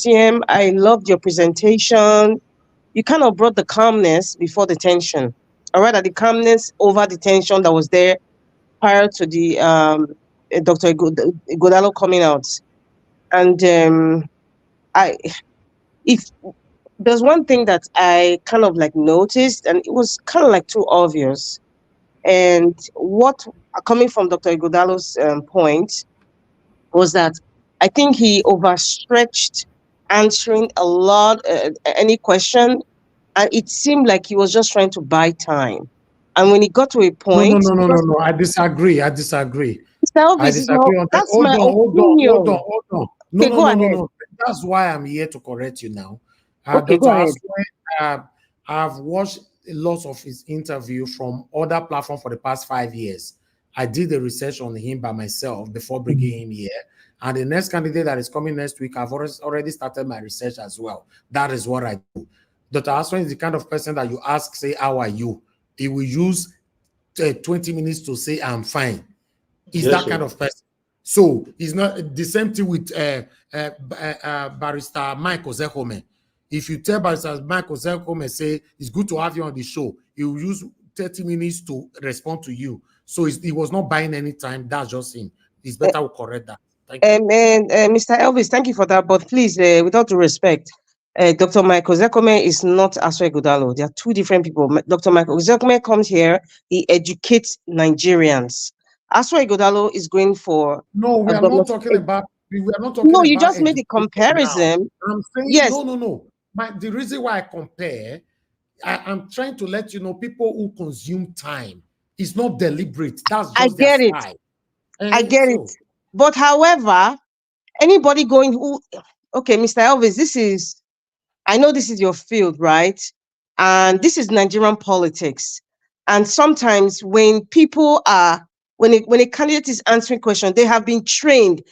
TM. I loved your presentation. You kind of brought the calmness before the tension, or rather the calmness over the tension that was there prior to the Dr. Godalo coming out. And if there's one thing that I kind of like noticed, and it was kind of like too obvious. And what coming from Dr. Godalo's point was that I think he overstretched answering a lot, any question, and it seemed like he was just trying to buy time. And when he got to a point, no. I disagree. That's my opinion. Hold on. No. That's why I'm here to correct you now. Okay, go ahead. I've watched lots of his interview from other platforms for the past 5 years. I did the research on him by myself before bringing him here. And the next candidate that is coming next week, I've already started my research as well. That is what I do. Dr. Asue is the kind of person that you ask, say, how are you? He will use 20 minutes to say, I'm fine. He's that kind of person. So it's not the same thing with Barrister Michael Zekome. If you tell Barrister Michael Zekome, say, it's good to have you on the show, he will use 30 minutes to respond to you. So he was not buying any time. That's just him. It's better we correct that. Thank you. Mr. Elvis, thank you for that. But please, without due respect, Dr. Michael Zekome is not Asue Godalo. They are two different people. Dr. Michael Zekome comes here, he educates Nigerians. Asue Godalo is going for... No, we are not talking about... No, you just made the comparison. I'm saying, yes. No. The reason why I compare, I'm trying to let you know, people who consume time, it's not deliberate. That's just I get it. I get it. But however, anybody going who... Okay, Mr. Elvis, I know this is your field, right? And this is Nigerian politics. And sometimes when people are... When a candidate is answering questions, they have been trained.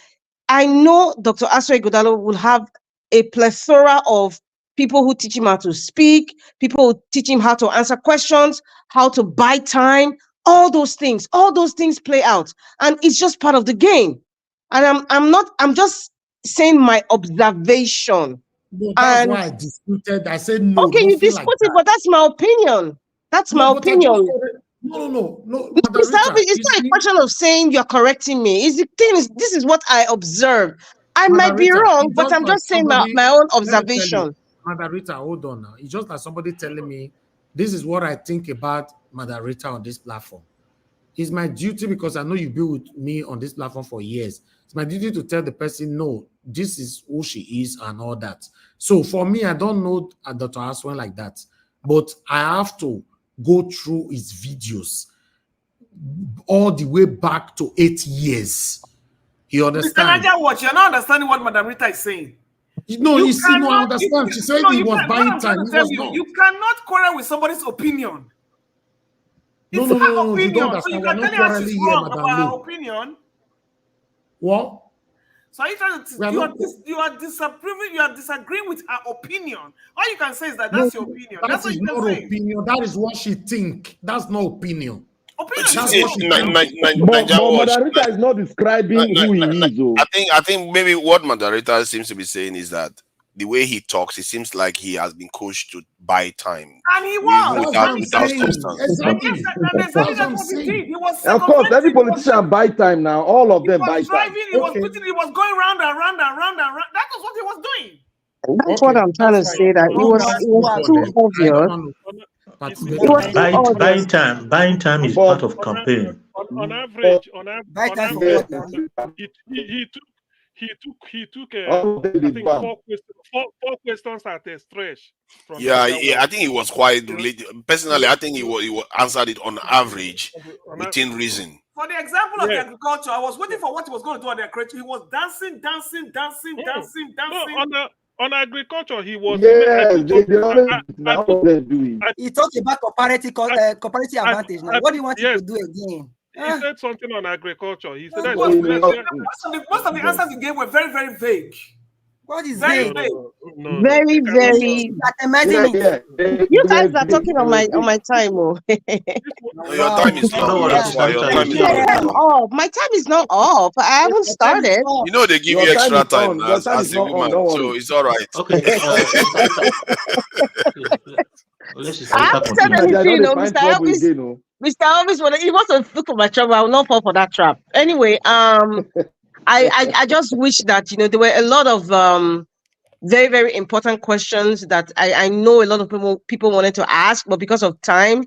I know Dr. Asue Godalo will have a plethora of people who teach him how to speak, people who teach him how to answer questions, how to buy time, all those things play out. And it's just part of the game. And I'm just saying my observation. No, that's why I disputed. I said no. Okay, you disputed, but that's my opinion. That's my opinion. No. It's not a question of saying you're correcting me. The thing is, this is what I observed. I might be wrong, but I'm just saying my own observation. Margarita, hold on now. It's just like somebody telling me, this is what I think about Margarita on this platform. It's my duty, because I know you've been with me on this platform for years. It's my duty to tell the person, no, this is who she is and all that. So for me, I don't know Dr. Asue like that, but I have to go through his videos all the way back to 8 years. You understand? Mr. Naija, what? You're not understanding what Madam Rita is saying. No, you see, no, I understand. She said he was buying time. You cannot quarrel with somebody's opinion. No. Opinion. So you can tell her she's wrong about her opinion. What? So are you trying to you are disapproving, you are disagreeing with her opinion. All you can say is that's your opinion. That's what you can say. Opinion. That is what she think. That's no opinion. Madarita is not describing who he is. I think maybe what Madarita seems to be saying is that the way he talks, it seems like he has been coached to buy time. And he was. Without substance. Of course, every politician buy time now. All of them buy time. He was going round and round and round and round. That was what he was doing. That's what I'm trying to say, that it was too obvious. Buying time is part of campaign. On average, he took I think four questions at a stretch. I think he was quite related. Personally, I think he answered it on average within reason. For the example of the agriculture, I was waiting for what he was going to do on the agriculture. He was dancing. No, on agriculture, he was. He talked about cooperative advantage. Now, what do you want him to do again? He said something on agriculture. He said most of the answers he gave were very, very vague. What is Very they? No. Very, They cannot very. Imagine it. You guys are talking on my time. Oh. No, your time is Don't up. worry, That's Sister why your Rita, time you is take My your already time time. up. off. My time is not off. I haven't Your time is started. up. You know they give Your you time extra is time on. Your as, time as is a not on. woman, Don't so worry. it's all right. Okay, Sister Rita, please, let Sister I Rita haven't said continue. They anything, don't you they know, find Mr. trouble Elvis. again. Oh. Mr. Elvis, when he wants to look for my trouble, I will not fall for that trap. Anyway, I just wish that there were a lot of very, very important questions that I know a lot of people wanted to ask, but because of time,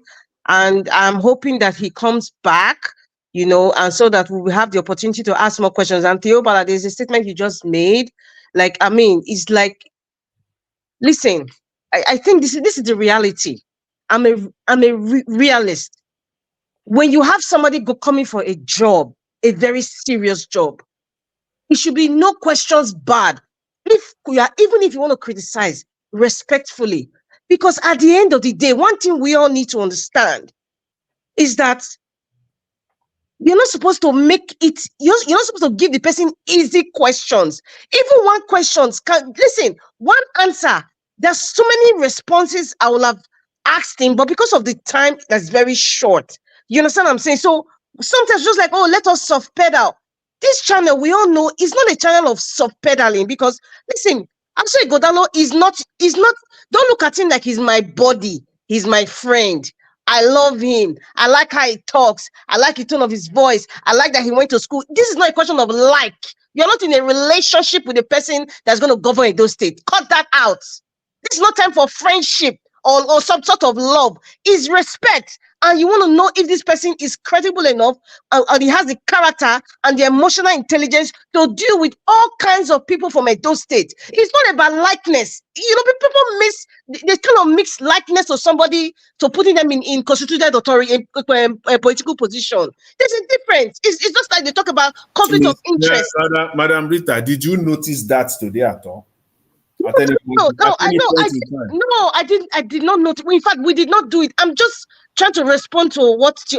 and I'm hoping that he comes back, and so that we will have the opportunity to ask more questions. And Theobala, there's a statement you just made. Like, I mean, it's like, listen, I think this is the reality. I'm a realist. When you have somebody coming for a job, a very serious job, it should be no questions bad. Even if you want to criticize respectfully, because at the end of the day, one thing we all need to understand is that you're not supposed to make it. You're not supposed to give the person easy questions. Even one questions can listen. One answer. There's so many responses I will have asked him, but because of the time that's very short, you understand what I'm saying? So sometimes just like, oh, let us soft pedal. This channel, we all know, is not a channel of soft pedaling because listen, Asue Godalo is not. Don't look at him like he's my body. He's my friend. I love him. I like how he talks. I like the tone of his voice. I like that he went to school. This is not a question of like. You're not in a relationship with a person that's going to govern Edo State. Cut that out. This is not time for friendship or some sort of love. It's respect. And you want to know if this person is credible enough and he has the character and the emotional intelligence to deal with all kinds of people from Edo State. It's not about likeness. People they kind of mix likeness to somebody to putting them in constituted authority, a political position. There's a difference. It's just like they talk about conflict of interest. Madam Rita, did you notice that today at all? At any point, No, at any point in time? no, I did not notice. In fact, we did not do it. I'm just trying to respond to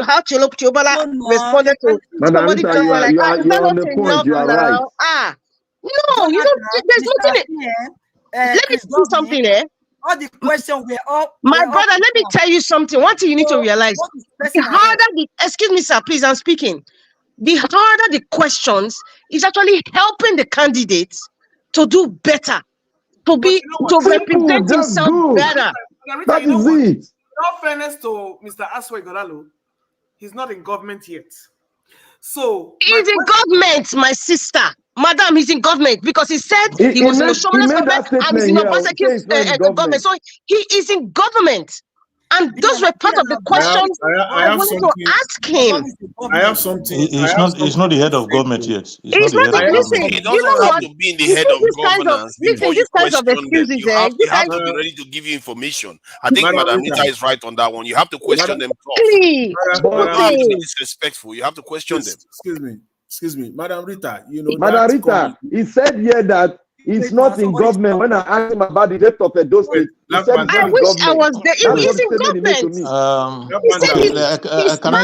how Chiobala responded to Madam somebody Rita, just you are like, you are is you that are on not the point. enough You are right. now? No, there's nothing. Let me Chris see something there. All the questions were all. My brother, let me tell you something. One thing you need to realize: the harder excuse me, sir, please, I'm speaking. The harder the questions is actually helping the candidates to do better, to Simple, represent just himself good. better. That is it. In all fairness to Mr. Asue Godalo, he's not in government yet. So He's in government, my sister. Madam, he's in government because he said he was in Oshomole's government and he's in Obaseki's government. So he is in government. And those were part of the questions I wanted to ask him. I have something. He's not the head of government yet. He's not. Listen, He you doesn't know have what? to be in the You head see of this kind of governance before you this kinds of question them. excuses. You have to be ready to give you information. I think Madam Rita is right on that one. You have to question them tough. You don't have to be disrespectful. You have to question them. Excuse me, Madam Rita. Madam Rita, he said here that he's not in government. When I asked him about the depth of Edo State, he said he's I not in wish I government. was there. He's in government. Can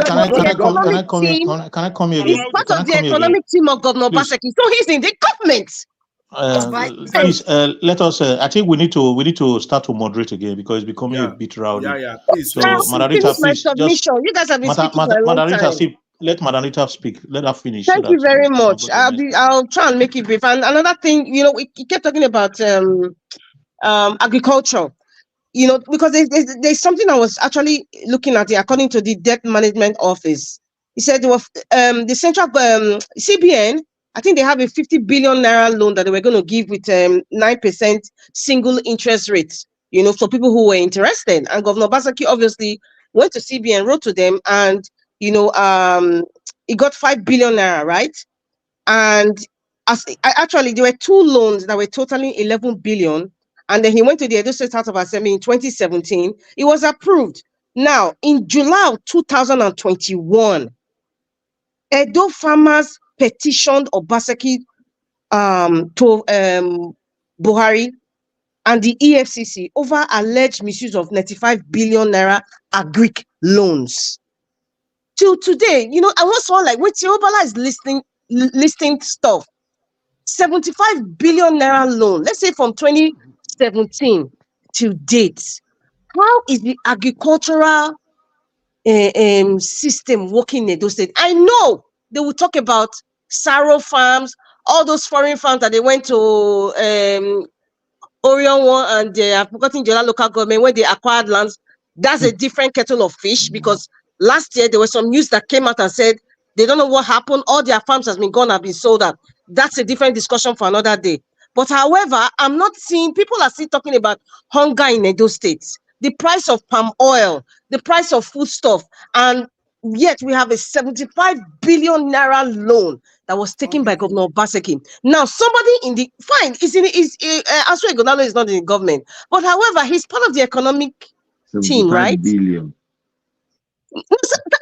I come here again? He's part of the economic team of Governor Obaseki, so he's in the government. Please, let us. I think we need to start to moderate again because it's becoming a bit rowdy. Please. So, Madarita, please just. You guys have been speaking for a long time. Let Madarita speak. Let her finish. Thank you very much. I'll try and make it brief. And another thing, we kept talking about agriculture. Because there's something I was actually looking at it according to the Debt Management Office. He said the central CBN, I think they have a 50 billion naira loan that they were going to give with 9% single interest rate, for people who were interested. And Governor Basaki obviously went to CBN, wrote to them, and he got 5 billion naira, right? And actually there were two loans that were totaling 11 billion. And then he went to the Edo State House of Assembly in 2017. It was approved. Now, in July of 2021, Edo farmers petitioned Obaseki to Buhari and the EFCC over alleged misuse of 95 billion naira agric loans. Till today, I was all like, wait, Obala is listing stuff. 75 billion naira loan, let's say from 2017 to date. How is the agricultural system working in those states? I know they will talk about Saro farms, all those foreign farms that they went to Orion one and they have forgotten Jola local government where they acquired lands. That's a different kettle of fish, because last year there was some news that came out and said they don't know what happened. All their farms has been gone and been sold out. That's a different discussion for another day. But however, I'm not seeing, people are still talking about hunger in Edo State, the price of palm oil, the price of foodstuff, and yet we have a 75 billion naira loan that was taken by Governor Obaseki. Now, somebody in the Asue Gonalo is not in the government, but however, he's part of the economic team, right? Billion.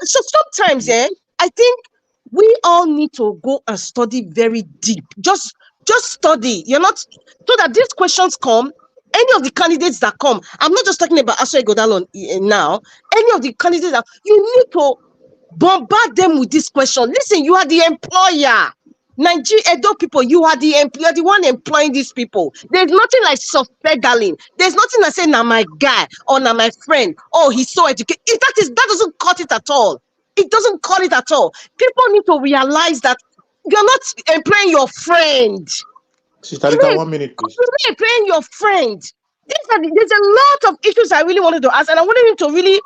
So sometimes, I think we all need to go and study very deep. Just study. You're not, so that these questions come. Any of the candidates that come, I'm not just talking about Asue Gonalo now. Any of the candidates that you need to bombard them with this question. Listen, you are the employer. Nigeria, Edo people, you are the employer, the one employing these people. There's nothing like soft pedaling. There's nothing like saying, "Now my guy" or "Now my friend." Oh, he's so educated. That doesn't cut it at all. It doesn't cut it at all. People need to realize that you're not employing your friend. Sister Rita, 1 minute, please. You're not employing your friend. There's a lot of issues I really wanted to ask, and I wanted him to really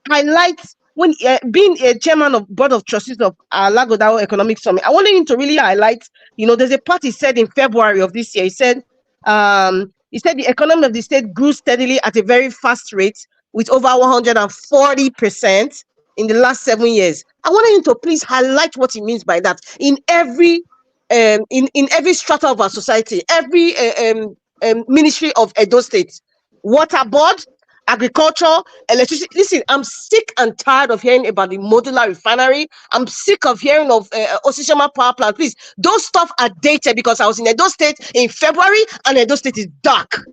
highlight. When being a chairman of board of trustees of Lagodao Economic Summit, I wanted him to really highlight, there's a part he said in February of this year. He said the economy of the state grew steadily at a very fast rate with over 140% in the last 7 years. I wanted him to please highlight what he means by that in every strata of our society, every ministry of Edo State, water board, agriculture, electricity. Listen, I'm sick and tired of hearing about the modular refinery. I'm sick of hearing of Osishama power plant. Please, those stuff are dated, because I was in Edo State in February, and Edo State is dark.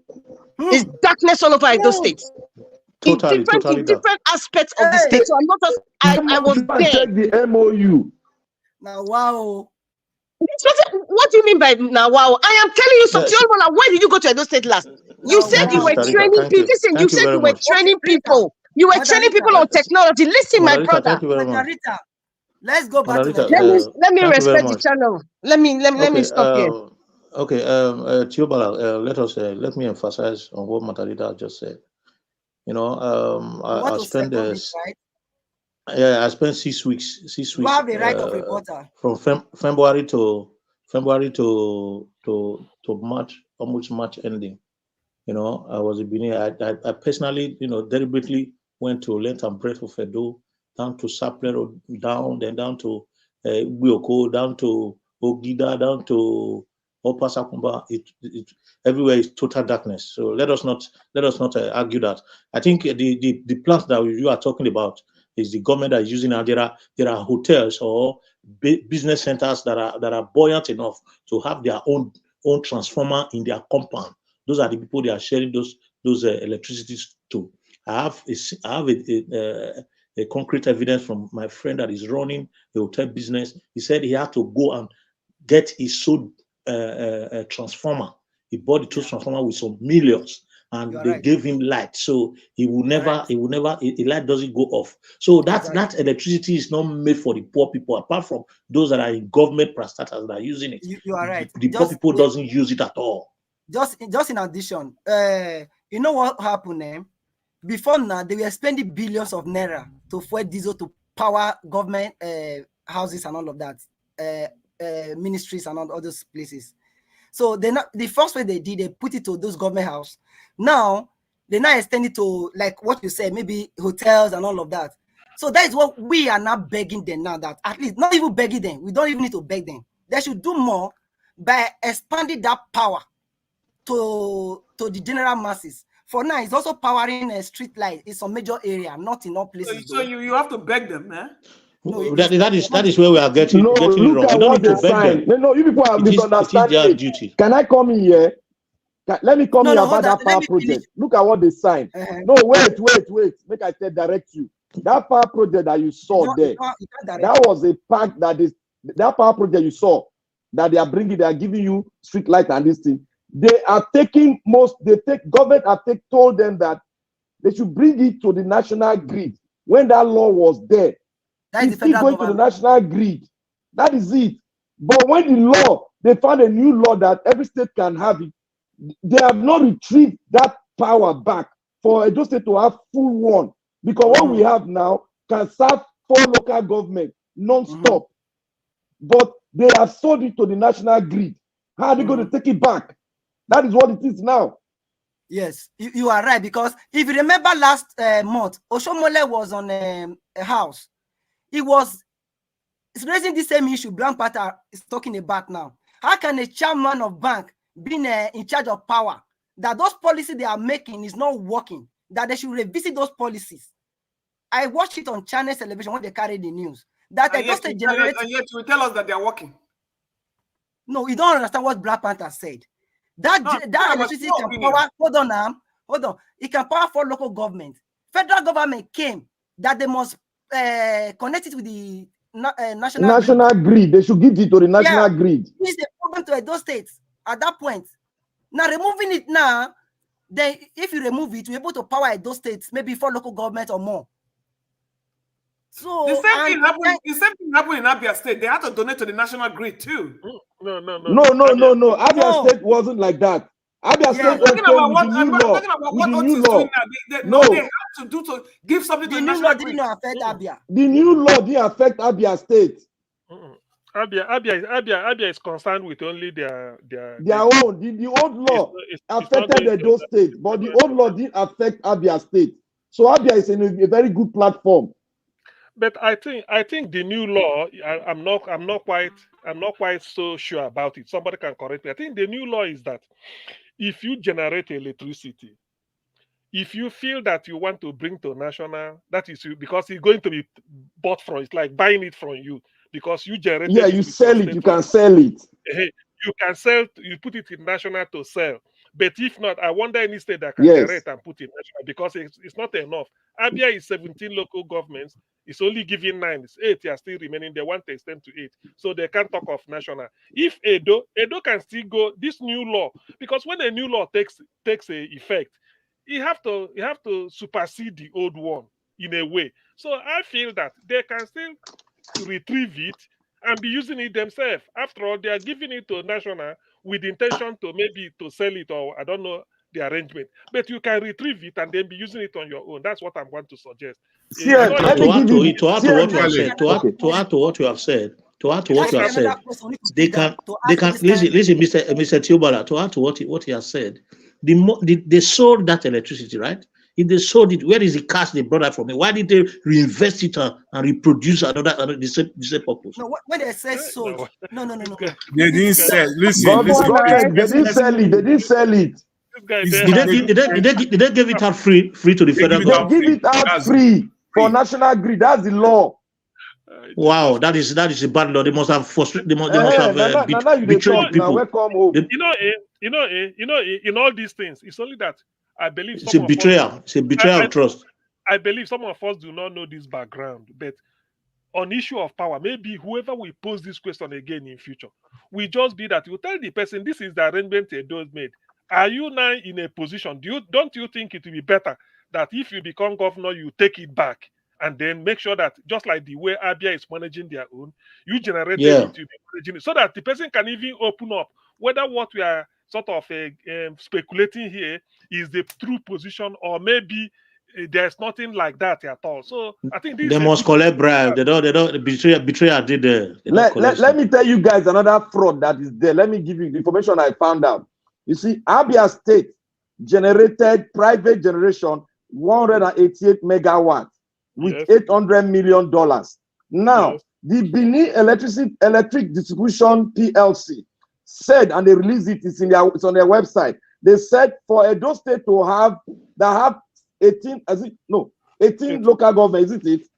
It's darkness all over Edo State. Totally, in different aspects of the state. So I'm not just, I was there. Check the MOU. Now, wow. What do you mean by now? Wow, I am telling you something. Yes. Where did you go to Edo State last? You said you were training people. Listen, you said you were training people. You were training people on technology. Listen, my brother. Margarita, let's go back to let me respect the channel. Let me stop here. Okay, Tiobala, let me emphasize on what Margarita just said. I spent I spent 6 weeks. You have a right of reporter. From February to March, almost March ending. I was in Benin. I personally, deliberately went to length and breadth of Edo, down to Sapler, down to Bioko, down to Ogida, down to Upper Sakumba. Everywhere is total darkness. So let us not argue that. I think the plans that you are talking about is the government that is using now. There are hotels or business centers that are buoyant enough to have their own transformer in their compound. Those are the people they are sharing those electricity to. I have a concrete evidence from my friend that is running a hotel business. He said he had to go and get his own transformer. He bought the transformer with some millions, and they gave him light, so he will never, the light doesn't go off. So that electricity is not made for the poor people, apart from those that are in government parastatals that are using it. You are right. The poor people doesn't use it at all. Just in addition, you know what happened? Before now, they were spending billions of naira to fuel diesel to power government houses and all of that, ministries and all those places. So the first way they did, they put it to those government house. Now they now extend it to, like what you said, maybe hotels and all of that. So that is what we are now begging them now, that at least, not even begging them, we don't even need to beg them. They should do more by expanding that power to the general masses. For now, it's also powering a street light in some major area, not in all places. So you have to beg them, man. No, that is where we are getting wrong. I don't need to beg them. No, you people are misunderstanding. It is their duty. Can I come in here? Let me come here about that power project. Look at what they signed. No, wait. Make I direct you. That power project that you saw there, that was a pack that power project you saw. that they are bringing, they are giving you street light and this thing. They are taking government have told them that they should bring it to the national grid. When that law was there, it's still going to the national grid. That is it. But when the law, they found a new law that every state can have it, they have not retrieved that power back for Edo State to have full one. Because what we have now can serve 4 local governments non-stop. But they have sold it to the national grid. How are they going to take it back? That is what it is now. Yes, you are right. Because if you remember last month, Oshomole was on a house. It's raising the same issue Brown Panther is talking about now. How can a chairman of bank being in charge of power, that those policies they are making is not working, that they should revisit those policies? I watched it on Channel Television when they carried the news. That and yet you tell us that they are working. No, you don't understand what Black Panther said. That electricity can power, hold on. It can power for local government. Federal government came that they must connect it with the national grid. They should give it to the national grid. It's the problem to those states at that point. Now removing it now, then if you remove it, you're able to power those states, maybe 4 local government or more. So the same thing happened in Abia State. They had to donate to the national grid too. No. Abia State wasn't like that. Abia State was talking about what Otis is doing now. They have to do to give something to the national grid. Didn't affect Abia. The new law didn't affect Abia State. Abia is concerned with only their own. The old law affected Edo State, but the old law didn't affect Abia State. So Abia is in a very good platform. But I think the new law, I'm not quite so sure about it. Somebody can correct me. I think the new law is that if you generate electricity, if you feel that you want to bring to national, that is because it's going to be bought from, it's like buying it from you because you generate. Yeah, you sell it. You can sell it. You can sell. You put it in national to sell. But if not, I wonder any state that can generate and put in national because it's not enough. Abia is 17 local governments. It's only giving 9. It's 8. They are still remaining. They want to extend to 8. So they can't talk of national. If Edo can still go this new law, because when a new law takes a effect, you have to supersede the old one in a way. So I feel that they can still retrieve it and be using it themselves. After all, they are giving it to national with the intention to maybe to sell it, or I don't know the arrangement. But you can retrieve it and then be using it on your own. That's what I'm going to suggest. To add to what you have said, they can listen, Mr. Tiobala, to add to what he has said. They sold that electricity, right? If they sold it, where is the cash they brought that from? Why did they reinvest it and reproduce another the same purpose? No, when they say sold, no. They didn't sell. Listen. They didn't sell it. They didn't sell it. Did they give it out free to the federal government? They give it out free for national grid. That's the law. Wow, that is a bad law. They must have frustrated. They must have betrayed people. Welcome home. In all these things, it's only that I believe it's a betrayal. It's a betrayal of trust. I believe some of us do not know this background, but on issue of power, maybe whoever will pose this question again in future, we just be that you tell the person this is the arrangement Edo made. Are you now in a position? Don't you think it will be better that if you become governor, you take it back and then make sure that just like the way Abia is managing their own, you generate it to be managing it, so that the person can even open up whether what we are sort of speculating here is the true position, or maybe there's nothing like that at all. So I think they must collect bribe. They don't betrayal did there. Let me tell you guys another fraud that is there. Let me give you the information I found out. You see, Abia State generated private generation 188 megawatts with $800 million. Now, the Benin Electric Distribution PLC said, and they released it, it's on their website. They said for Edo State to have 18 local government, isn't it?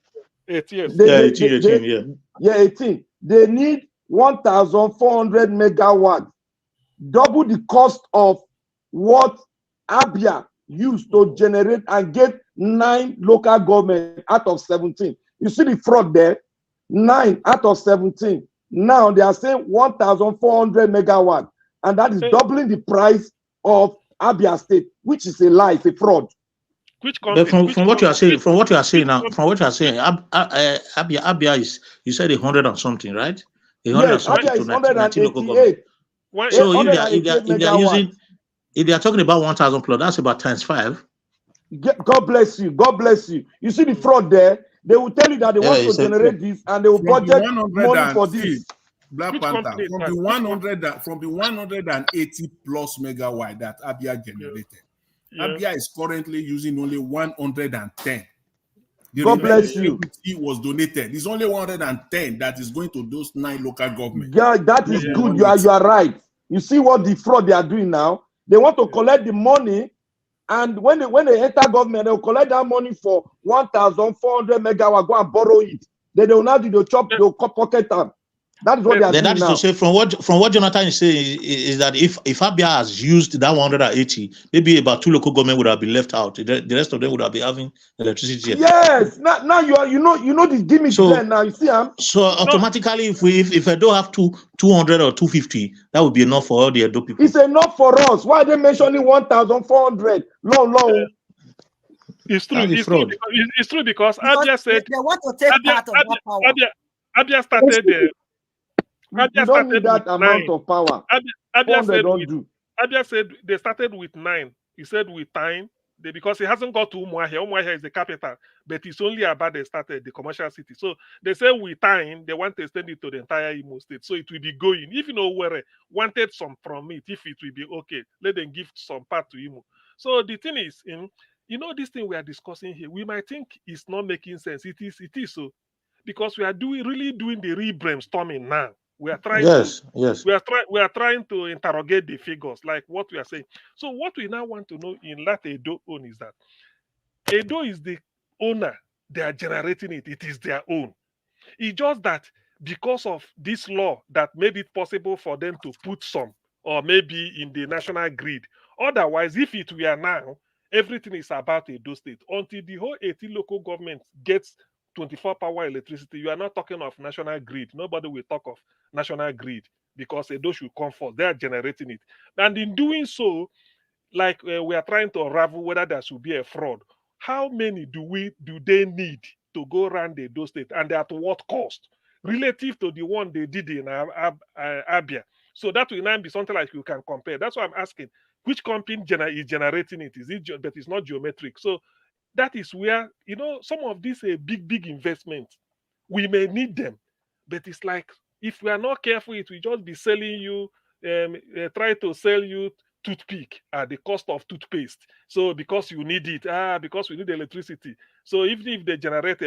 18. 18. They need 1,400 megawatts, double the cost of what Abia used to generate and get 9 local government out of 17. You see the fraud there? 9 out of 17. Now they are saying 1,400 megawatts, and that is doubling the price of Abia State, which is a lie, it's a fraud. Which But company? from what you are saying, Abia is, you said 100 and something, right? 100 and Yes, something Abia to is 19 local government. 188. So 188 if they are megawatts. using, if they are talking about 1,000 plus, that's about times 5. God bless you. God bless you. You see the fraud there? They will tell you that they want to generate this and they will budget money for this. Black Panther, from the 180 plus megawatt that Abia generated, Abia is currently using only 110. The God bless you. 70 was donated. It's only 110 that is going to those 9 local governments. Yeah, that is good. You are right. You see what the fraud they are doing now? They want to collect the money, and when they enter government, they will collect that money for 1,400 megawatt. Go and borrow it. Then they will now do the chop, they'll pocket them. That is what they are doing now. That is to say, from what Jonathan is saying, is that if Abia has used that 180, maybe about 2 local government would have been left out. The rest of them would have been having electricity. Yes. Now you know the gimmick there now. You see, so automatically, if I don't have 200 or 250, that would be enough for all the Edo people. It's enough for us. Why are they mentioning 1,400? Low. It's true. It's true because Abia said they want to take part of that power. Abia started. You don't need that amount of power. Abia said they started with 9. He said with time, because he hasn't got to Umuahia. Umuahia is the capital, but it's only about they started the commercial city. So they say with time, they want to extend it to the entire Imo state. So it will be going. If you know where wanted some from it, if it will be okay, let them give some part to Imo. So the thing is, this thing we are discussing here, we might think it's not making sense. It is so, because we are really doing the re-brainstorming now. We are trying we are trying to interrogate the figures, like what we are saying. So what we now want to know in that Edo own is that Edo is the owner. They are generating it. It is their own. It's just that because of this law that made it possible for them to put some, or maybe in the national grid. Otherwise, if it were now, everything is about Edo State. Until the whole 80 local government gets 24-hour electricity, you are not talking of national grid. Nobody will talk of national grid because Edo should come first. They are generating it. And in doing so, like we are trying to unravel whether there should be a fraud. How many do they need to go around the Edo State, and at what cost relative to the one they did in Abia? So that will now be something like you can compare. That's why I'm asking, which company is generating it? Is it that is not geometric? So that is where, some of these big investments, we may need them, but it's like, if we are not careful, it will just be selling you, try to sell you toothpick at the cost of toothpaste. So because you need it, because we need electricity. So even if they generate,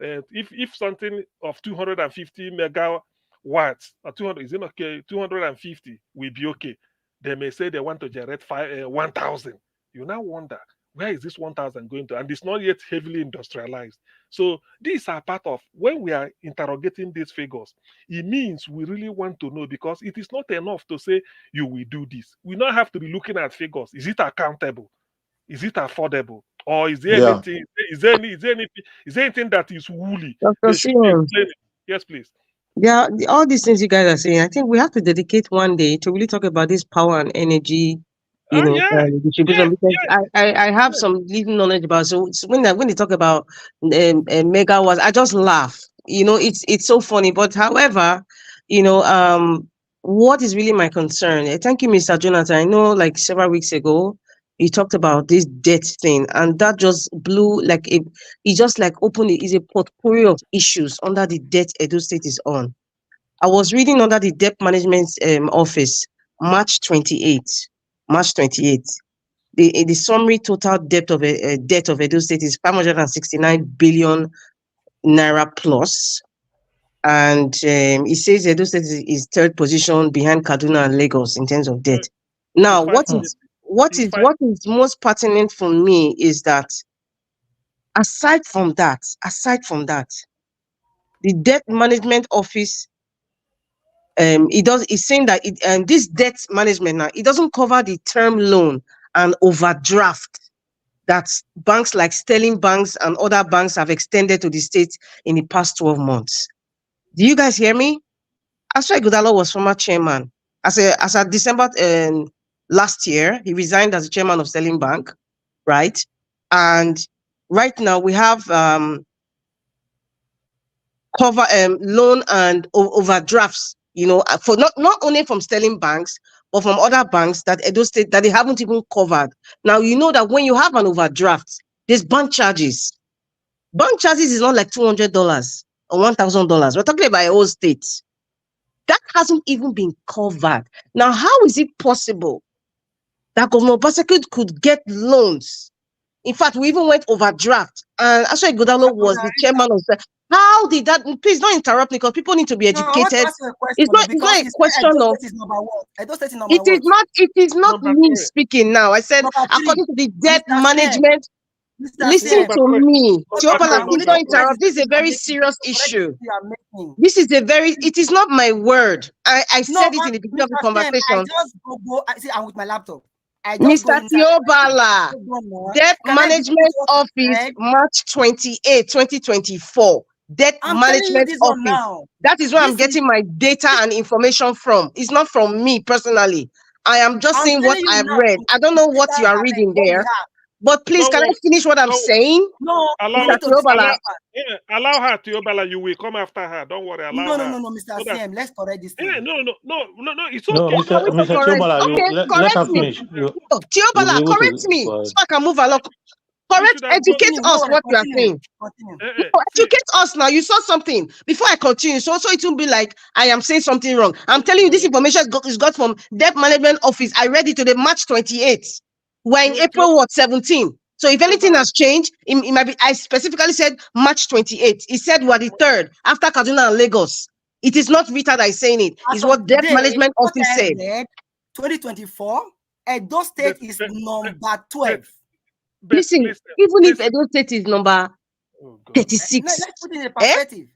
if something of 250 megawatts, or 200, is it okay? 250 will be okay. They may say they want to generate 1,000. You now wonder, where is this 1,000 going to? And it's not yet heavily industrialized. So these are part of, when we are interrogating these figures, it means we really want to know, because it is not enough to say you will do this. We now have to be looking at figures. Is it accountable? Is it affordable? Or is there anything? Is there anything that is woolly? Yes, please. Yeah, all these things you guys are saying, I think we have to dedicate one day to really talk about this power and energy, distribution. Because I have some little knowledge about. So when they talk about megawatts, I just laugh. It's so funny. But however, what is really my concern? Thank you, Mr. Jonathan. I know, like several weeks ago, he talked about this debt thing, and that just blew it just like opened it is a potpourri of issues under the debt Edo State is on. I was reading under the debt management office, March 28. The summary total debt of Edo State is 569 billion naira plus. And it says Edo State is third position behind Kaduna and Lagos in terms of debt. Now, what is most pertinent for me is that aside from that, the debt management office, it's saying that this debt management now, it doesn't cover the term loan and overdraft that banks like Sterling Banks and other banks have extended to the state in the past 12 months. Do you guys hear me? Asue Godalo was former chairman. As of December last year, he resigned as chairman of Sterling Bank, right? And right now we have cover loan and overdrafts, for not only from Sterling banks, but from other banks that Edo State that they haven't even covered. Now you know that when you have an overdraft, there's bank charges. Bank charges is not like $200 or $1,000. We're talking about a whole state. That hasn't even been covered. Now, how is it possible that Governor Obaseki could get loans? In fact, we even went overdraft, and Asue Godalo was the chairman of the. How did that? Please don't interrupt me, because people need to be educated. It's not a question of. It is not me speaking now. I said according to the debt management. Listen to me, Teobala, please don't interrupt. This is a very serious issue. It is not my word. I said it in the beginning of the conversation. I'm with my laptop. Mr. Teobala, Debt Management Office, March 28, 2024. Debt Management Office. That is where I'm getting my data and information from. It's not from me personally. I am just saying what I've read. I don't know what you are reading there. But please, can I finish what I'm saying? No, allow her, Teobala. You will come after her. Don't worry. Allow her. No, Mr. CM, let's correct this thing. Yeah, no, it's okay. No, Mr. Teobala, let her finish. Teobala, correct me so I can move along. Correct, educate us what you are saying. Educate us now. You saw something before I continue, so it won't be like I am saying something wrong. I'm telling you, this information is got from Debt Management Office. I read it today, March 28th. We're in April 17. So if anything has changed, it might be. I specifically said March 28th. It said we're the 3rd after Kaduna and Lagos. It is not Rita that is saying it. It's what Debt Management Office said. 2024, Edo State is number 12. Listen, even if Edo State is number 36, let's put it in perspective.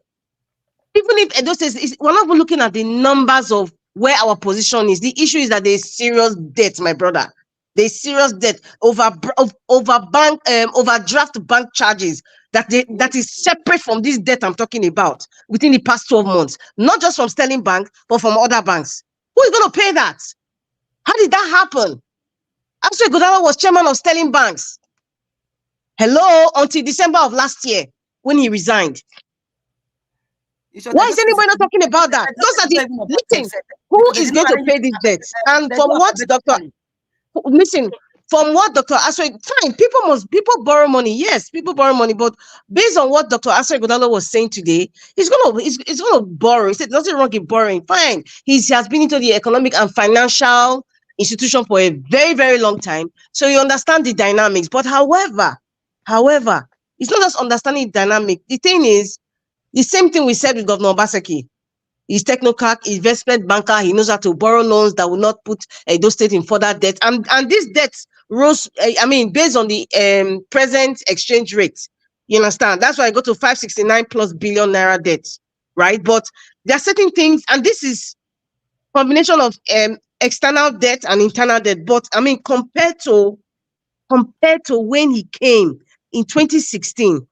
Even if Edo State is, we're not even looking at the numbers of where our position is. The issue is that there's serious debt, my brother. There's serious debt over overdraft bank charges that is separate from this debt I'm talking about within the past 12 months. Not just from Sterling Bank, but from other banks. Who is going to pay that? How did that happen? Asue Godalo was chairman of Sterling Banks. Hello, until December of last year when he resigned. Why is anybody not talking about that? Those are the listen. Who is going to pay these debts? And from what Dr. Asue, fine, people borrow money. Yes, people borrow money, but based on what Dr. Asue Godalo was saying today, he's gonna borrow. He said nothing wrong in borrowing. Fine. He has been into the economic and financial institution for a very, very long time. So you understand the dynamics. But however, it's not just understanding the dynamic. The thing is, the same thing we said with Governor Obaseki. He's technocrat, investment banker. He knows how to borrow loans that will not put Edo State in further debt. And these debts rose, based on the present exchange rate. You understand? That's why I go to 569 plus billion naira debt, right? But there are certain things, and this is combination of external debt and internal debt. But compared to when he came in 2016,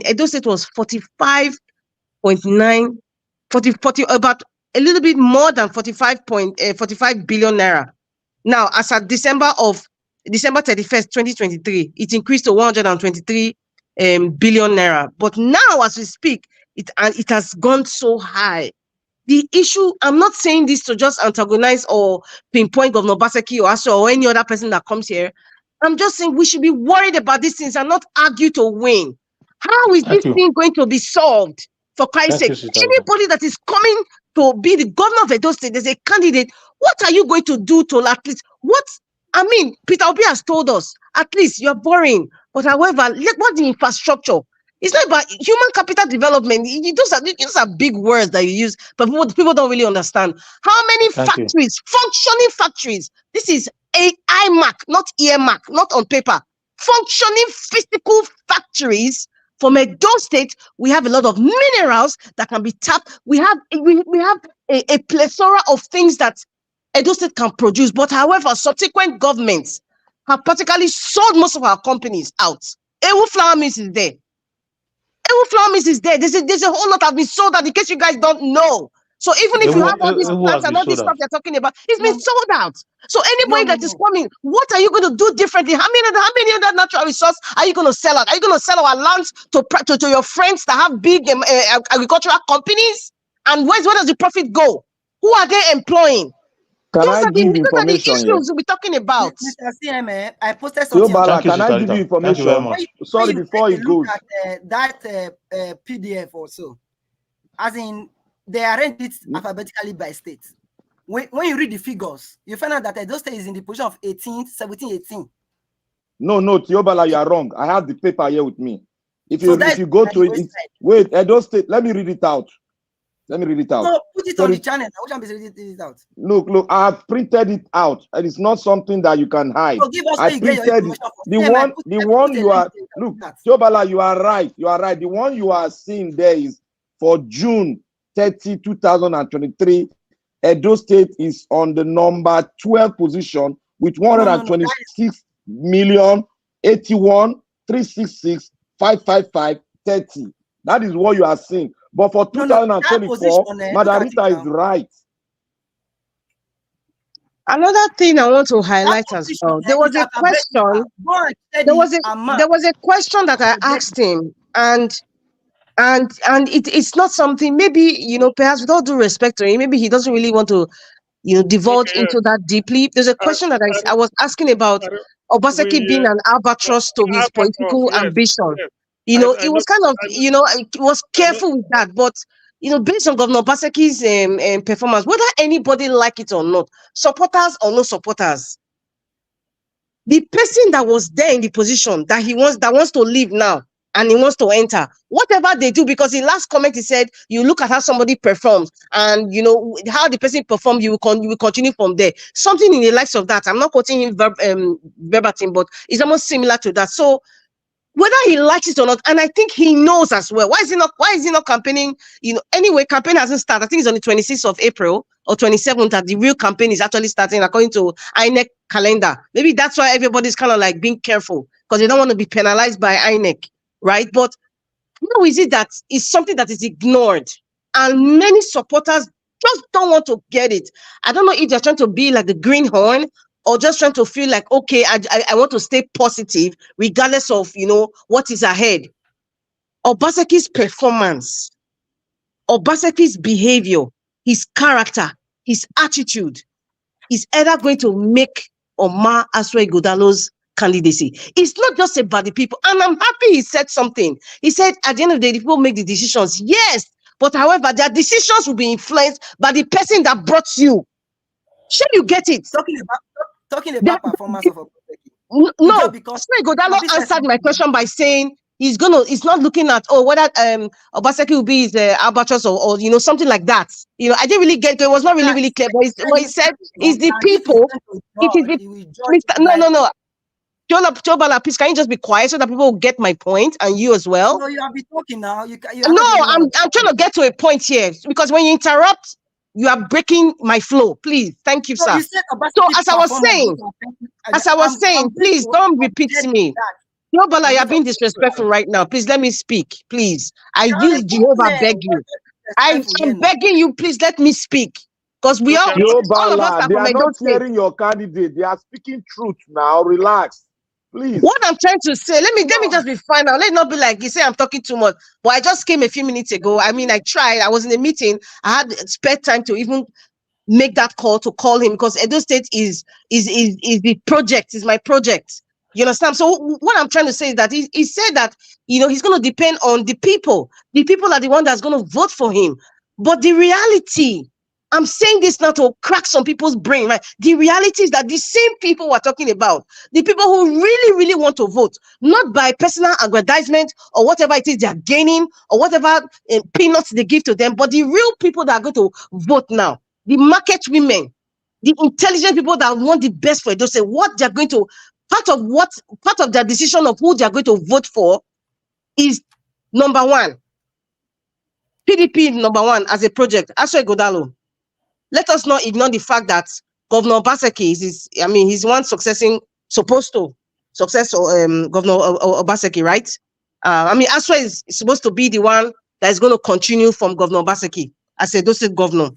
Edo State was 45.9, about a little bit more than 45 billion naira. Now, as at December 31st, 2023, it increased to 123 billion naira. But now, as we speak, it has gone so high. The issue, I'm not saying this to just antagonize or pinpoint Governor Obaseki or Asue or any other person that comes here. I'm just saying we should be worried about these things and not argue to win. How is this thing going to be solved? For Christ's sake, anybody that is coming to be the governor of Edo State, there's a candidate. What are you going to do to at least Peter Obi has told us, at least you're boring. But however, what's the infrastructure? It's not about human capital development. Those are big words that you use, but people don't really understand. How many factories, functioning factories? This is a iMac, not earmark, not on paper. Functioning physical factories. From Edo State, we have a lot of minerals that can be tapped. We have a plethora of things that Edo State can produce. But however, subsequent governments have particularly sold most of our companies out. Ewu Flour Mills is there. even flour mills is there. There's a whole lot have been sold out in case you guys don't know. So even if you have all these plants and all this stuff you're talking about, it's been sold out. So anybody that is coming, what are you going to do differently? How many other natural resource are you going to sell out? Are you going to sell our lands to your friends that have big agricultural companies? And where does the profit go? Who are they employing? Can I give information? Those are the issues we'll be talking about. Mr. CM, I posted something. Can I give you information? Sorry, before it goes. That PDF also, as in, they arranged it alphabetically by state. When you read the figures, you find out that Edo State is in the position of 18, 17, 18. No, Tiobala, you are wrong. I have the paper here with me. If you go to it, wait, Edo State, let me read it out. No, put it on the channel. Which one is reading it out? Look, I have printed it out. And it's not something that you can hide. So give us I printed it. The one you are, look, Tiobala, you are right. The one you are seeing there is for June 30, 2023. Edo State is on the number 12 position with 126,081,366,555.30. That is what you are seeing. But for 2024, Madam Rita is right. Another thing I want to highlight as well. There was a question. There was a question that I asked him, and it's not something, maybe, perhaps with all due respect to him, maybe he doesn't really want to, divulge into that deeply. There's a question that I was asking about Obaseki being an albatross to his political ambition. It was kind of, it was careful with that, but based on Governor Obaseki's performance, whether anybody like it or not, supporters or no supporters, the person that was there in the position that wants to leave now and he wants to enter, whatever they do, because in last comment he said, you look at how somebody performs and how the person performed, you will continue from there. Something in the likes of that. I'm not quoting him verbatim, but it's almost similar to that. So whether he likes it or not, and I think he knows as well. Why is he not campaigning? Anyway, campaign hasn't started. I think it's on the 26th of April or 27th that the real campaign is actually starting according to INEC calendar. Maybe that's why everybody's kind of like being careful because they don't want to be penalized by INEC, right? But how is it that it's something that is ignored and many supporters just don't want to get it? I don't know if they're trying to be like the greenhorn or just trying to feel like, okay, I want to stay positive regardless of, what is ahead. Obaseki's performance, Obaseki's behavior, his character, his attitude is either going to make Omar Asue Godalo's candidacy. It's not just about the people. And I'm happy he said something. He said, at the end of the day, the people make the decisions. Yes, but however, their decisions will be influenced by the person that brought you. Sure, you get it. Talking about performance of Obaseki. No, Asue Godalo answered my question by saying he's not looking at whether Obaseki will be his albatross or something like that. I didn't really get it. It was not really clear. But what he said is the people. It is the no. Chobala, please, can you just be quiet so that people will get my point and you as well? No, you have been talking now. I'm trying to get to a point here because when you interrupt, you are breaking my flow. Please, thank you, sir. So as I was saying, please don't repeat me. Chobala, you are being disrespectful right now. Please let me speak. Please, I use Jehovah beg you. I'm begging you. Please let me speak. Because all of us are they from are not hearing your candidate. They are speaking truth now. Relax. Please. What I'm trying to say, let me just be final. Let it not be like you say I'm talking too much. But I just came a few minutes ago. I mean, I tried. I was in a meeting. I had spare time to even make that call to call him because Edo State is the project, is my project. You understand? So what I'm trying to say is that he said that he's going to depend on the people. The people are the one that's going to vote for him. But the reality, I'm saying this now to crack some people's brain, right? The reality is that the same people we're talking about, the people who really, really want to vote, not by personal aggrandizement or whatever it is they're gaining or whatever peanuts they give to them, but the real people that are going to vote now, the market women, the intelligent people that want the best for it, they'll say what they're going to, part of their decision of who they're going to vote for is number one, PDP number one as a project, Asue Godalo. Let us not ignore the fact that Governor Obaseki he's one supposed to success Governor Obaseki, right? I mean, Asue is supposed to be the one that is going to continue from Governor Obaseki as a State governor.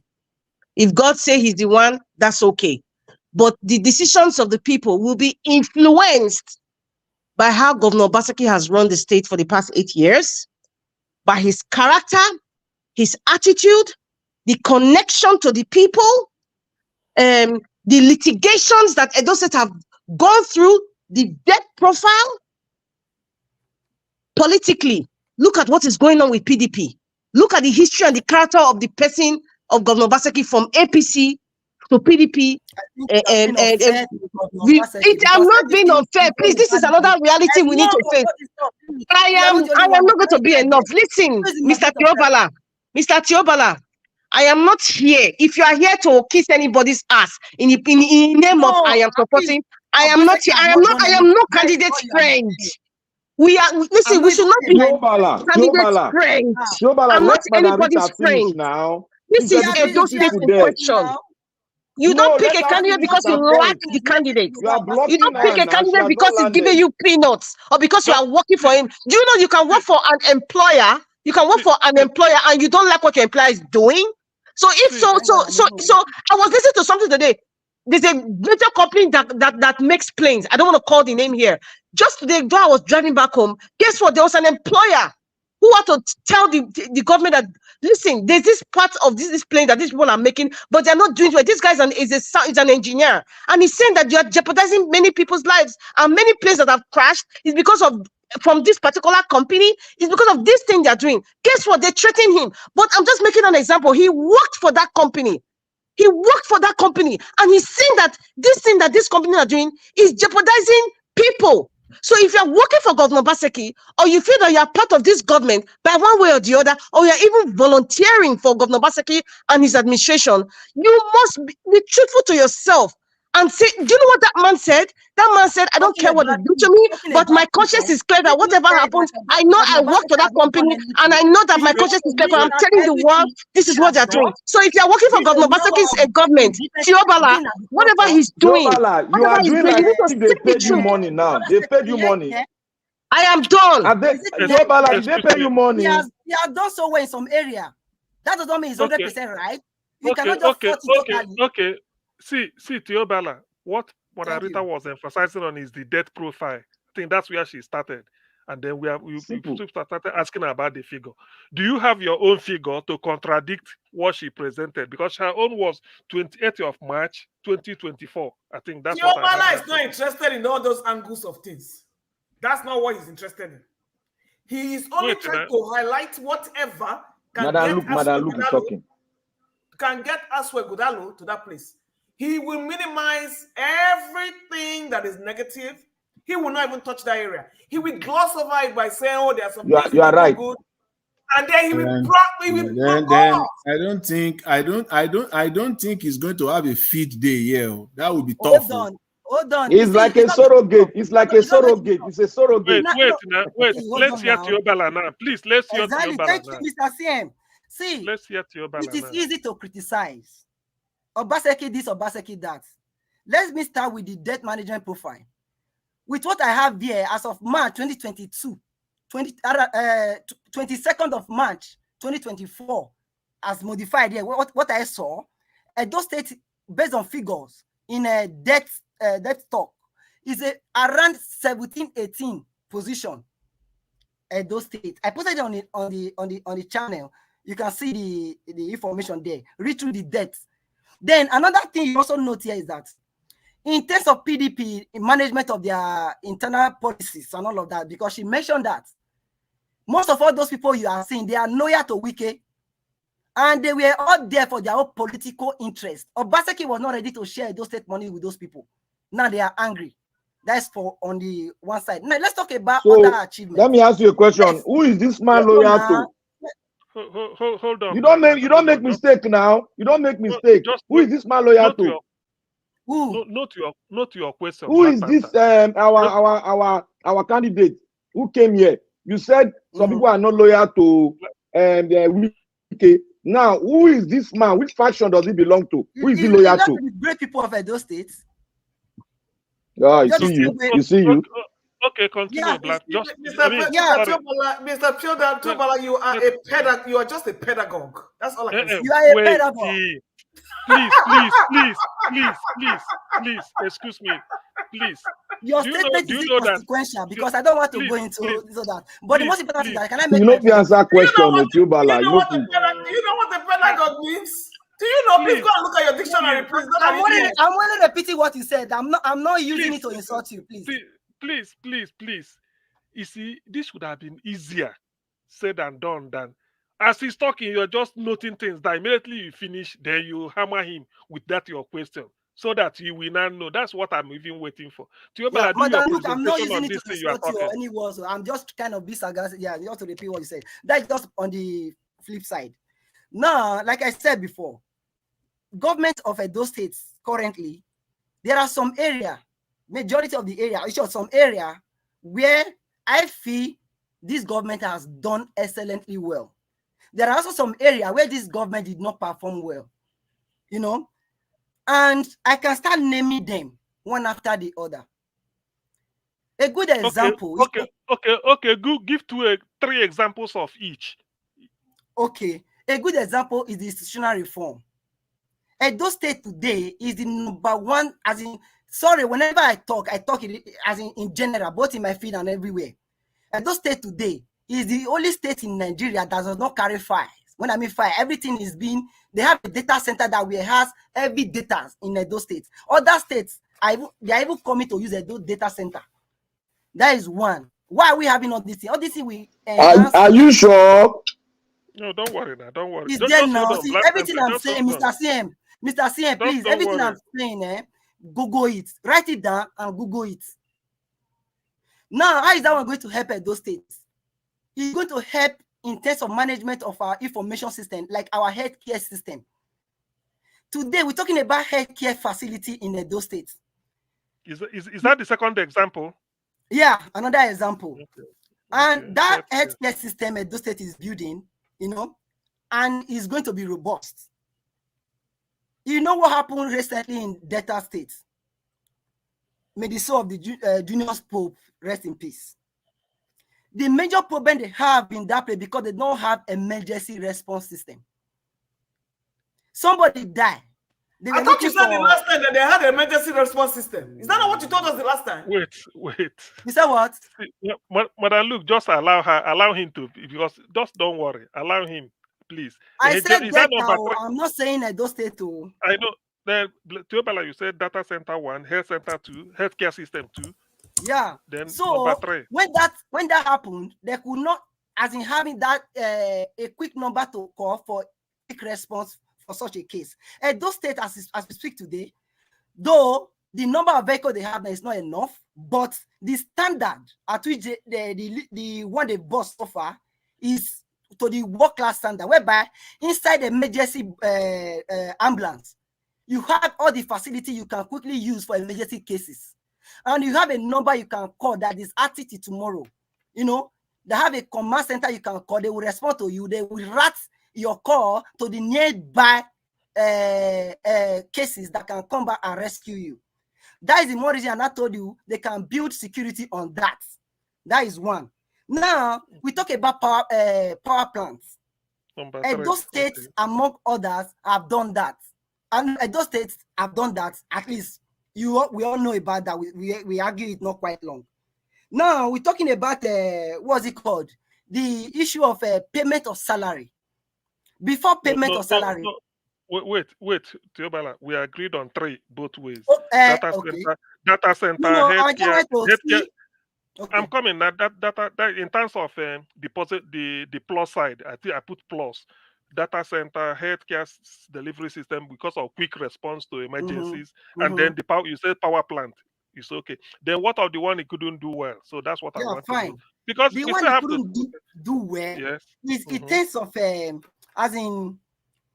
If God say he's the one, that's okay. But the decisions of the people will be influenced by how Governor Obaseki has run the state for the past 8 years, by his character, his attitude, the connection to the people, the litigations that Edo State have gone through, the debt profile. Politically, look at what is going on with PDP. Look at the history and the character of the person of Governor Obaseki from APC to PDP. I'm not being unfair. Please, this is another reality we need to face. I am not going to be enough. Listen, Mr. Tiobala, I am not here. If you are here to kiss anybody's ass in the name of I am supporting, I am not here. I am no candidate friend. We are, listen, we should not be candidate friends. I'm not anybody's friend. Now. This is Edo State in question. You don't pick a candidate because you like the candidate. You don't pick a candidate because he's giving you peanuts or because you are working for him. Do you know you can work for an employer? You can work for an employer and you don't like what your employer is doing. So if so, I was listening to something today. There's a major company that makes planes. I don't want to call the name here. Just today, though I was driving back home, guess what? There was an employer who had to tell the government that, listen, there's this part of this plane that these people are making, but they're not doing it well. This guy is an engineer. And he's saying that you're jeopardizing many people's lives. And many planes that have crashed is because of, from this particular company, is because of this thing they're doing. Guess what? They threaten him. But I'm just making an example. He worked for that company. He worked for that company. And he's saying that this thing that this company are doing is jeopardizing people. So if you're working for Governor Obaseki, or you feel that you're part of this government by one way or the other, or you're even volunteering for Governor Obaseki and his administration, you must be truthful to yourself and say, do you know what that man said? That man said, I don't care what they do to me, but my conscience is clear that whatever happens, I know I work for that company, and I know that my conscience is clear, but I'm telling the world, this is what they're doing. So if you're working for Governor Obaseki's government, Tiobala, whatever he's doing, you are doing like they paid you money now. They paid you money. I am done. Tiobala, they pay you money. He has done so well in some area. That doesn't mean he's 100% right. You cannot just okay. See, Tiobala, what Rita was emphasizing on is the debt profile. I think that's where she started. And then we started asking her about the figure. Do you have your own figure to contradict what she presented? Because her own was 28th of March, 2024. I think that's what Tiobala is not interested in all those angles of things. That's not what he's interested in. He is only trying to highlight whatever can get Asue Godalo to that place. He will minimize everything that is negative. He will not even touch that area. He will gloss over it by saying, "Oh, there's some things you are right." good," and then he will I don't think he's going to have a feed day here. That would be tough. Hold on. It's like a surrogate. It's like a surrogate. It's a surrogate. Wait. Let's hear Tiobala now. Please, let's hear Tiobala now. Thank you, Mr. CM. See, let's hear Tiobala. It is easy to criticize. Obaseki this, Obaseki that. Let me start with the debt management profile. With what I have here as of March 2022, 22nd of March 2024, as modified here, what I saw, Edo State, based on figures in a debt stock, is around 17-18 position. Edo State. I posted it on the channel. You can see the information there. Read through the debt. Then another thing you also note here is that in terms of PDP, in management of their internal policies and all of that, because she mentioned that most of all those people you are seeing, they are loyal to Wike, and they were all there for their own political interest. Obaseki was not ready to share those state money with those people. Now they are angry. That's for on the one side. Now let's talk about other achievements. Let me ask you a question. Yes. Who is this man loyal to? Hold on. You don't make mistake now. You don't make mistake. Who is this man loyal to? Who? Not your question. Who is this? Our candidate who came here. You said some people are not loyal to Wike. Now, who is this man? Which faction does he belong to? Who is he loyal to? Great people of Edo State. You see you. Okay, continue, Yeah. Black. Just, Mr. Tobala, you are a pedagogue. You are just a pedagogue. That's all I can say. You are a wait, pedagogue. Please, excuse me, please. Your Do statement you is know that? inconsequential because I don't want to Please, go into please, so that. But the most important thing please. that can I You make know, my if you point? answer question, Tubala, Do you know what the pedagogue means? Do you know? Please go and look at your dictionary, please. I'm only repeating what you said. I'm not using it to insult you, please. Please. You see, this would have been easier said and done than as he's talking, you're just noting things that immediately you finish, then you hammer him with that your question. So that you will not know. That's what I'm even waiting for. Yeah, Madam, look, I'm not using using it to insult you or any words. I'm just kind of be sarcastic. Yeah, you have to repeat what you said. That's just on the flip side. Now, like I said before, government of those states currently, there are some area, majority of the area, some area where I feel this government has done excellently well. There are also some area where this government did not perform well, you know, and I can start naming them one after the other. A good example. Okay. Good. Give 3 examples of each. Okay. A good example is the institutional reform. Edo State today is the #1, as in, sorry, whenever I talk it as in general, both in my feed and everywhere. Edo State today is the only state in Nigeria that does not carry fire. When I mean fire, everything is being, they have a data center that we has every data in Edo State. Other states, they are even coming to use Edo data center. That is one. Why are we having all this thing? All this thing we are you sure? No, don't worry now. Don't worry. It's there now. See, everything I'm saying, Mr. CM, please, everything I'm saying, Google it. Write it down and Google it. Now, how is that one going to help those states? It's going to help in terms of management of our information system, like our healthcare system. Today, we're talking about healthcare facility in those states. Is that the second example? Yeah, another example. Okay. And that healthcare system Edo State is building, you know, and is going to be robust. You know what happened recently in Delta State? May the soul of the Junior Pope rest in peace. The major problem they have in that place because they don't have emergency response system. Somebody died. I thought you said the last time that they had an emergency response system. Is that not what you told us the last time? Wait. You said what? Madam, look, just allow him to, because just don't worry. Allow him, please. I said data. I'm not saying Edo State. I know. Teobala, you said data center 1, health center 2, healthcare system 2. Yeah. Then so number 3. When that happened, they could not, as in having that a quick number to call for quick response for such a case. Those states, as we speak today, though the number of vehicles they have is not enough, but the standard at which the one they bought so far is to the world-class standard, whereby inside the emergency ambulance, you have all the facility you can quickly use for emergency cases. And you have a number you can call that is active tomorrow. You know, they have a command center you can call. They will respond to you. They will route your call to the nearby cases that can come back and rescue you. That is the more reason I told you they can build security on that. That is one. Now, we talk about power plants. Those states, among others, have done that. And those states have done that, at least we all know about that. We argue it not quite long. Now, we're talking about, what's it called? The issue of payment of salary. Before payment of salary. No. Wait, Teobala. We agreed on 3 both ways. Data center, healthcare. Okay. I'm coming. That in terms of the plus side, I think I put plus. Data center, healthcare delivery system because of quick response to emergencies, and then the power. You said power plant. It's okay. Then what of the one he couldn't do well? So that's what I want to do. Because the one he couldn't do well, yes, is in terms of as in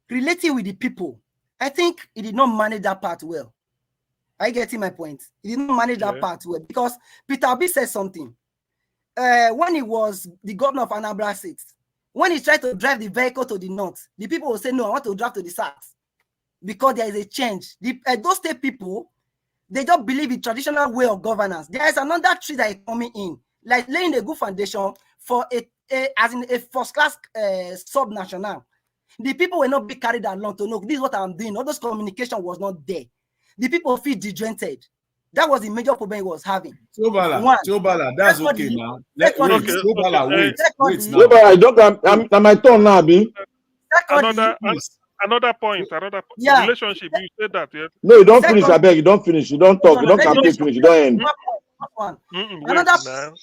relating with the people. I think he did not manage that part well. Are you getting my point? He did not manage that part well because Peter Obi said something when he was the governor of Anambra State. When he tried to drive the vehicle to the north, the people will say, no, I want to drive to the south because there is a change. Those state people, They just believe in traditional way of governance. There is another tree that is coming in, like laying a good foundation for as in a first class sub-national. The people will not be carried along to know this is what I'm doing. All those communication was not there. The people feel disjointed. That was the major problem he was having. Chobala, that's okay now. Wait, Chobala, wait now. Chobala, I'm my turn now, Abi. Another point. Yeah. Relationship. You said that, yeah? No, you don't finish, I beg. You don't finish. You don't talk. You don't campaign finish. You don't end. Wait now.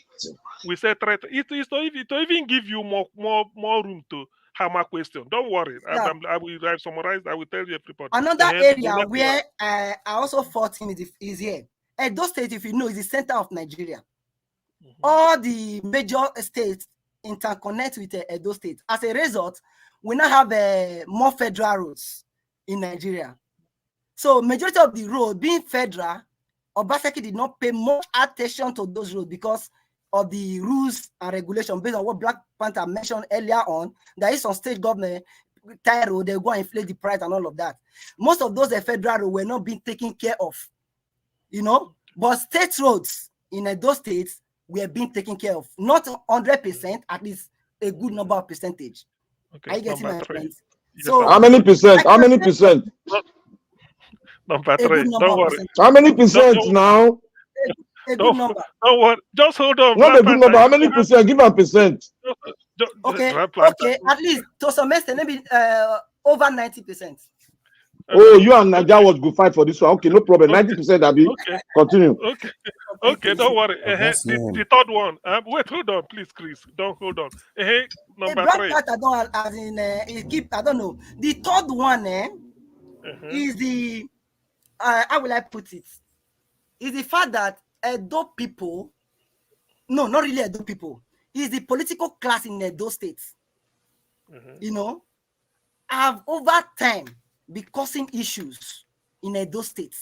We said threat. It to even give you more room to hammer question. Don't worry. Yeah. I will summarize. I will tell you everybody. Another area where I also fought him is here. Edo State, if you know, is the center of Nigeria. All the major states interconnect with Edo State. As a result, we now have more federal roads in Nigeria. So majority of the road being federal, Obaseki did not pay much attention to those roads because of the rules and regulations based on what Black Panther mentioned earlier on. There is some state government, they go and inflate the price and all of that. Most of those federal roads were not being taken care of, you know, but state roads in those states were being taken care of. Not 100%, at least a good number of percentage. Okay, are you getting my point? Yes, so how many percent? How many percent? Number 3. Don't worry. How many percent now? A good number. Don't worry. Just hold on. Not a good number. How many percent? Give a percent. Okay. At least to some extent, maybe over 90%. Oh, you and Naija was good fight for this one. Okay, no problem. 90%, Abi. Okay. Continue. Okay, don't worry. The third one. Wait, hold on, please, Chris. Don't hold on. Number 3. I don't know. The third one is the how will I put it? Is the fact that Edo people, no, not really Edo people, is the political class in Edo State. You know, have over time been causing issues in Edo State.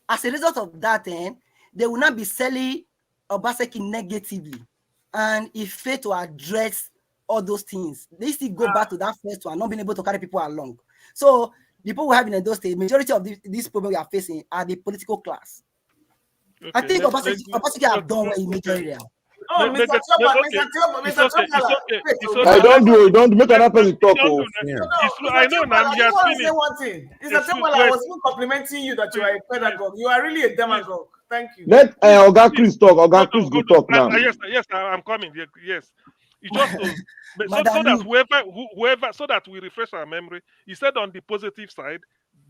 As a result of that, they will not be selling Obaseki negatively, and if fail to address all those things, they still go back to that first one, not being able to carry people along. So the people we have in Edo State, majority of these problems we are facing are the political class. Okay, I think Obaseki have done well in major area. Oh, Mr. I don't do make another person talk. I know now. I want to say one thing. Mr. Chobala, I was even complimenting you that you are a pedagogue. You are really a demagogue. Thank you. Let Oga Chris talk. Oga Chris go talk now. Yes, I'm coming. Yes. It's just so that whoever, so that we refresh our memory. He said on the positive side,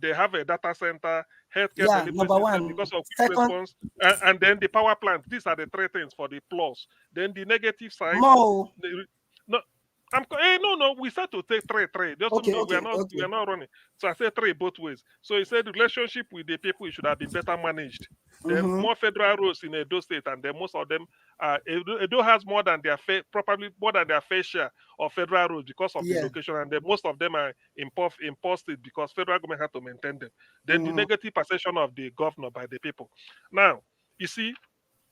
they have a data center, healthcare number one, because of quick response, and then the power plant. These are the 3 things for the plus. Then the negative side. No. No. We said to take 3. We are not running. So I said 3 both ways. So he said relationship with the people should have been better managed. Then more federal roads in Edo State, and then most of them Edo has more than their fair share of federal roads because of the location, and then most of them are imposted because federal government had to maintain them. Then the negative perception of the governor by the people. Now, you see,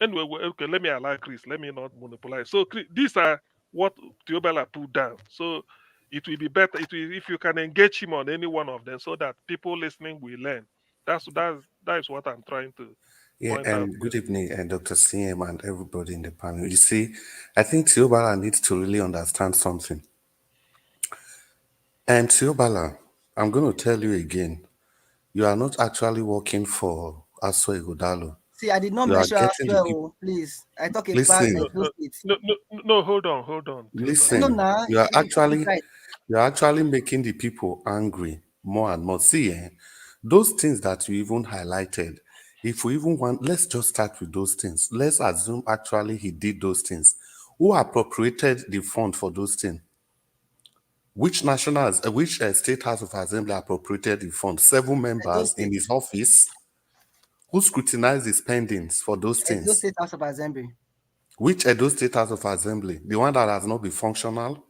anyway, okay, let me allow Chris. Let me not monopolize. So these are what Teobela put down. So it will be better if you can engage him on any one of them, so that people listening will learn. That is what I'm trying to. Yeah, and good evening, Dr. CM and everybody in the panel. You see, I think Teobala needs to really understand something. And Teobala, I'm going to tell you again, you are not actually working for Asue Godalo. See, I did not mention Asue, please. I talk about No, hold on. Listen, you are actually making the people angry more and more. See, those things that you even highlighted, if we even want, let's just start with those things. Let's assume actually he did those things. Who appropriated the fund for those things? Which state house of assembly appropriated the fund? 7 members in his office. Who scrutinized the spendings for those things? Edo State House of Assembly. Which Edo State House of Assembly? The one that has not been functional?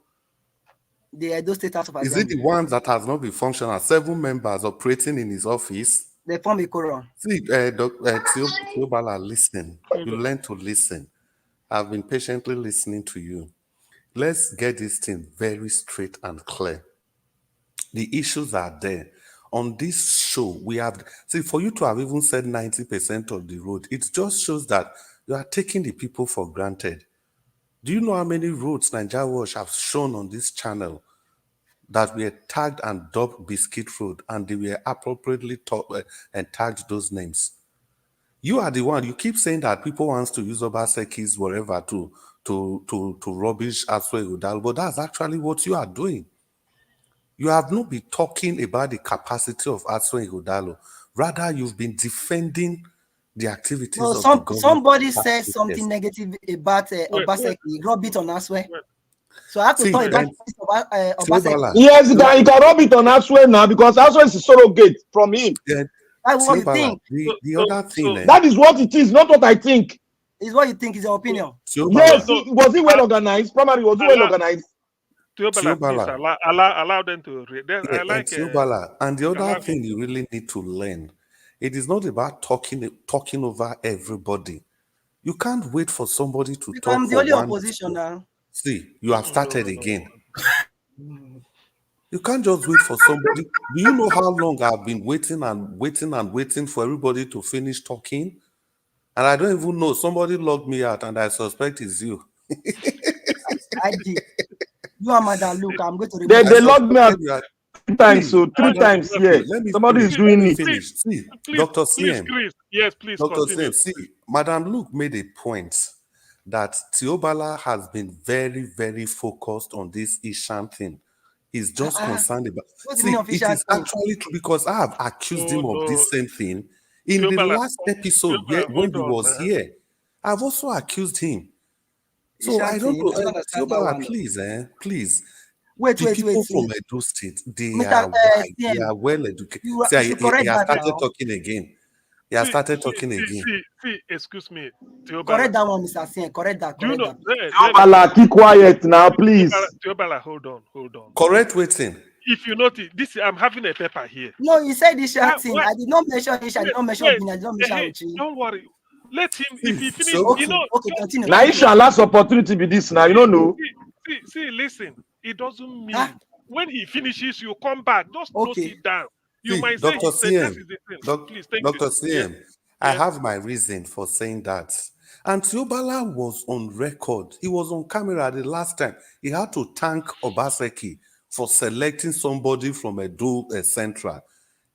The Edo State House of Assembly. Is it the one that has not been functional? 7 members operating in his office? They form a quorum. See, Teobala, listen. You learn to listen. I've been patiently listening to you. Let's get this thing very straight and clear. The issues are there. On this show, we have see for you to have even said 90% of the road, it just shows that you are taking the people for granted. Do you know how many roads Naija Wash have shown on this channel that were tagged and dubbed Biscuit Road, and they were appropriately and tagged those names? You are the one. You keep saying that people wants to use Obaseki's wherever to rubbish Asue Udal, but that's actually what you are doing. You have not been talking about the capacity of Asue Udalo. Rather, you've been defending the activities of the government. Somebody said something negative about Obaseki, rub it on Asue. So I have to talk about Obaseki. Yes, you can rub it on Asue now because Asue is a surrogate from him. Yeah. That's what you think. The other thing. That is what it is, not what I think. It's what you think is your opinion. Yes, was it well organized? Primary, was it well organized? Please allow them to read. I like Tiobala. And the other thing you really need to learn, it is not about talking over everybody. You can't wait for somebody to talk. I'm the only opposition now. See, you have started again. You can't just wait for somebody. Do you know how long I've been waiting and waiting and waiting for everybody to finish talking? And I don't even know. Somebody logged me out, and I suspect it's you. I did. You are Madam Luke. I'm going to remove they logged me out 3 times. So 3 times, yeah. Somebody is doing it. See, Dr. CM. Yes, please. Dr. CM, see, Madam Luke made a point that Tiobala has been very, very focused on this Ishan thing. He's just concerned about. See, it is actually true because I have accused him of this same thing in the last episode when he was here. I've also accused him. So I don't know. Tiobala, please. Wait. People from Edo State, they are white, they are well educated. See, he has started talking again. See, excuse me. Correct that one, Mr. Sien. Correct that. Tiobala, keep quiet now, please. Tiobala, hold on. Correct waiting. If you notice, I'm having a paper here. No, you said this thing. I did not mention this. I did not mention Bina. I did not mention Uchi. Don't worry. Let him, if he finishes, okay, continue. Naija last opportunity be this now. You don't know. See, listen. It doesn't mean when he finishes, you come back. Just note it down. You might say, Dr. CM, please, thank Dr. you. CM, I have my reason for saying that. And Tiobala was on record. He was on camera the last time. He had to thank Obaseki for selecting somebody from Edo Central.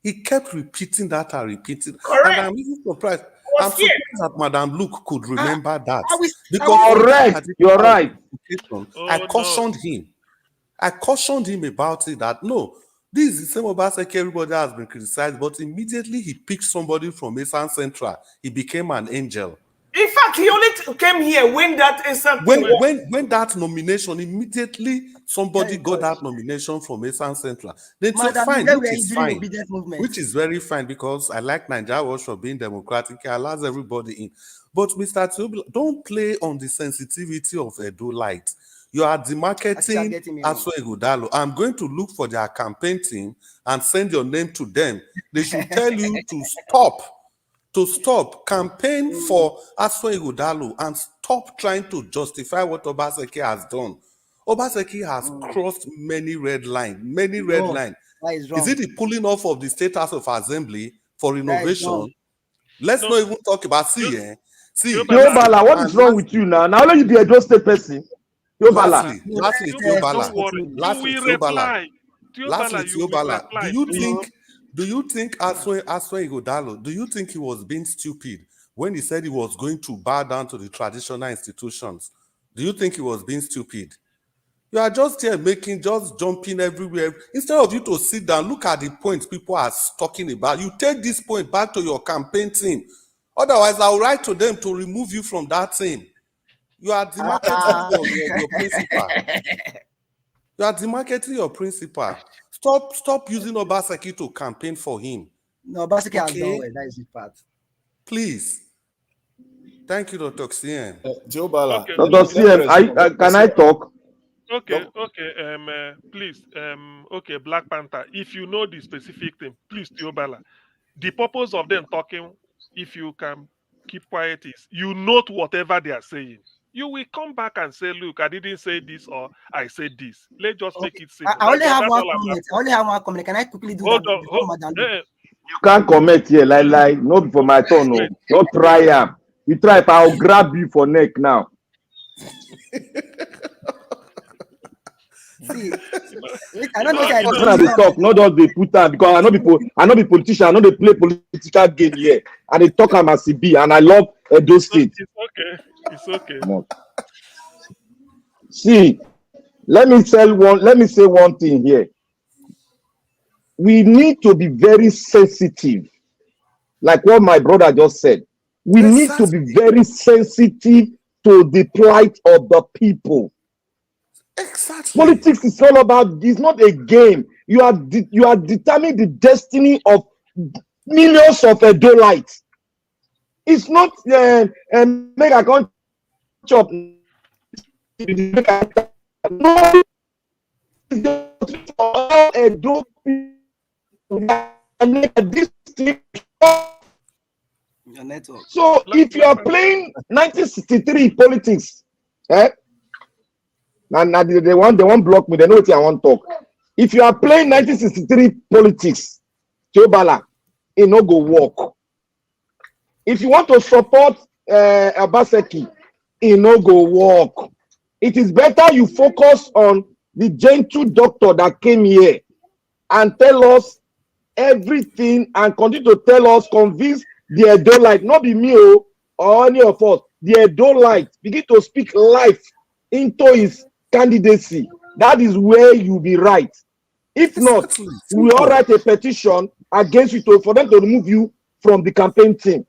He kept repeating that and repeating. Correct. And I'm even surprised. I'm surprised that Madam Luke could remember that. Because correct, you're right. I cautioned him. I cautioned him about it that no, this is the same Obaseki everybody has been criticized, but immediately he picked somebody from Esan Central. He became an angel. In fact, he only came here when that when that nomination, immediately somebody got that nomination from Esan Central. Then so fine, which is very fine because I like Naija Wash for being democratic. It allows everybody in. But Mr. Tiobala, don't play on the sensitivity of Edo Light. You are demarketing Asue Udalo. I'm going to look for their campaign team and send your name to them. They should tell you to stop campaign for Asue Udalo and stop trying to justify what Obaseki has done. Obaseki has crossed many red lines. Is it the pulling off of the State House of Assembly for renovation? Let's not even talk about Tiobala, what is wrong with you now? Now let you be a Edo State person. Lastly, Tiobala. Do you think Asue Udalo, do you think he was being stupid when he said he was going to bow down to the traditional institutions? Do you think he was being stupid? You are just here just jumping everywhere. Instead of you to sit down, look at the points people are talking about. You take this point back to your campaign team. Otherwise, I'll write to them to remove you from that team. You are demarketing your principal. You are demarketing your principal. Stop using Obaseki to campaign for him. No, Obaseki has done well. That is his part. Please. Thank you, Dr. CM. Tiobala. Dr. CM, can I talk? Okay. Please. Okay, Black Panther. If you know the specific thing, please, Tiobala. The purpose of them talking, if you can keep quiet, is you note whatever they are saying. you will come back and say, look, I didn't say this or I said this. Let's just make it I simple. only have That's one all I'm comment. asking. I only have one comment. Can I quickly do Hold that on. before Madam Luke? You can't comment here, like no before my turn. No, not try am. You try, if I'll grab you for neck now. See, I don't know say I Person I dey talk, not just dey put am because I know be politician, I know dey play political game here. And they talk am as e be, and I love Edo State. It's okay. It's okay. See, let me say one thing here. We need to be very sensitive, like what my brother just said. We need to be very sensitive to the plight of the people. Exactly. Politics is all about, it's not a game. You are determining the destiny of millions of Edolites. It's not make a country chop. No, Edo this thing. So if you are playing 1963 politics, now they won't block me. They know what I want to talk. If you are playing 1963 politics, Chobala, it no go work. If you want to support Abaseki, it no go work. It is better you focus on the gentle doctor that came here and tell us everything and continue to tell us, convince the Edolite, not be me or any of us, the Edolite, begin to speak life into his candidacy. That is where you be right. If not, we all write a petition against you for them to remove you from the campaign team.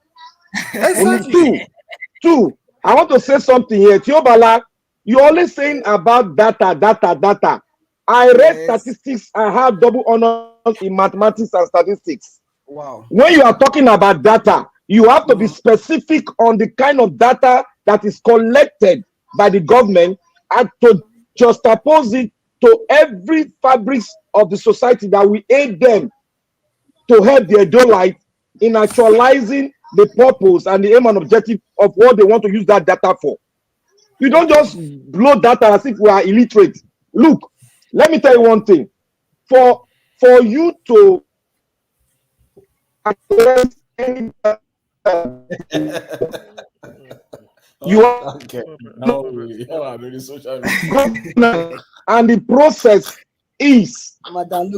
Two, I want to say something here. Tiobala, you're always saying about data. I read statistics. I have double honors in mathematics and statistics. Wow. When you are talking about data, you have to be specific on the kind of data that is collected by the government and to juxtapose it to every fabrics of the society that will aid them to help the Edolite in actualizing the purpose and the aim and objective of what they want to use that data for. You don't just blow data as if we are illiterate. Look, let me tell you one thing. For you to address any you are and the process is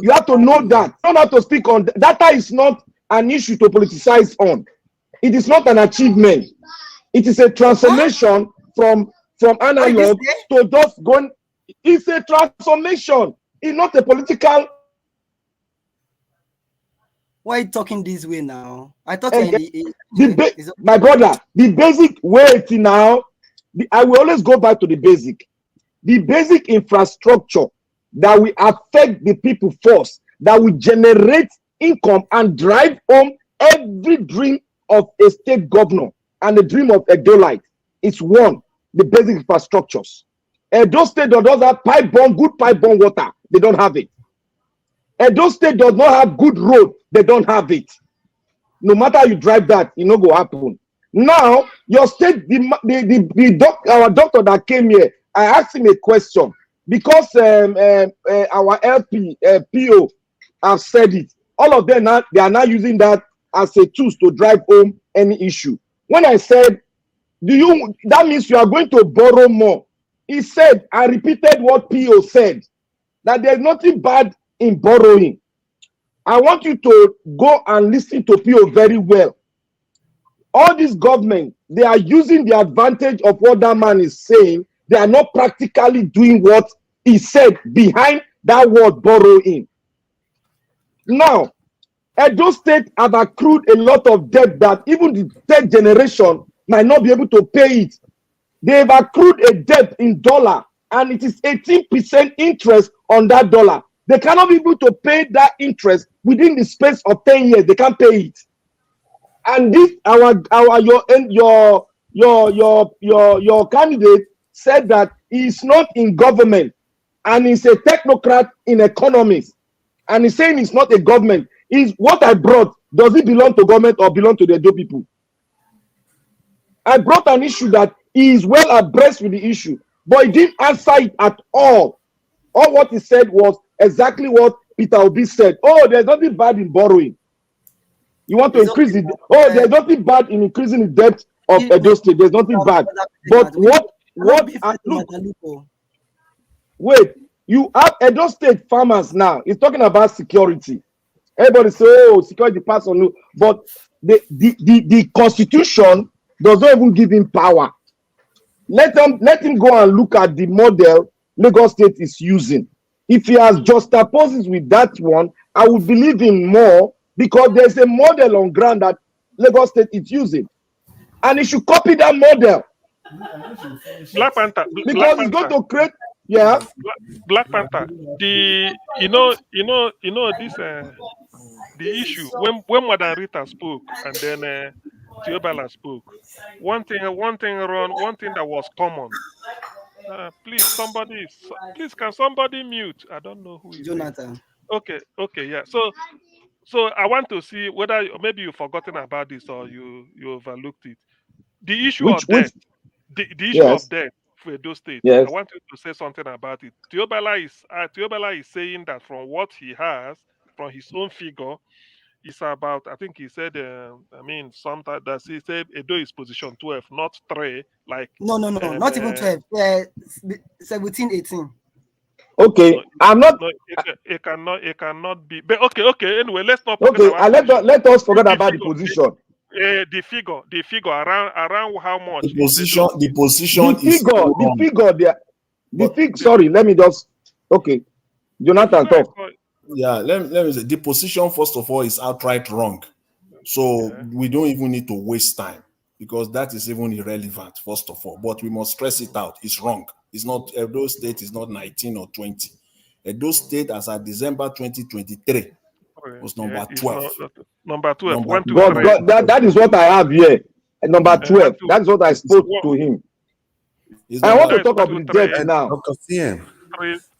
you have to know that. You don't have to speak on data is not an issue to politicize on. It is not an achievement. It is a transformation from analog to just going. It's a transformation. It's not a political. Why are you talking this way now? I thought my brother, the basic way now, I will always go back to the basic. The basic infrastructure that will affect the people first, that will generate income and drive home every dream of a state governor and the dream of Edolite. It's one, the basic infrastructures. Edo State does not have good pipe bomb water. They don't have it. Edo State does not have good road. They don't have it. No matter how you drive that, it no go happen. Now, your state, our doctor that came here, I asked him a question because our LP, PO have said it. All of them now, they are now using that as a tool to drive home any issue. When I said, that means you are going to borrow more. He said, I repeated what PO said, that there's nothing bad in borrowing. I want you to go and listen to PO very well. All this government, they are using the advantage of what that man is saying. They are not practically doing what he said behind that word borrowing. Now, Edo State have accrued a lot of debt that even the third generation might not be able to pay it. They've accrued a debt in dollar, and it is 18% interest on that dollar. They cannot be able to pay that interest within the space of 10 years. They can't pay it. And this your candidate said that he's not in government and he's a technocrat in economics. And he's saying it's not a government. Is what I brought, does it belong to government or belong to the Edo people? I brought an issue that he is well abreast with the issue, but he didn't answer it at all. All what he said was exactly what Peter Obi said. Oh, there's nothing bad in borrowing. You want to increase it? Oh, there's nothing bad in increasing the debt of Edo State. There's nothing bad. But look, wait, you have Edo State farmers now. He's talking about security. Everybody say, oh, security pass on you. But the constitution does not even give him power. Let him go and look at the model Lagos State is using. If he has juxtaposed with that one, I would believe him more, because there's a model on ground that Lagos State is using, and he should copy that model. Black Panther, because it's going to create, yeah. Black Panther. The this the issue when Madam Rita spoke and then Theobala spoke. One thing that was common. Please, can somebody mute? I don't know who is Jonathan. Okay, yeah. So I want to see whether maybe you've forgotten about this or you overlooked it. The issue of debt. The issue of debt for Edo State. Yes. I want you to say something about it. Theobala is saying that from what he has, from his own figure, it's about, I think he said, sometimes that he said Edo is position 12, not 3. Like no, not even 12. 17, 18. Okay, no, I'm not. No, it cannot be. But okay. Anyway, let's not. Okay, let us forget about the position. The figure around how much? The position is sorry, let me just. Okay, Jonathan, talk. Yeah, let me say the position first of all is outright wrong. So we don't even need to waste time, because that is even irrelevant, first of all. But we must stress it out. It's wrong. It's not, Edo State is not 19 or 20. Edo State, as of December 2023, was number 12. Number 12. That is what I have here. Number 12. That's what I spoke to him. I want to talk about the debt now. Dr. CM,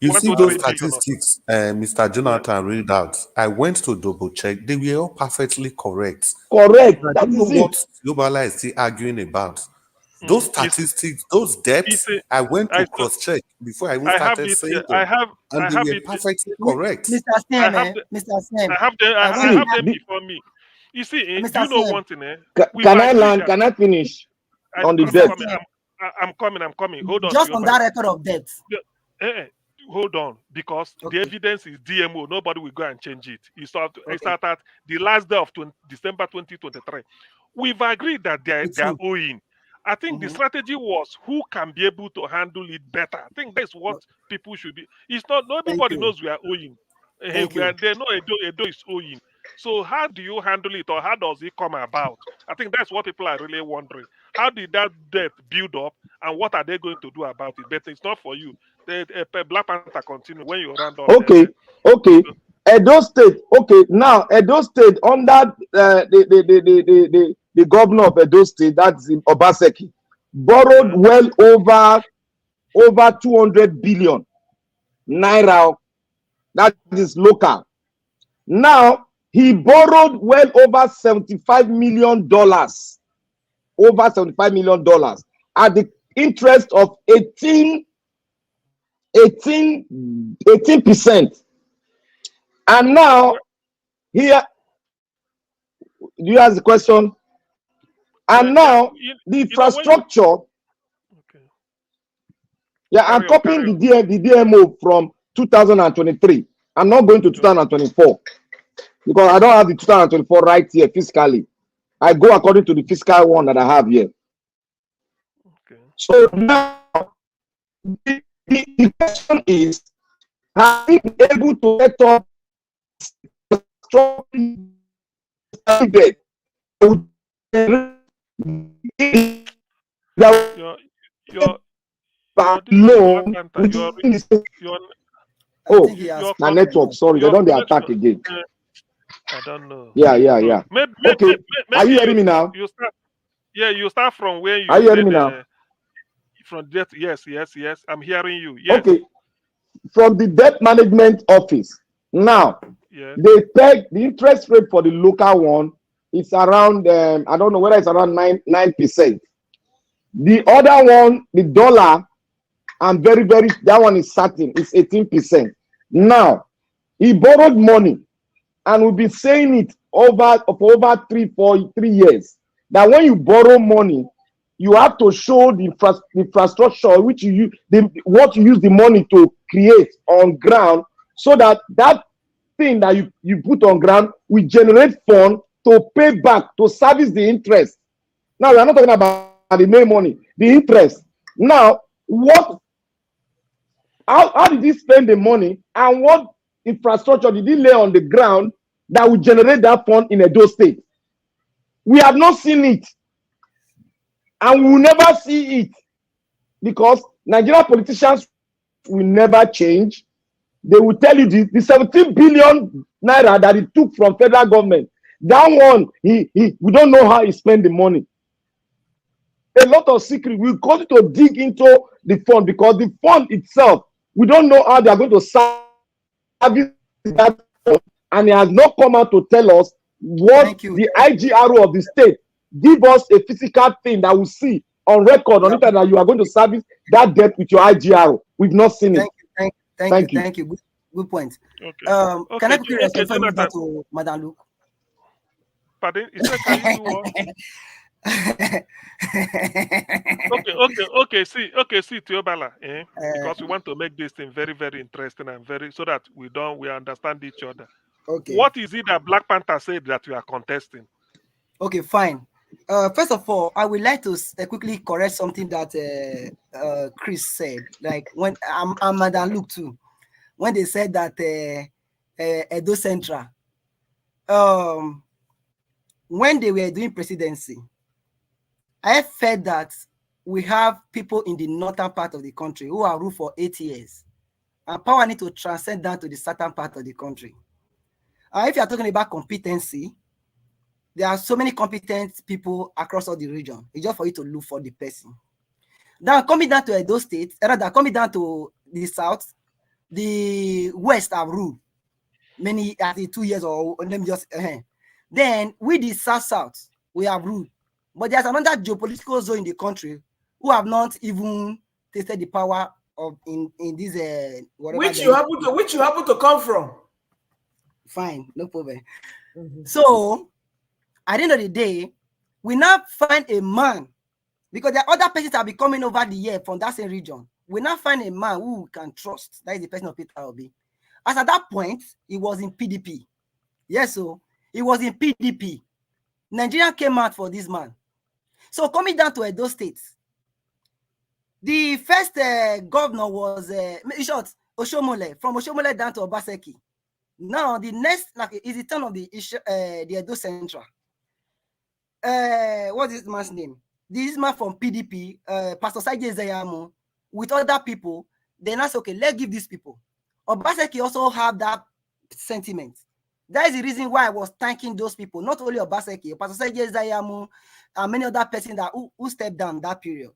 you see those statistics Mr. Jonathan read out. I went to double check. They were all perfectly correct. Correct. I don't know what Globala is still arguing about. Those statistics, those debts, I went to cross-check before I even started saying them. And they were perfectly correct. Mr. Sam, I have them before me. You see, you know one thing. Can I finish on the debt? I'm coming. Hold on. Just on that record of debt. Hold on, because the evidence is DMO. Nobody will go and change it. It started at the last day of December 2023. We've agreed that they are owing. I think the strategy was who can be able to handle it better. I think that's what people should be. It's not everybody knows we are owing. They know Edo is owing. So how do you handle it, or how does it come about? I think that's what people are really wondering. How did that debt build up, and what are they going to do about it? But it's not for you. Black Panther continue when you round up. Okay. Edo State. Okay, now Edo State under the governor of Edo State, that's Obaseki, borrowed well over 200 billion naira. That is local. Now he borrowed well over $75 million. Over $75 million at the interest of 18%. And now here, do you ask the question? And now the infrastructure. I'm copying the DMO from 2023. I'm not going to 2024 because I don't have the 2024 right here fiscally. I go according to the fiscal one that I have here. Okay. So now the question is, have you been able to set up my network, sorry, they don't attack again. I don't know. Yeah. Maybe are you hearing me now? You start from where you are you hearing me now? From debt, yes. I'm hearing you. Yes. Okay. From the debt management office. Now, they peg the interest rate for the local one. It's around I don't know whether it's around 9%. The other one, the dollar, and that one is certain, it's 18%. Now, he borrowed money, and we've been saying it for over 3 years, that when you borrow money, you have to show the infrastructure which you use, what you use the money to create on ground, so that thing that you put on ground will generate fund to pay back, to service the interest. Now, we are not talking about the main money, the interest. Now, how did he spend the money, and what infrastructure did he lay on the ground that will generate that fund in Edo State? We have not seen it, and we will never see it, because Nigerian politicians will never change. They will tell you the 17 billion naira that he took from federal government, that one, we don't know how he spent the money. A lot of secret. We continue to dig into the fund, because the fund itself, we don't know how they are going to service that fund, and he has not come out to tell us what the IGRO of the state give us a physical thing that we see on record on internet that you are going to service that debt with your IGRO. We've not seen it. Thank you. Good point. Okay. Can I quickly respond to Madam Luke? Pardon? Is that can you do what? See, Teobala, because we want to make this thing very, very interesting and so that we understand each other. Okay. What is it that Black Panther said that we are contesting? Okay, fine. First of all, I would like to quickly correct something that Chris said. Like when I'm Madam Luke too, when they said that Edo Central, when they were doing presidency, I felt that we have people in the northern part of the country who are ruled for 8 years, and power need to transcend down to the southern part of the country. If you are talking about competency, there are so many competent people across all the region. It's just for you to look for the person. Now, coming down to Edo State, rather coming down to the south, the west have ruled many, I think 2 years, or let me just, then with the south, we have ruled. But there's another geopolitical zone in the country who have not even tasted the power of in this whatever. Which you happen to come from. Fine, no problem. So at the end of the day, we now find a man, because there are other persons that will be coming over the year from that same region. We now find a man who we can trust. That is the person of Peter Obi. As at that point, he was in PDP. Yes, so he was in PDP. Nigeria came out for this man. So coming down to Edo State, the first governor was, in short, Oshomole. From Oshomole down to Obaseki. Now the next, is the turn of the Edo Central. What is this man's name? This man from PDP, Pastor Saje Zayamo, with other people. Then I said, okay, let's give these people. Obaseki also have that sentiment. That is the reason why I was thanking those people, not only Obaseki, Pastor Saje Zayamo, and many other persons that who stepped down that period.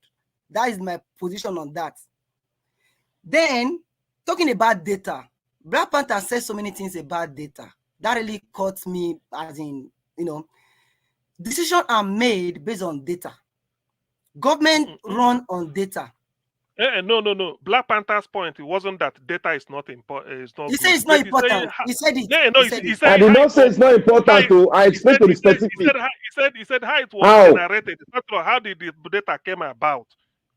That is my position on that. Then, talking about data, Black Panther says so many things about data. That really caught me, as in, decisions are made based on data. Government run on data. No. Black Panther's point, it wasn't that data is not important. He said it's not important. He said it. He said I did not say it's not important to. I explained to the specific. He said how it was generated. It's not how did the data came about.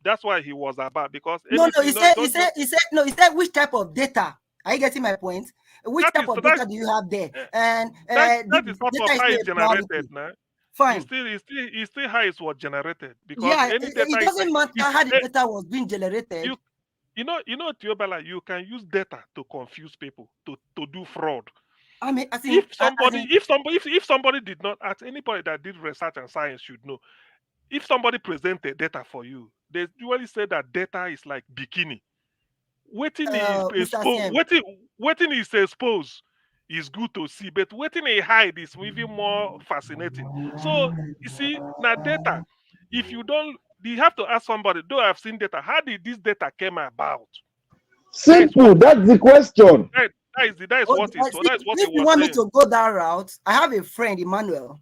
That's why he was about, because he said which type of data. Are you getting my point? Which type of data do you have there? And that is not how it's generated now. Fine. It's still how it was generated, because it doesn't matter how the data was being generated. You know, Teobala, you can use data to confuse people, to do fraud. I mean, I think if somebody did not ask, anybody that did research and science should know. If somebody presented data for you, they usually say that data is like bikini. Waiting is exposed is good to see, but waiting a hide is even more fascinating. So you see, now data, if you have to ask somebody, though I've seen data, how did this data came about? Simple, that's the question. That is what it was. If you want me to go that route, I have a friend, Emmanuel.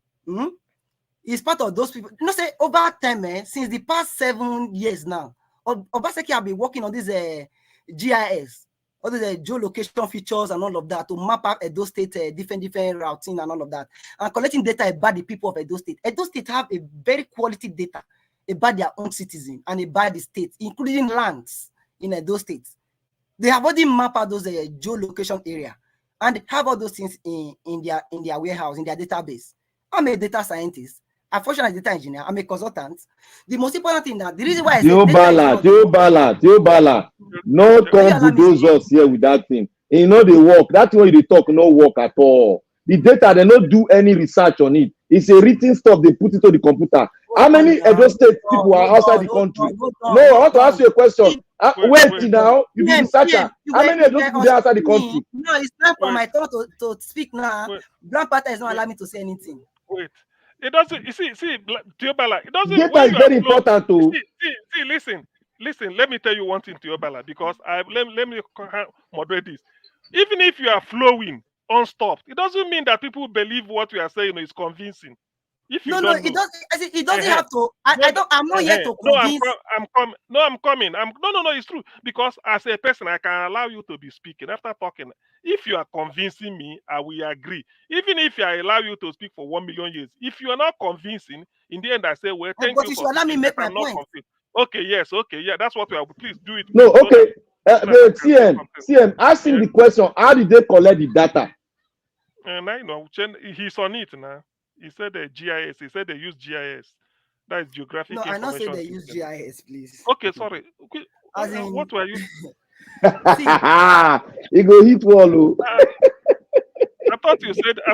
is part of those people. You know, say over time, since the past 7 years now, Obaseki have been working on this GIS, all these geolocation features and all of that to map out Edo State different routing and all of that, and collecting data about the people of Edo State. Edo State have a very quality data about their own citizens and about the state, including lands in Edo State. They have already mapped out those geolocation area and have all those things in their warehouse, in their database. I'm a data scientist. Unfortunately, data engineer. I'm a consultant. The most important thing that the reason why I say Theobala, no come bulldoze us here with that thing. You know they work. That's why they talk no work at all. The data they don't do any research on it. It's a written stuff. They put it on the computer. How many Edo State people are outside the country? No, I want to ask you a question. Wait now, you be researcher. How many Edo people are outside the country? No, it's time for my turn to speak now. Grandpa is not allowing me to say anything. Wait. It doesn't. You see, Theobala. It doesn't. Data is very important too. See. Listen. Let me tell you one thing, Theobala, because let me moderate this. Even if you are flowing unstopped, it doesn't mean that people believe what we are saying is convincing. If you it doesn't. It doesn't have to. I'm not here to convince. I'm coming. No. It's true, because as a person, I can allow you to be speaking after talking. If you are convincing me, I will agree. Even if I allow you to speak for 1 million years, if you are not convincing, in the end, I say, well, thank you. But you should allow me make my point. Okay, yes, okay, yeah, that's what we are. Please do it. No, okay. CM, ask him the question. How did they collect the data? And I know he's on it now. He said GIS. He said they use GIS. That is geographic information. No, I not say they use GIS, please. Okay, sorry. Okay. What were you? He go hit wall. I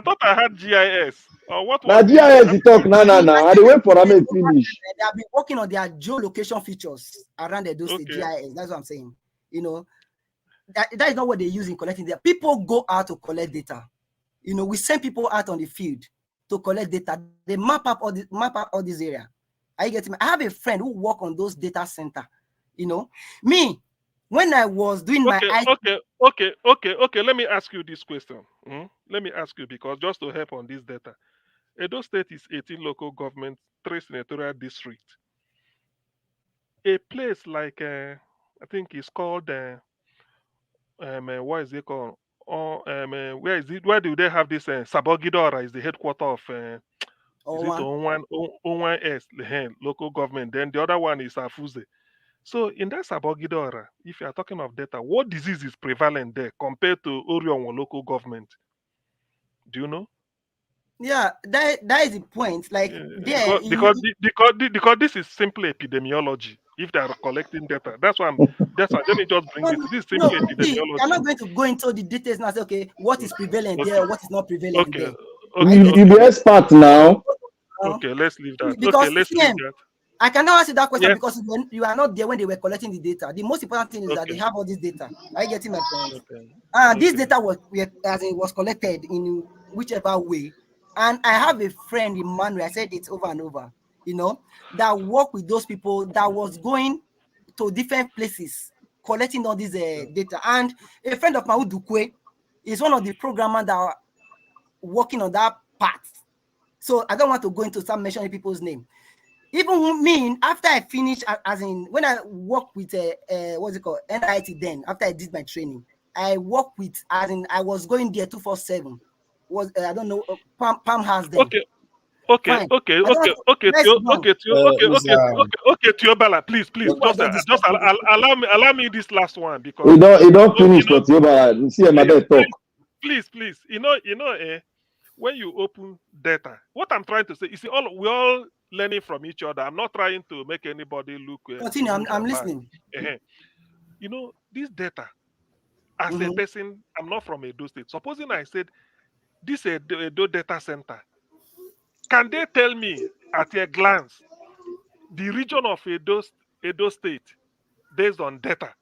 thought I had GIS. What now GIS he talk no. I dey wait for them to finish. They have been working on their geolocation features around those GIS. That's what I'm saying. You know, that is not what they use in collecting data. People go out to collect data. You know, we send people out on the field to collect data. They map up all this area. Are you getting me? I have a friend who work on those data center. You know, me when I was doing my okay. Let me ask you this question. Let me ask you, because just to help on this data, Edo State is 18 local governments, 3 senatorial districts. A place like I think it's called what is it called? Where is it? Where do they have this? Sabogidora is the headquarter of. Is it Onwan S, local government? Then the other one is Afuse. So in that Sabogidora, if you are talking of data, what disease is prevalent there compared to Orion local government? Do you know? Yeah, that is the point. Like because this is simply epidemiology. If they are collecting data, that's why let me just bring it. This is simply epidemiology. I'm not going to go into the details now. Say, okay, what is prevalent there, what is not prevalent there. You be expert now. Okay, let's leave that. Because let's leave that. I cannot answer that question because you are not there when they were collecting the data. The most important thing is that they have all this data. Are you getting my point? This data was collected in whichever way. And I have a friend, Emmanuel, I said it over and over, you know, that work with those people that was going to different places, collecting all this data. And a friend of mine, Udukwe, is one of the programmers that are working on that part. So I don't want to go into some mentioning people's name. Even me, after I finished, as in when I work with what's it called, NIT, then after I did my training, I work with, as in I was going there 247. Was I don't know, Pam has them. Okay, Theobala, please, just allow me this last one, because you don't finish, but Theobala, see my talk. Please, you know, when you open data, what I'm trying to say is, we're all learning from each other. I'm not trying to make anybody look. Continue, I'm listening. You know, this data, as a person, I'm not from Edo State. Supposing I said, this is Edo data center, can they tell me at a glance the region of Edo State based on data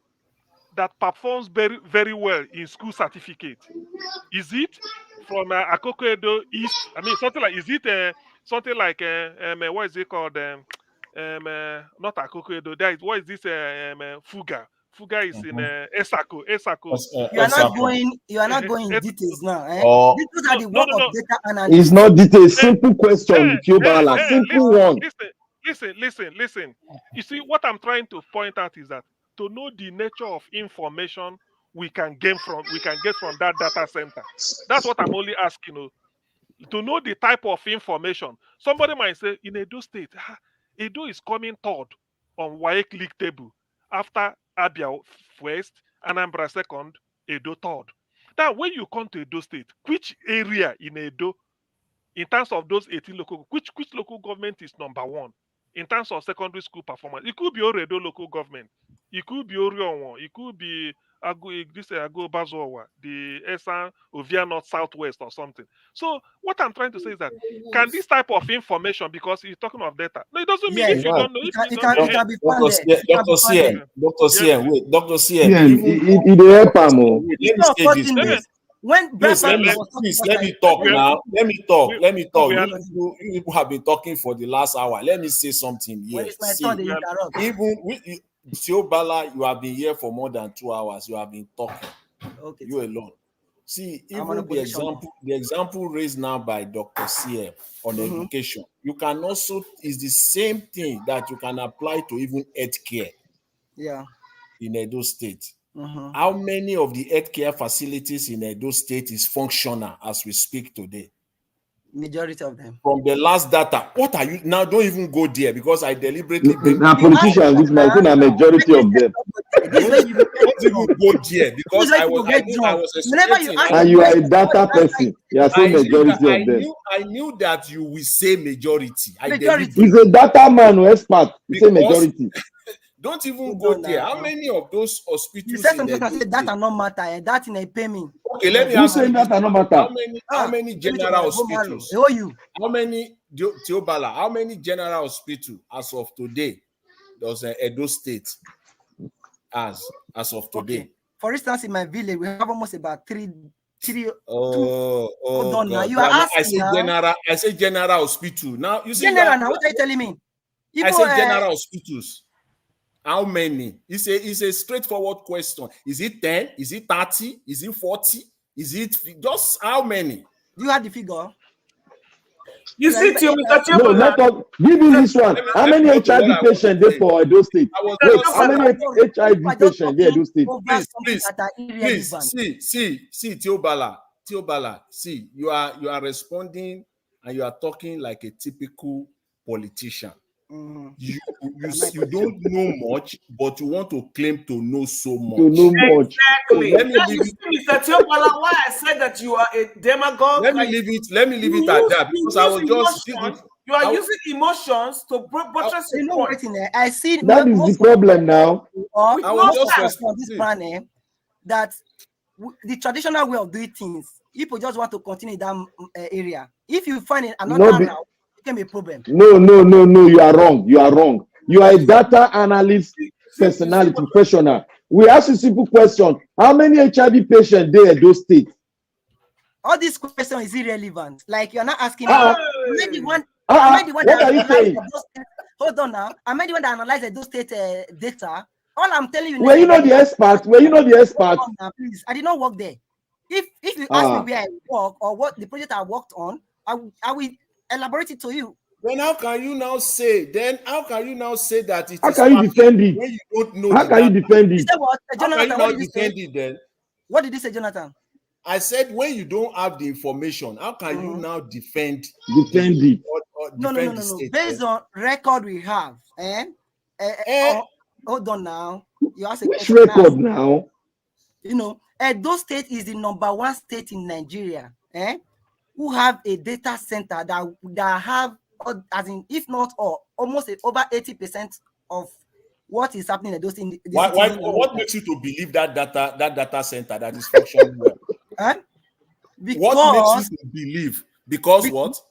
that performs very, very well in school certificate? Is it from Akoko Edo East? I mean, something like, is it something like what is it called? Not Akoko Edo. What is this? Fuga is in Esako. You are not going in details now. These are the work of data analysts. It's not details. Simple question, Tiobala. Simple one. Listen. You see, what I'm trying to point out is that to know the nature of information we can get from that data center. That's what I'm only asking you. To know the type of information. Somebody might say, in Edo State, Edo is coming third on WAEC league table after Abia first, Anambra second, Edo third. Now, when you come to Edo State, which area in Edo, in terms of those 18 local, which local government is number one in terms of secondary school performance? It could be Oredo local government. It could be Orionwa. It could be Ago Bazowa, the Esan Ovia North Southwest or something. So what I'm trying to say is that can this type of information, because you're talking of data, no, it doesn't mean if you don't know. It can be funded. Dr. CM, wait, Dr. CM. It help am. Let me say this. When please, let me talk now. Let me talk. You people have been talking for the last hour. Let me say something here. Even Tiobala, you have been here for more than 2 hours. You have been talking. Okay, you alone. See, even the example raised now by Dr. CM on education, you can also is the same thing that you can apply to even healthcare. Yeah. In Edo State. How many of the healthcare facilities in Edo State is functional as we speak today? Majority of them. From the last data, what are you now? Don't even go there because I deliberately. Now, politicians, this might be a majority of them. Don't even go there because I was expecting. And you are a data person. You are saying majority of them. I knew that you will say majority. He's a data man or expert. He say majority. Don't even go there. How many of those hospitals? You said something that said that are not matter. That in a payment. Okay, let me ask you. That are not matter. How many general hospitals? How many Tiobala? How many general hospitals as of today does Edo State as of today? Okay. For instance, in my village, we have almost about three. God. Now you are asking. I say general hospital. Now you see. General. Now what are you telling me? I say general hospitals. How many? It's a straightforward question. Is it 10? Is it 30? Is it 40? Is it just how many? Do you have the figure? You see, Mr. No, let us give me this one. How many HIV patients there for Edo State? Wait, how many HIV patients there Edo State? Please, see, Tiobala, see, you are responding and you are talking like a typical politician. You don't know much, but you want to claim to know so much. Exactly. Let me leave it. Mr. Tiobala, why I said that you are a demagogue. Let me leave it at that because I was just. You are using emotions to buttress your point. I see that is the problem now. I was just on this plan that the traditional way of doing things, people just want to continue in that area. If you find another route, a problem. No, you are wrong. You are a data analyst personality professional. We ask you a simple question. How many HIV patients there at those states? All these questions is irrelevant. Like you're not asking what are you saying? Hold on now. Am I the one that analyzed those state data? All I'm telling you. Were you not the expert? Please, I did not work there. If you ask me where I work or what the project I worked on, I will elaborate it to you. Then how can you now say that it how can you defend it when you don't know? How can you defend it? What did you say, Jonathan? I said when you don't have the information, how can you now defend it? No. Based on record we have, hold on now. You ask a which record now? You know, Edo State is the #1 state in Nigeria. Who have a data center that have, as in, if not all, almost over 80% of what is happening in those things. What makes you to believe that data center that is functioning well? What makes you to believe? Because what?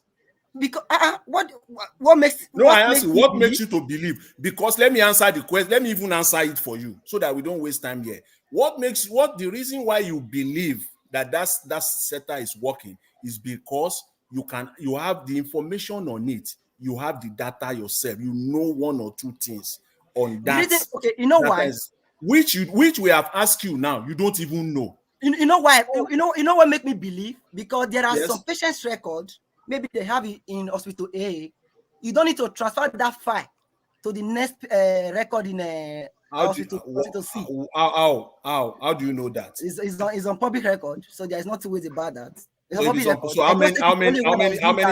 Because what makes? No, I ask you. What makes you to believe? Because let me answer the question. Let me even answer it for you, so that we don't waste time here. The reason why you believe that center is working is because you have the information on it, you have the data yourself, you know one or two things on that. Okay, you know why? which we have asked you now, you don't even know. You know why? You know what make me believe? Because there are Yes. some patients' record, maybe they have it in hospital A. You don't need to transfer that file to the next record in hospital C. How do you know that? It's on public record, so there is not two ways about that. It's So, on public record. so how many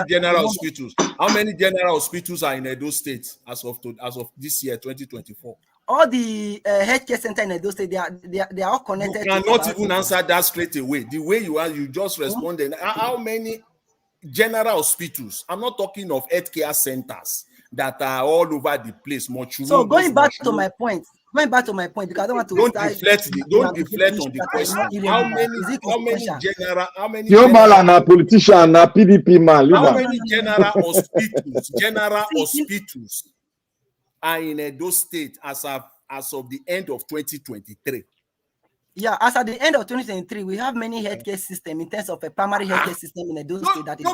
general number. hospitals? How many general hospitals are in Edo State as of this year, 2024? All the healthcare center in Edo State, they are all connected. You cannot even answer that straight away. The way you just responded. How many general hospitals? I'm not talking of healthcare centers that are all over the place. So going back to my point, because I don't want to don't deflect on the question. How many Tiobala na politician na PDP man. How many general hospitals are in Edo State as of the end of 2023? Yeah, as at the end of 2023, we have many healthcare system in terms of a primary healthcare system in Edo State that is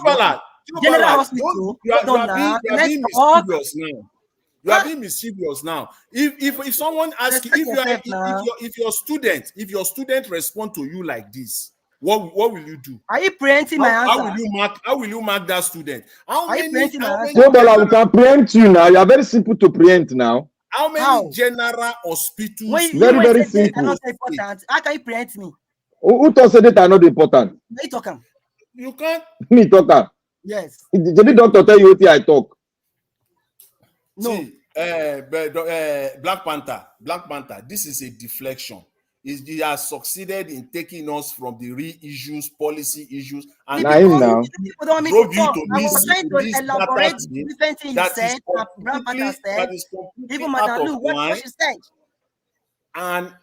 general hospital. You are being mischievous now. If someone asks, if your student respond to you like this, what will you do? Are you preempting my answer? How will you mark that student? We can preempt you now. You are very simple to preempt now. How many general hospitals? Very simple. How can you preempt me? Who thought that are not important? You talking? You can't. Me talk. Yes. Did the doctor tell you what I talk? No. See, Black Panther, this is a deflection. He has succeeded in taking us from the real issues, policy issues, and now drove you to this elaborate different things you said, Black Panther said, even Madam Lu, what she said. And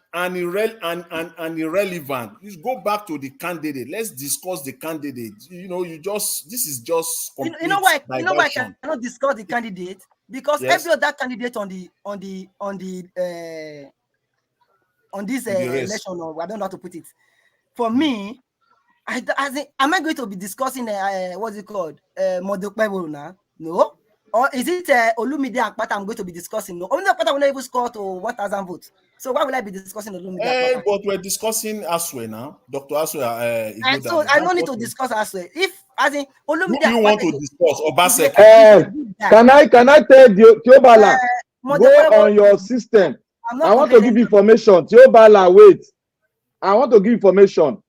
irrelevant. You go back to the candidate. Let's discuss the candidate. This is just you know why I cannot discuss the candidate? Because every other candidate on this election, or I don't know how to put it. For me, am I going to be discussing what's it called? Modokpebo now? No. Or is it Olumide Akpata I'm going to be discussing? No. Olumide Akpata will not even score to 1,000 votes. So why will I be discussing Olumide Akpata? But we're discussing Asue now. Dr. Asue. So I don't need to discuss Asue. If Olumide Akpata, you want to discuss Obaseki? Can I tell Tiobala, go on your system. I want to give information. Tiobala, wait. I want to give information.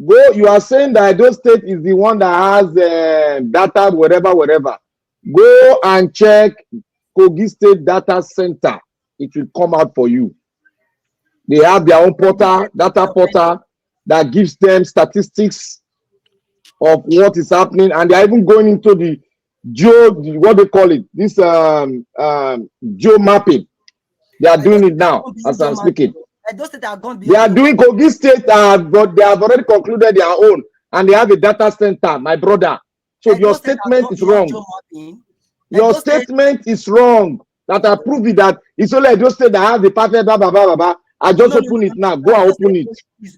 Go. You are saying that Edo State is the one that has data, whatever. Go and check Kogi State Data Center. It will come out for you. They have their own data portal that gives them statistics of what is happening, and they are even going into the what they call it, this geo mapping. They are doing it now as I'm speaking. They are doing Kogi State, but they have already concluded their own, and they have a data center, my brother. So your statement is wrong. Your statement is wrong. That I prove it that it's only Edo State that has the perfect blah, blah, blah, blah. I just open it now. Go and open it.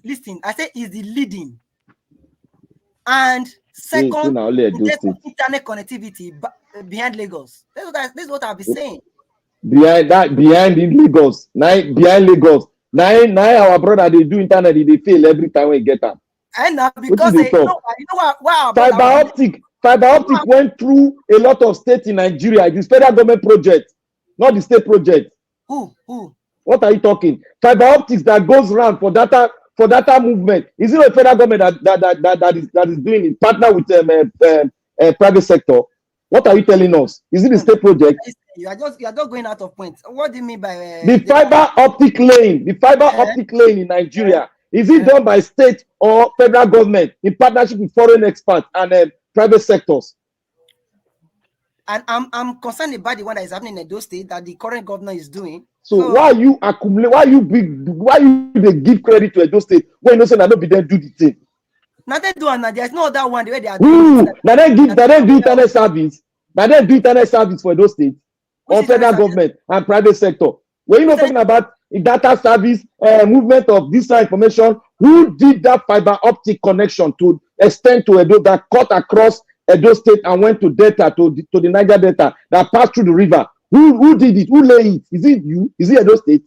Listen, I say is the leading. And second, internet connectivity behind Lagos. This is what I'll be saying. Behind Lagos. Behind Lagos. Now our brother, they do internet, they fail every time we get them. And now because wow, Fiber optic went through a lot of states in Nigeria. It is federal government project, not the state project. Who? What are you talking? Fiber optics that goes around for data movement. Is it a federal government that is doing it? Partner with private sector. What are you telling us? Is it a state project? You are just going out of point. What do you mean by the fiber optic lane? The fiber optic lane in Nigeria, is it done by state or federal government in partnership with foreign experts and private sectors? And I'm concerned about the one that is happening in Edo State that the current governor is doing. So why you accumulate? Why you they give credit to Edo State when you know say that don't be there do the thing? Now they do, and there's no other one the way they are doing. Now they do internet service. Now they do internet service for Edo State or federal government and private sector. When you know talking about data service, movement of this information, who did that fiber optic connection to extend to Edo that cut across Edo State and went to Delta to the Naija Delta that passed through the river? Who did it? Who lay it? Is it you? Is it Edo State?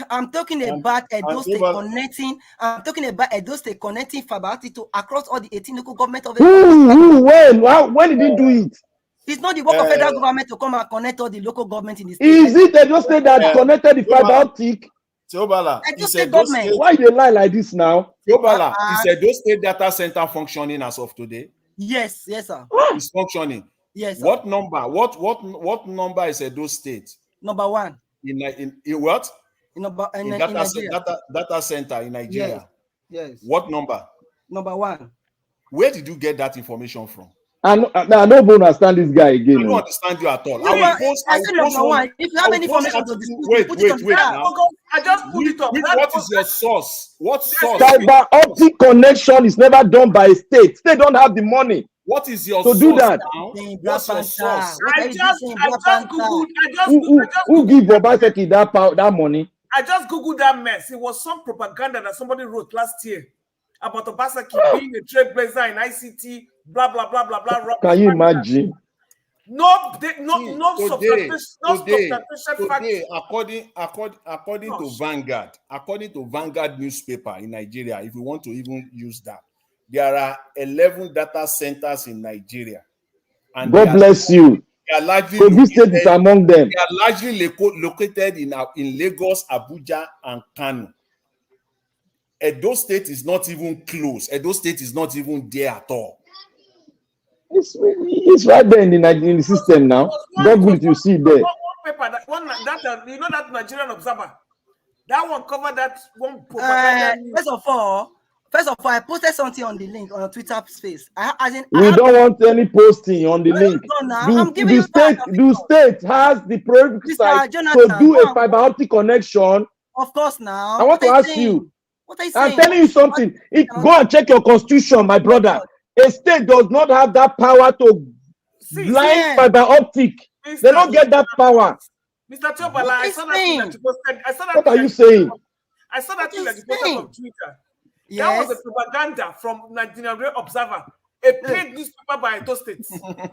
I'm talking about Edo State connecting. I'm talking about Edo State connecting fiber optic to across all the 18 local government of the when did he do it? It's not the work of federal government to come and connect all the local government in the state. Is it Edo State that connected the fiber optic? Teobala, Edo State government. Why they lie like this now? Teobala, is Edo State data center functioning as of today? Yes, sir. It's functioning. Yes, sir. What number? What number is Edo State? Number 1. In what? In data center in Nigeria. Yes. What number? Number 1. Where did you get that information from? I don't understand this guy again. I don't understand you at all. I said number 1. If you have any information to wait now. I just put it up. What is your source? What source? Fiber optic connection is never done by a state. They don't have the money. What is your source do that? Now? What's your source? I just googled. Who give Obaseki that money? I just googled that mess. It was some propaganda that somebody wrote last year about Obaseki being a trailblazer in ICT. Blah blah blah blah blah. Can you imagine? Today, according to Vanguard newspaper in Nigeria, if you want to even use that, there are 11 data centers in Nigeria. And God bless you. Kogi State is among them. They are largely located in Lagos, Abuja, and Kano. Edo State is not even close. Edo State is not even there at all. It's right there in the system now. Google it, you see there. One paper, that Nigerian Observer, that one covered that one propaganda. First of all, I posted something on the link on a Twitter space. We don't want any posting on the link. The state has the prerequisite to do a fiber optic connection. Of course, now. I want to ask you. What are you saying? I'm telling you something. Go and check your constitution, my brother. A state does not have that power to blind fiber optic. They don't get that power. Mr. Teobala, I saw that thing that you posted. What are you saying? I saw that thing that you posted on Twitter. That was a propaganda from Nigerian Observer, a paid newspaper by Edo State.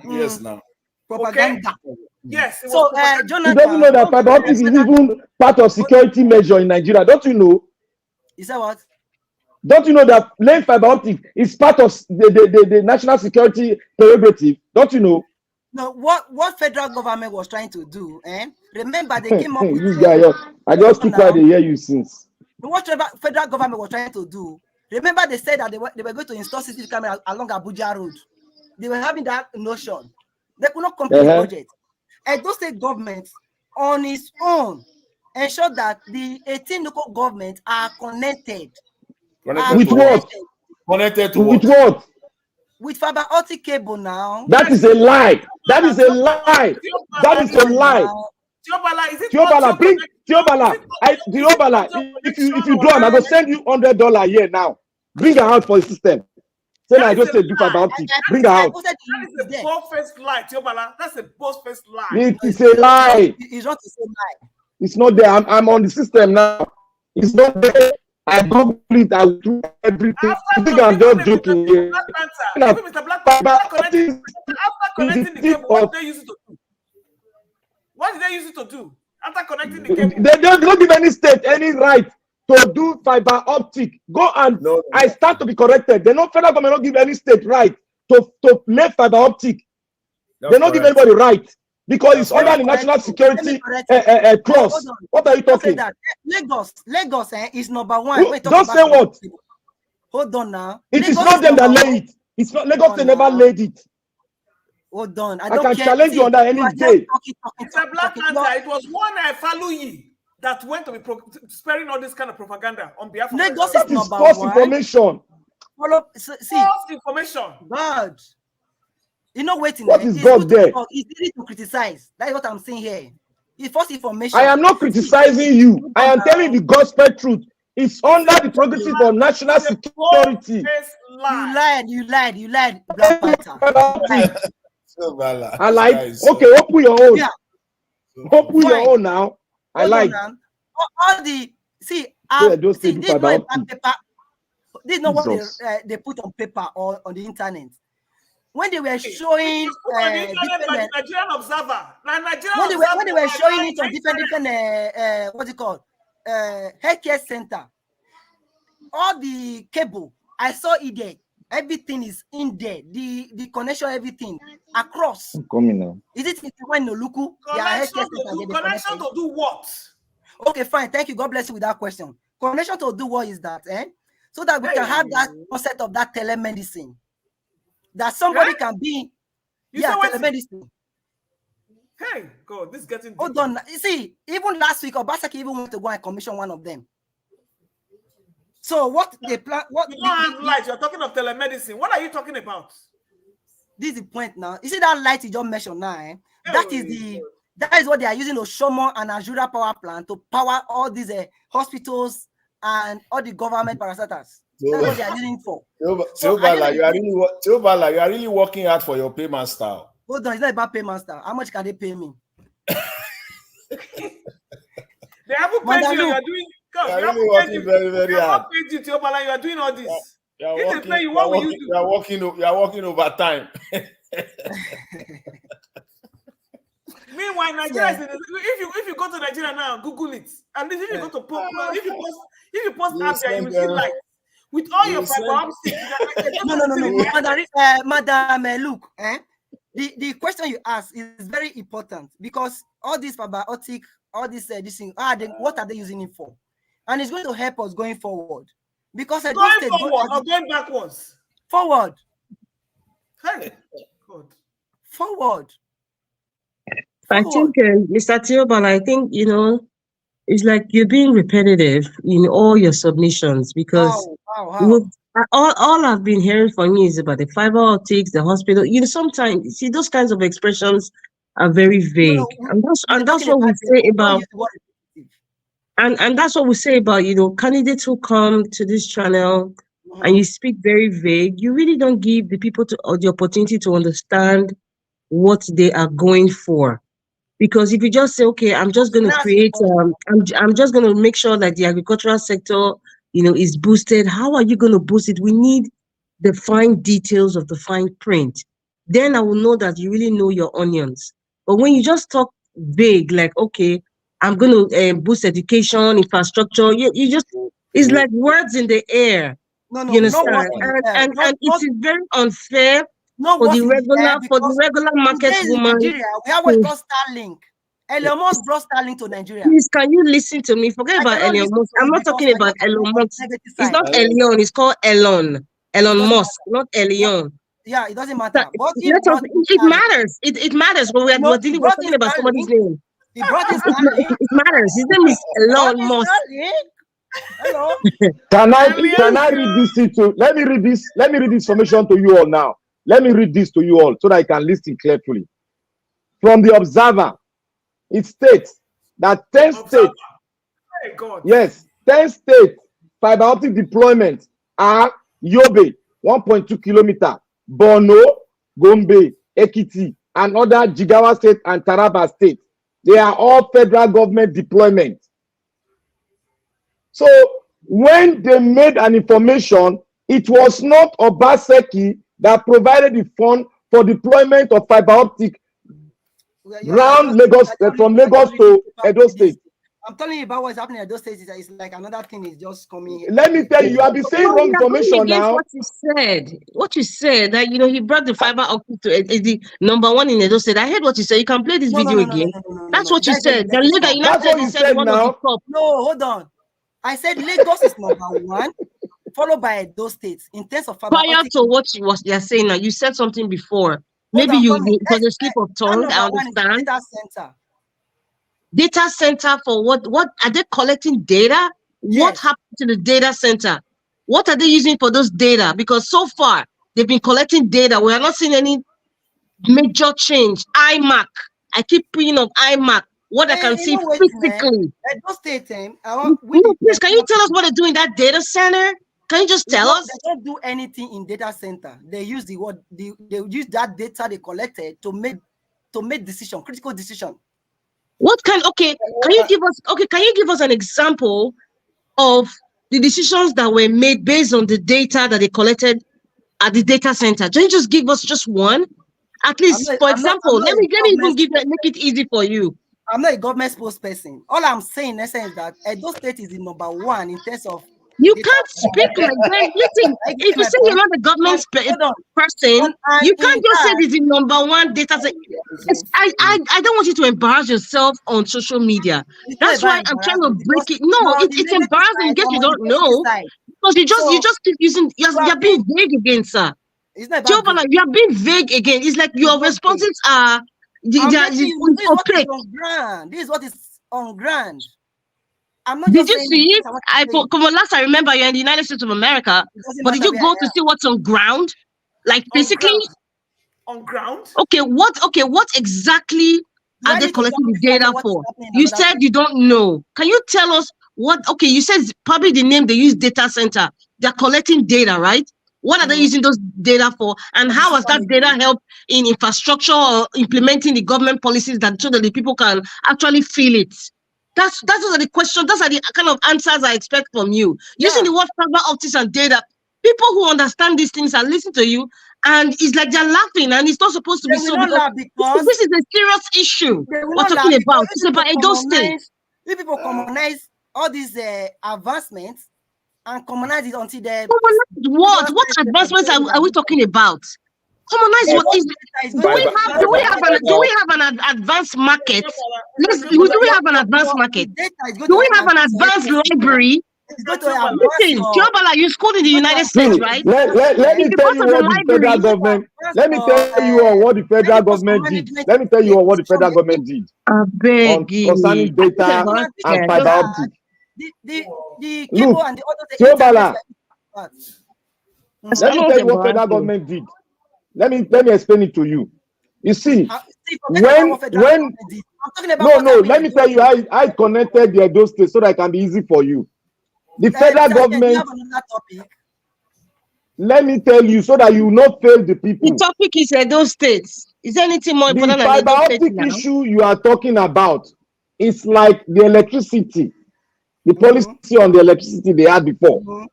Yes, now. Propaganda. Okay? Yes. So, Jonathan, you don't know that fiber optic is even part of security measure in Nigeria. Don't you know? Is that what? Don't you know that laying fiber optic is part of the national security prerogative? Don't you know? No, what federal government was trying to do, remember they came up with this guy. I just keep quiet to hear you since. What federal government was trying to do, remember they said that they were going to install CCTV cameras along Abuja Road. They were having that notion. They could not complete the project. And those state governments on its own ensure that the 18 local governments are connected. With what? Connected to with what? With fiber optic cable now. That is a lie. That is a lie. That is a lie. Teobala, bring Teobala. Teobala, if you do, I'm going to send you $100 here now. Bring her out for the system. Say I just say do fiber optic. Bring her out. That is a bold-faced lie, Teobala. That's a bold-faced lie. It is a lie. It's not the same lie. It's not there. I'm on the system now. It's not there. I Google it. I will do everything. I think I'm just joking here. After connecting the cable, what did they use it to do? What did they use it to do? After connecting the cable, they don't give any state any right to do fiber optic. Go and I start to be corrected. The federal government don't give any state right to lay fiber optic. They don't give anybody right. Because it's under the national security clause. What are you talking? Lagos is number 1. Don't say what? Hold on now. It is not them that lay it. It's not Lagos. They never laid it. Hold on. I can challenge you on that any day. It's a Black Panther. It was one Faluyi that went to be spreading all this kind of propaganda on behalf of Lagos. Is number false 1. Information. False information. God. You know, waiting. What is God there? It's easy to criticize. That's what I'm saying here. It's false information. I am not criticizing you. I am telling the gospel truth. It's under the prerogative of national security. You lied. Black Panther. I like. Okay, open your own. Yeah. Open your own now. I like. All the this is not what they put on paper or on the internet. When they were showing Nigerian Observer, when they were showing it on different what's it called? healthcare center, all the cable, I saw it there. Everything is in there. The connection, everything across. I'm coming now. Is it in Noluku? Connection to do what? Okay, fine. Thank you. God bless you with that question. Connection to do what is that? So that we can have that concept of that telemedicine. That somebody can be telemedicine. Hey, God, this is getting deep. Hold on. You see, even last week, Obaseki even went to go and commission one of them. So what they plan? What you don't have light? You're talking of telemedicine. What are you talking about? This is the point now. You see that light you just mentioned now? That is what they are using Oshomo and Ajura power plant to power all these hospitals and all the government parastatals. That's what they are using for. Teobala, you are really working hard for your payment style. Hold on, it's not about payment style. How much can they pay me? They haven't paid you. You're doing. God, you are really working very, very hard. Paid you, Teobala, you are doing all this. You are working overtime. Meanwhile, Nigeria is if you go to Nigeria now, Google it. And if you go to if you post Abia, you will see like with all your fiber optics. No, Madam, look, the question you ask is very important because all these fiber optic, all this thing, what are they using it for? And it's going to help us going forward. Because going forward or going backwards? Forward. Hey, God. Forward. I think, Mr. Teobal, I think, it's like you're being repetitive in all your submissions because all I've been hearing from you is about the fiber optics, the hospital. Sometimes, see, those kinds of expressions are very vague. And that's what we say about... And that's what we say about, candidates who come to this channel and you speak very vague. You really don't give the people the opportunity to understand what they are going for. Because if you just say, okay, I'm just going to create, I'm just going to make sure that the agricultural sector, is boosted. How are you going to boost it? We need the fine details of the fine print. Then I will know that you really know your onions. But when you just talk vague, like, okay, I'm going to boost education, infrastructure. You just, it's like words in the air. No, you understand? And it is very unfair for the regular market woman. Nigeria, we have what we call Starlink. Elon Musk brought Starlink to Nigeria. Please, can you listen to me? Forget about Elon Musk. I'm not talking about Elon Musk. It's not Elon. It's called Elon. Elon Musk, not Elon. Yeah, it doesn't matter. But it matters. It matters when we're talking about somebody's name. He brought his it matters. His name is Elon Musk. Hello. Can I read this to? Let me read this information to you all now. Let me read this to you all so that I can listen carefully. From the Observer, it states that 10 states, yes, 10 states fiber optic deployment are Yobe, 1.2 kilometer, Borno, Gombe, Ekiti, and other Jigawa state and Taraba state. They are all federal government deployment. So when they made an information, it was not Obaseki that provided the fund for deployment of fiber optic round Lagos, from Lagos to Edo State. I'm telling you about what's happening at those states. It's like another thing is just coming. Let me tell you, you have been saying wrong information now. What you said that he brought the fiber optic to the number one in Edo State. I heard what you said. You can play this video again. That's what you said. The leader, that's what you said now. No, hold on. I said Lagos is number one, followed by those states in terms of fiber prior optic. to what you're saying now. You said something before. Maybe because a slip of tongue. I understand. Data center. Data center for what? What are they collecting data? Yes. What happened to the data center? What are they using for those data? Because so far they've been collecting data. We are not seeing any major change. iMac. I keep putting of iMac. What I can see physically. Those states, please, can you tell us what they do in that data center? Can you just tell us? They don't do anything in data center. They use they use that data they collected to make decision, critical decision. What kind? Okay, can you give us an example of the decisions that were made based on the data that they collected at the data center? Can you just give us just one? At least, for example, let me make it easy for you. I'm not a government spokesperson. All I'm saying in essence is that Edo State is the #1 in terms of. You can't speak like that. Listen, if you say you're not a government person, you can't just say this is #1 data set. I don't want you to embarrass yourself on social media. That's why I'm trying to break it. No, it's embarrassing in case you don't know. Because you just keep using, you're being vague again, sir. It's not about you are being vague again. It's like your responses are opaque. This is what is on ground. I'm not. Did you see it? Last I remember, you're in the United States of America, but did you go to see what's on ground? Like physically on ground. Okay, what exactly are they collecting the data for? You said you don't know. Can you tell us what? Okay, you said probably the name they use data center. They're collecting data, right? What are they using those data for? And how has that data helped in infrastructure or implementing the government policies that so that the people can actually feel it? Those are the questions. Those are the kind of answers I expect from you. Using the word fiber optics and data, people who understand these things and listen to you, and it's like they're laughing, and it's not supposed to be so. Because this is a serious issue we're talking about. It's about Edo State. If people commonize all these advancements and commonize it until they what advancements are we talking about? Commonize what is? Do we have an advanced market? Do we have an advanced market? Do we have an advanced library? Listen, Kiobala, you schooled in the United States, right? Let me tell you what the federal government. Let me tell you what the federal government did. Let me tell you what the federal government did concerning data and fiber optic. The cable and the other. Kiobala, let me tell you what federal government did. Let me explain it to you. You see, when let me tell you how I connected the Edo State so that it can be easy for you. The federal government. Let me tell you so that you will not fail the people. The topic is Edo State. Is there anything more important than the fiber optic issue you are talking about? It's like the electricity, the policy on the electricity they had before.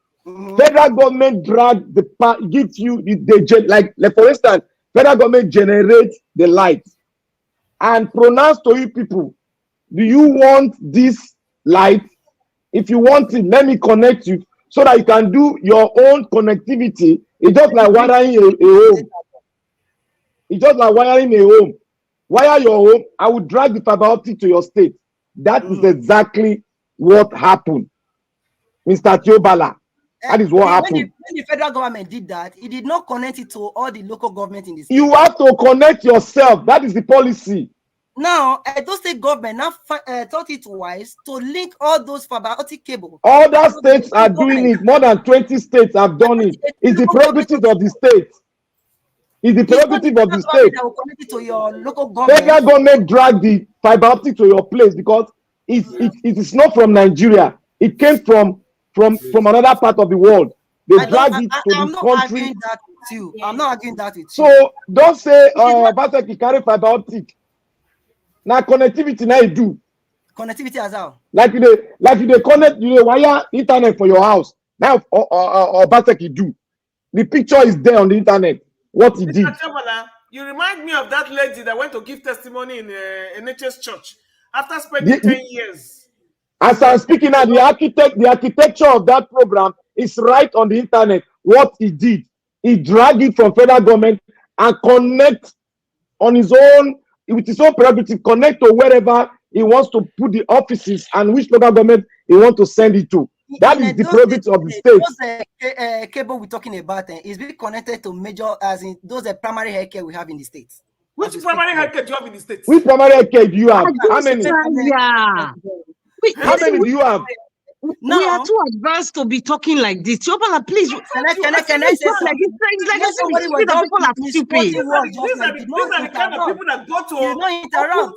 Federal government drag the gives you like for instance, federal government generates the light and pronounce to you people, do you want this light? If you want it, let me connect you so that you can do your own connectivity. It's just like wiring a home. It's just like wiring a home. Wire your home. I will drag the fiber optic to your state. That is exactly what happened, Mr. Kiobala. That is what happened. When the federal government did that, it did not connect it to all the local government in the state. You have to connect yourself. That is the policy. Now, Edo State government now thought it wise to link all those fiber optic cables. Other states are doing it. More than 20 states have done it. It's the prerogative of the state. It's the prerogative of the state. That will connect it to your local government. Federal government drag the fiber optic to your place because it is not from Nigeria. It came from another part of the world. They drag it to the country. I'm not arguing that with you. So don't say, Basek, you carry fiber optic. Now connectivity now you do. Connectivity as how? Like you connect, you wire internet for your house. Now or Basek you do. The picture is there on the internet. What he did. You remind me of that lady that went to give testimony in NHS church after spending 10 years. As I'm speaking now, the architecture of that program is right on the internet. What he did, he dragged it from federal government and connect on his own, with his own prerogative, connect to wherever he wants to put the offices and which local government he wants to send it to. That is the prerogative of the state. Those cable we're talking about is being connected to major, as in those primary healthcare we have in the states. Which primary healthcare do you have in the states? Which primary healthcare do you have? How many? How many do you have? No. We are too advanced to be talking like this. Chobala, please. Can I say something? People are stupid. These are the kind of people that go to. You don't interrupt.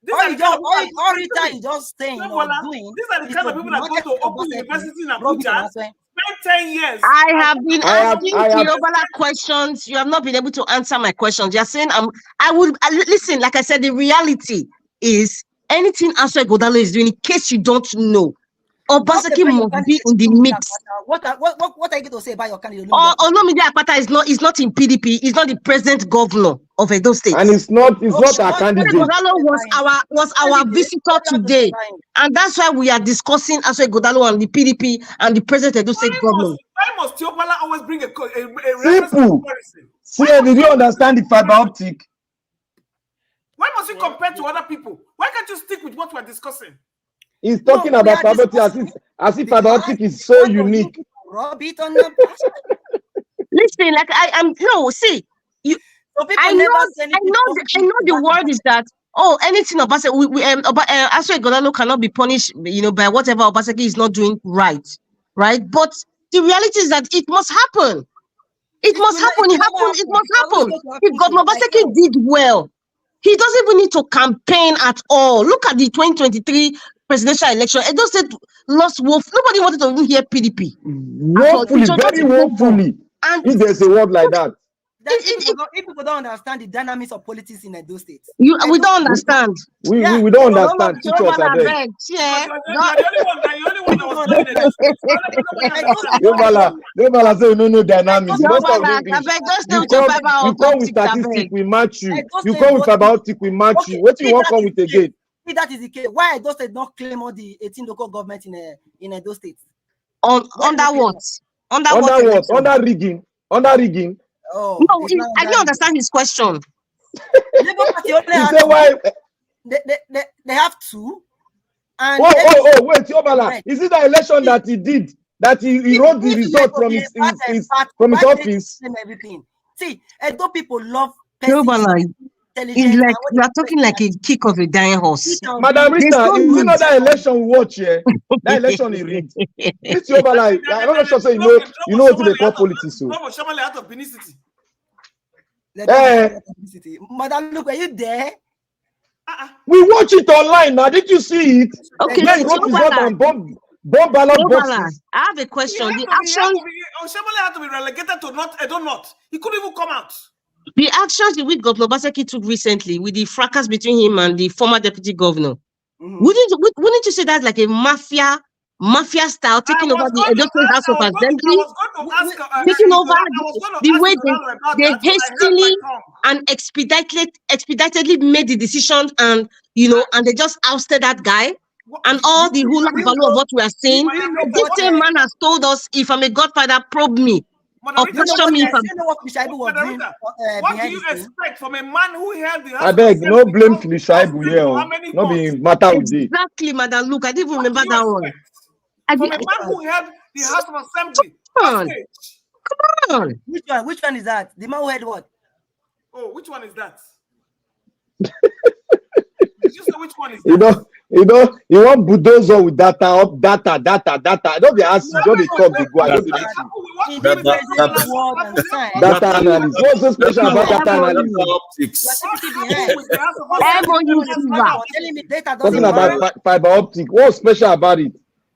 All Rita is just saying or doing. These are the kind of people that go to open university in Abuja. Spend 10 years. I have been asking Kiobala questions. You have not been able to answer my questions. You're saying listen, like I said, the reality is anything Asue Godalo is doing, in case you don't know, Obaseki must be in the mix. What are you going to say about your candidate? Olumide Akpata is not in PDP. He's not the present governor of Edo State. And it's not our candidate. Godalo was our visitor today, and that's why we are discussing Asue Godalo and the PDP and the present Edo State governor. Why must Tiopala always bring a simple? See, did you understand the fiber optic? Why must you compare to other people? Why can't you stick with what we're discussing? He's talking about fiber optic as if fiber optic is so unique. Rub it on the Listen, like I'm no, see, you. I know the word is that anything Obaseki Asue Godalo cannot be punished, by whatever Obaseki is not doing right. But the reality is that it must happen. It must happen. It must happen. If Governor Obaseki did well, he doesn't even need to campaign at all. Look at the 2023 presidential election. Edo State lost wolf. Nobody wanted to even hear PDP. Woefully, very woefully. And if there's a word like that. If people don't understand the dynamics of politics in Edo State. We don't understand. We don't understand. Teach us, I beg. Nobala say no dynamics. Most of you come with statistics, we match you. You come with fiber optic, we match you. What you want come with again? If that is the case, why Edo State not claim all the 18 local governments in Edo State? Under what? Under rigging. Oh, no, I don't understand his question. Labour Party only why they have two. And wait, Yobala, is it the election that he did? That he wrote the result from his office? Everything. See, Edo people love Yobala. It's like you are talking like a kick of a dying horse. Madam Rita, is it not that election we watch here? That election is rigged. It's Yobala. I'm not sure say you know what they call politics. So. Out of Benin City. Madam, look, are you there? We watch it online now. Did you see it? Okay, yeah, bomb ballot boxes. I have a question. Oshamale had to be relegated to not. I don't know. He couldn't even come out. The actions which Governor Obaseki took recently with the fracas between him and the former deputy governor, wouldn't you say that's like a mafia style taking over the Edo State House of Assembly, taking over the way they hastily and expeditedly made the decision, and and they just ousted that guy, and all the hula value of what we are saying. This same man has told us, if I'm a godfather, probe me. What do you expect from a man who held the house? I beg, no blame Filishaibu here. No be matter with it. Exactly, madam. Look, I didn't even remember that one. From a man who held the House of Assembly. Come on. Which one is that? The man who held what? Oh, which one is that? Did you say which one is that? You want bulldozer with data. I don't be asking, don't be talk, they go. I don't be data analysis. What's so special about data analysis? Talking about fiber optic. What's special about it?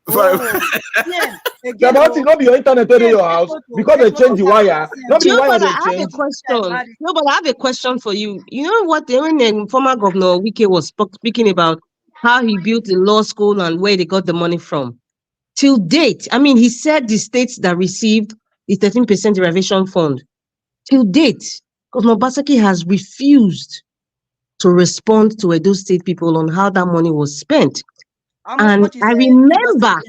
Fiber optic not be your internet in your house because they change the wire. Not the wire they change. No, but I have a question for you. You know what? When former Governor Wike was speaking about how he built the law school and where they got the money from. Till date, I mean, he said the states that received the 13% derivation fund. Till date, Governor Obaseki has refused to respond to Edo State people on how that money was spent. And I remember,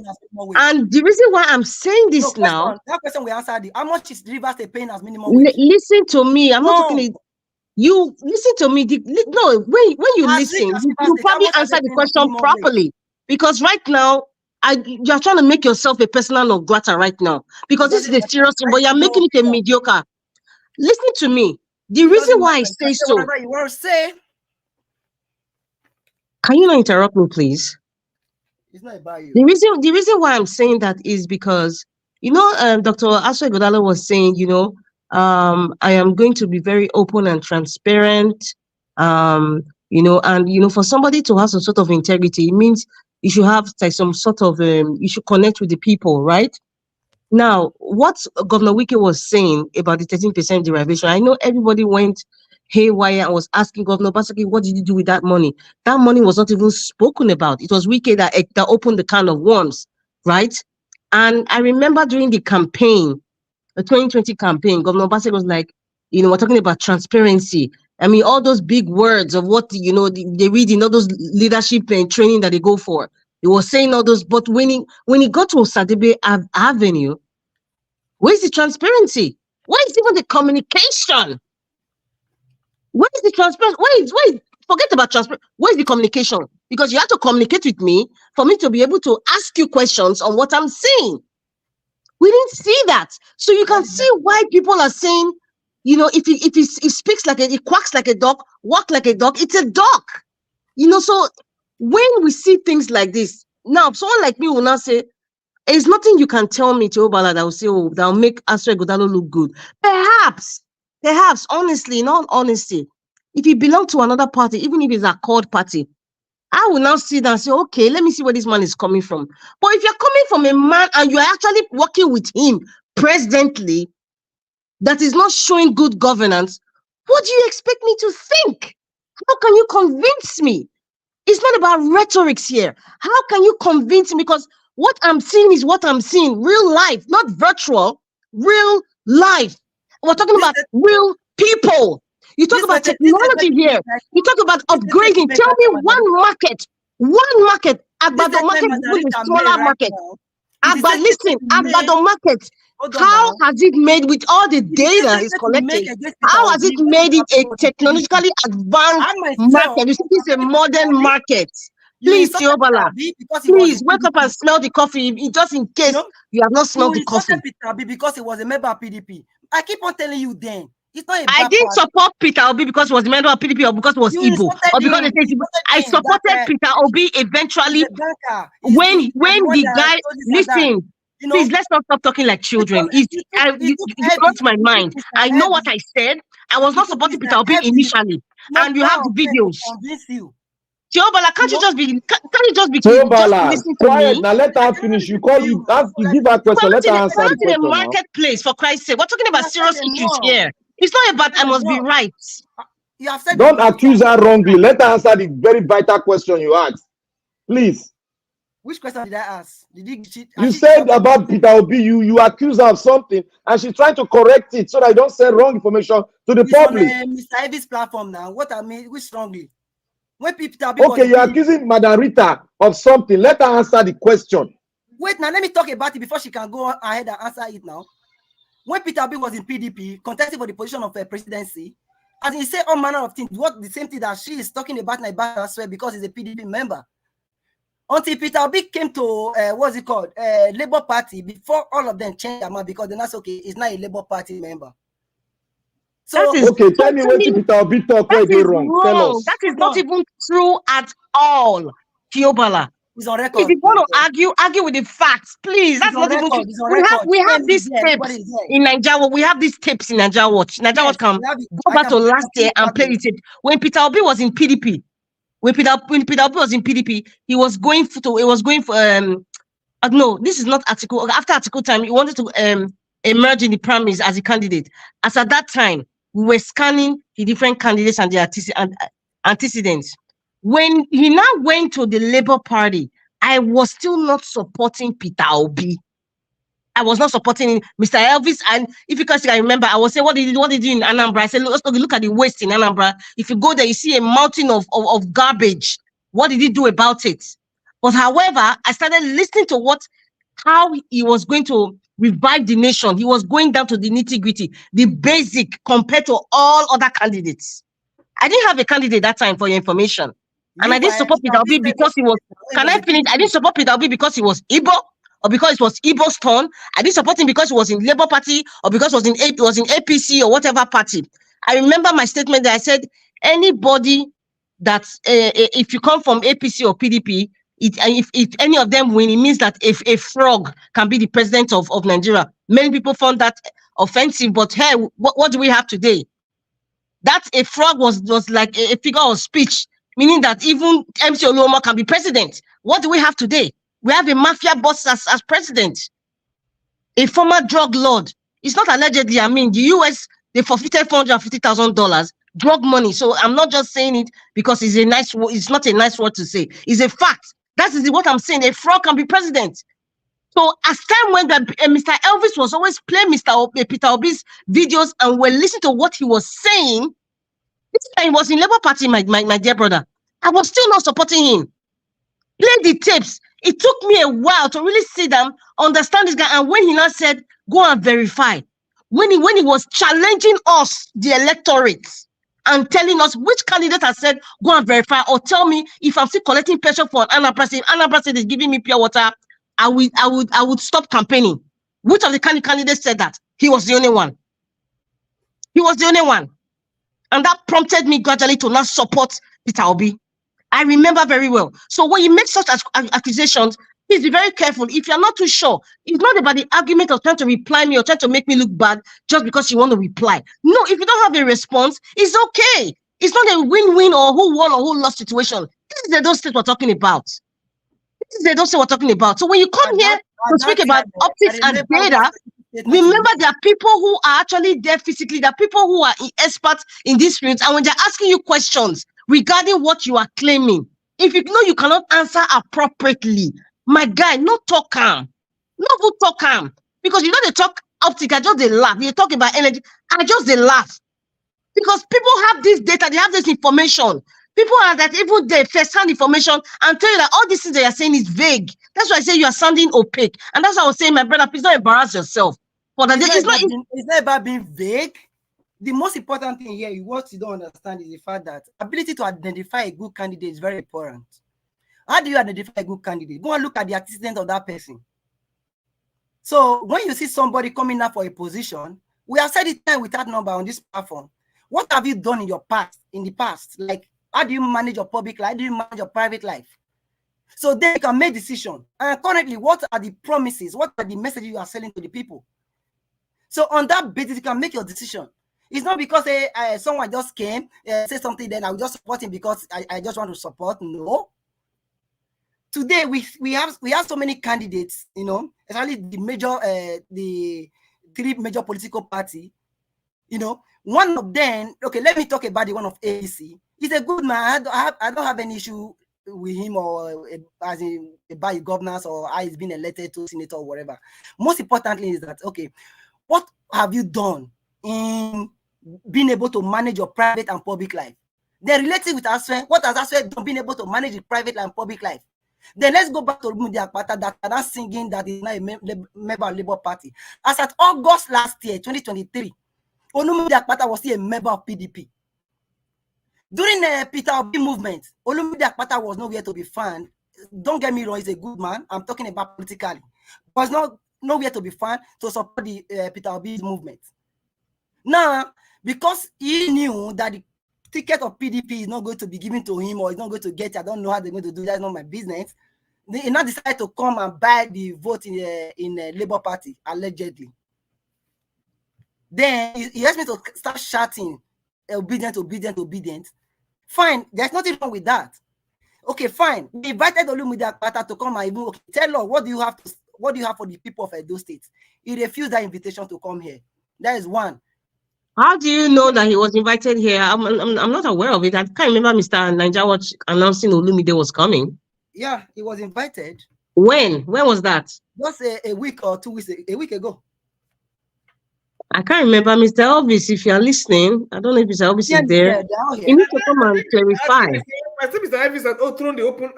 and the reason why I'm saying this now. That question we answered. How much is Rivers State paying as minimum? Listen to me. I'm not talking. You listen to me. No, when you listen, you probably answer the question properly. Because right now, you're trying to make yourself a personal non grata right now. Because this is a serious thing, but you're making it a mediocre. Listen to me. The reason why I say so. You want to say? Can you not interrupt me, please? It's not about you. The reason why I'm saying that is because Dr. Asue Godalo was saying, I am going to be very open and transparent, and for somebody to have some sort of integrity, it means you should have like some sort of you should connect with the people, right? Now, what Governor Wike was saying about the 13% derivation, I know everybody went haywire and was asking Governor Obaseki, what did you do with that money? That money was not even spoken about. It was Wike that opened the can of worms, right? And I remember during the campaign, the 2020 campaign, Governor Bassett was like, we're talking about transparency. I mean, all those big words of what, they read in all those leadership and training that they go for. He was saying all those, but when he got to Osadebe Avenue, where's the transparency? Where is even the communication? Where is the transparency? Where is forget about transparency. Where is the communication? Because you have to communicate with me for me to be able to ask you questions on what I'm saying. We didn't see that. So you can see why people are saying, if it speaks like it quacks like a dog, walk like a dog, it's a dog. So when we see things like this, now someone like me will now say, there's nothing you can tell me, Teobala, that will say, that will make Asue Godalo look good. Perhaps, honestly, in all honesty, if he belonged to another party, even if it's a Accord party, I will now sit and say, okay, let me see where this man is coming from. But if you're coming from a man and you're actually working with him presently, that is not showing good governance, what do you expect me to think? How can you convince me? It's not about rhetorics here. How can you convince me? Because what I'm seeing is what I'm seeing. Real life, not virtual, real life. We're talking about real people. You talk about technology here. You talk about upgrading. Tell me one market, Agbado market is a smaller market. Agbado market. How has it made with all the data it's collecting? How has it made it a technologically advanced market? You think it's a modern market? Please, Teobala, please wake up and smell the coffee. Just in case you have not smelled the coffee. Peter Obi because he was a member of PDP. I keep on telling you then. It's not I didn't support Peter Obi because he was a member of PDP or because he was Igbo or because they said I supported Peter Obi eventually when the guy listen. Please, let's not stop talking like children. You got my mind. I know what I said. I was not supporting Peter Obi initially, and you have the videos. Teobala, can't you just be Teobala, just listen to quiet. me? Now let her finish. You give her question. Let her answer the question. We're in a marketplace, for Christ's sake. We're talking about serious issues here. It's not about I must be right. You have said don't accuse her wrongly. Let her answer the very vital question you asked. Please. Which question did I ask? You said about Peter Obi, you accuse her of something, and she's trying to correct it so that I don't send wrong information to the public. On Mr. Evis platform now. What I mean, which strongly? When Peter Obi okay, you're accusing Madam Rita of something. Let her answer the question. Wait, now let me talk about it before she can go ahead and answer it now. When Peter Obi was in PDP, contesting for the position of a presidency, and he said all manner of things, what the same thing that she is talking about Naija Asue because he's a PDP member. Until Peter Obi came to what's it called? Labour Party, before all of them changed their mind because they're not okay, he's not a Labour Party member. So okay, tell me what Peter Obi talk where they wrong. Tell us. That is not even true at all, Teobala. He's on record. If you want to argue with the facts, please. That's not even true. We have these tapes in Naija. We have these tapes in Naija Watch. Naija Watch can go back to last year and play the tape. When Peter Obi was in PDP, when Peter Obi was in PDP, he was going for no, this is not article. After article time, he wanted to emerge in the primaries as a candidate. As at that time, we were scanning the different candidates and their antecedents. When he now went to the Labour Party, I was still not supporting Peter Obi. I was not supporting Mr. Elvis. And if you can remember, I was saying, what did he do in Anambra? I said, look at the waste in Anambra. If you go there, you see a mountain of garbage. What did he do about it? But however, I started listening to how he was going to revive the nation. He was going down to the nitty-gritty, the basic compared to all other candidates. I didn't have a candidate that time, for your information. And I didn't support Peter Obi because he was, can I finish? I didn't support Peter Obi because he was Igbo or because it was Igbo's turn. I didn't support him because he was in Labour Party or because he was in APC or whatever party. I remember my statement that I said, anybody that, if you come from APC or PDP, if any of them win, it means that if a frog can be the president of Nigeria. Many people found that offensive, but hey, what do we have today? That a frog was like a figure of speech, meaning that even MC Oluoma can be president. What do we have today? We have a mafia boss as president, a former drug lord. It's not allegedly. I mean, the US, they forfeited $450,000 drug money. So I'm not just saying it because it's a nice. It's not a nice word to say. It's a fact. That is what I'm saying. A frog can be president. So as time went that Mr. Elvis was always playing Peter Obi's videos, and we're listening to what he was saying. This time he was in Labour Party, my dear brother. I was still not supporting him. Play the tapes. It took me a while to really sit down, understand this guy. And when he now said, go and verify, when he was challenging us, the electorate, and telling us which candidate has said, go and verify, or tell me if I'm still collecting pressure for an Anambra, if Anambra is giving me pure water, I would stop campaigning. Which of the candidates said that? He was the only one. He was the only one. And that prompted me gradually to not support Peter Obi. I remember very well. So when you make such accusations, please be very careful. If you're not too sure, it's not about the argument of trying to reply me or trying to make me look bad just because you want to reply. No, if you don't have a response, it's okay. It's not a win-win or who won or who lost situation. This is the those things we're talking about. This is the those things we're talking about. So when you come here to speak about optics and data, remember there are people who are actually there physically. There are people who are experts in these fields, and when they're asking you questions regarding what you are claiming, if you know you cannot answer appropriately, my guy, no talk calm. No good talk calm. Because you know they talk optic, I just they laugh. You talk about energy, I just they laugh. Because people have this data, they have this information. People are that even they first-hand information and tell you that all these things they are saying is vague. That's why I say you are sounding opaque. And that's why I was saying, my brother, please don't embarrass yourself. For that, it's not about being vague. The most important thing here, what you don't understand, is the fact that ability to identify a good candidate is very important. How do you identify a good candidate? Go and look at the antecedents of that person. So when you see somebody coming up for a position, we have said it time with that number on this platform. What have you done in the past? Like, how do you manage your public life? How do you manage your private life? So then you can make decisions. And currently, what are the promises? What are the messages you are selling to the people? So on that basis, you can make your decision. It's not because someone just came, say something, then I'll just support him because I just want to support. No. Today we have so many candidates, you know, especially the three major political parties. You know, one of them. Okay, let me talk about the one of APC. He's a good man. I don't have any issue with him or as in by governance or how he's been elected to senator or whatever. Most importantly is that, okay, what have you done in being able to manage your private and public life? Then related with Asue, what has Asue done being able to manage his private and public life? Then let's go back to Olumide Akpata that are not singing that is not a member of Labour Party. As at August last year, 2023, Olumide Akpata was still a member of PDP. During the Peter Obi movement, Olumide Akpata was nowhere to be found. Don't get me wrong, he's a good man. I'm talking about politically. Was nowhere to be found to support the Peter Obi's movement. Now, because he knew that the ticket of PDP is not going to be given to him or he's not going to get it, I don't know how they're going to do that, it's not my business. They now decided to come and buy the vote in the Labour Party, allegedly. Then he asked me to start shouting, obedient, obedient, obedient. Fine, there's nothing wrong with that. Okay, fine. We invited Olumide Akpata to come and even tell us what do you have for the people of Edo State. He refused that invitation to come here. That is one. How do you know that he was invited here? I'm not aware of it. I can't remember Mr. Naija Watch announcing Olumide was coming. Yeah, he was invited. When? When was that? Just a week or 2 weeks, a week ago. I can't remember. Mr. Elvis, if you're listening, I don't know if Mr. Elvis is there. You need to come and clarify. I think Mr. Elvis had thrown the open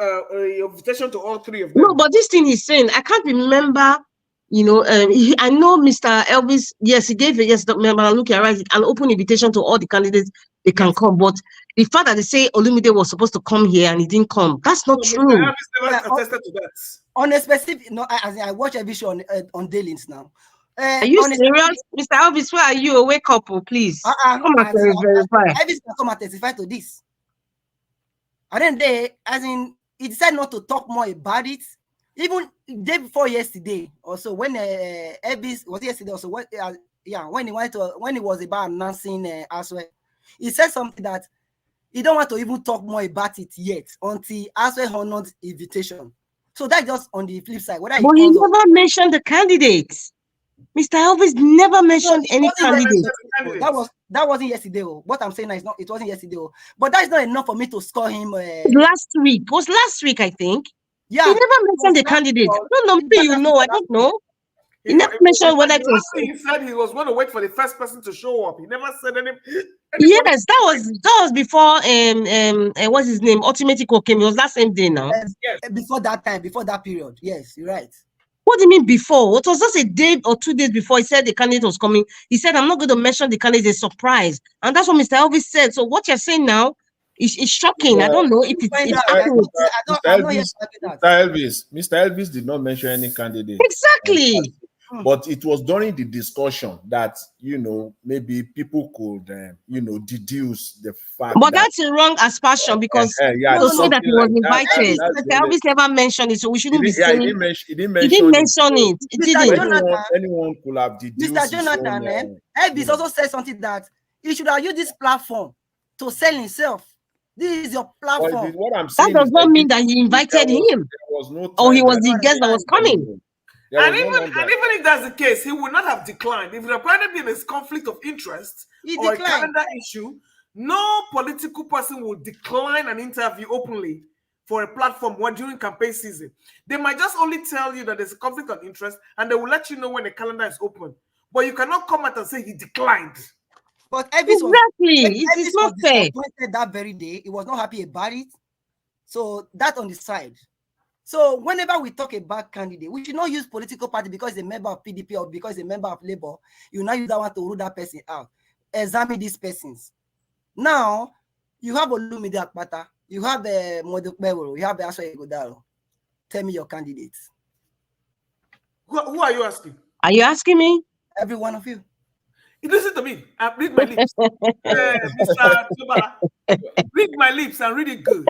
invitation to all three of them. No, but this thing he's saying, I can't remember. You know, I know Mr. Elvis, yes, he gave it, yes, remember, look, you're right, an open invitation to all the candidates, they can come, but the fact that they say Olumide was supposed to come here and he didn't come, that's not true. Mr. Elvis never attested to that. On a specific, no, I watch every show on Dailings now. Are you serious? Mr. Elvis, where are you? Wake up, please. Come and verify. Elvis can come and testify to this. And then he decided not to talk more about it. Even day before yesterday, also when Elvis was yesterday, also when he was about announcing Asue, he said something that he don't want to even talk more about it yet until Asue honored invitation. So that's just on the flip side. But he never mentioned the candidates. Mr. Elvis never mentioned any candidate. That wasn't yesterday. What I'm saying is not. It wasn't yesterday. But that's not enough for me to score him. Last week. It was last week, I think. Yeah. He never mentioned the candidate. I don't know. Maybe you know. I don't know. He never mentioned whether it was. He said he was going to wait for the first person to show up. He never said anything. Yes, that was before what's his name? Ultimate Equal came. It was that same day now. Yes. Before that time, before that period. Yes, you're right. What do you mean before? It was just a day or 2 days before he said the candidate was coming. He said, I'm not going to mention the candidate, it's a surprise. And that's what Mr. Elvis said. So what you're saying now is shocking. I don't know if it's accurate. Mr. Elvis did not mention any candidate. Exactly. But it was during the discussion that, maybe people could, deduce the fact. But that's a wrong aspersion because to say that he was invited. Mr. Elvis never mentioned it, so we shouldn't be saying. He didn't mention it. It didn't. Anyone could have deduced. Mr. Jonathan, Elvis also said something that he should have used this platform to sell himself. This is your platform. That does not mean that he invited him. Or he was the guest that was coming. And even if that's the case, he would not have declined. If there had been a conflict of interest or a calendar issue, no political person will decline an interview openly for a platform when during campaign season. They might just only tell you that there's a conflict of interest and they will let you know when the calendar is open. But you cannot come out and say he declined. But Elvis was not fair. Disappointed that very day. He was not happy about it. So that on the side. So whenever we talk about candidate, we should not use political party because he's a member of PDP or because he's a member of Labour. You now use that one to rule that person out. Examine these persons. Now, you have Olumide Akpata, you have Modukbeworo, you have Asue Godaro. Tell me your candidates. Who are you asking? Are you asking me? Every one of you. Listen to me. I read my lips. Mr. Tubala, read my lips and read it good.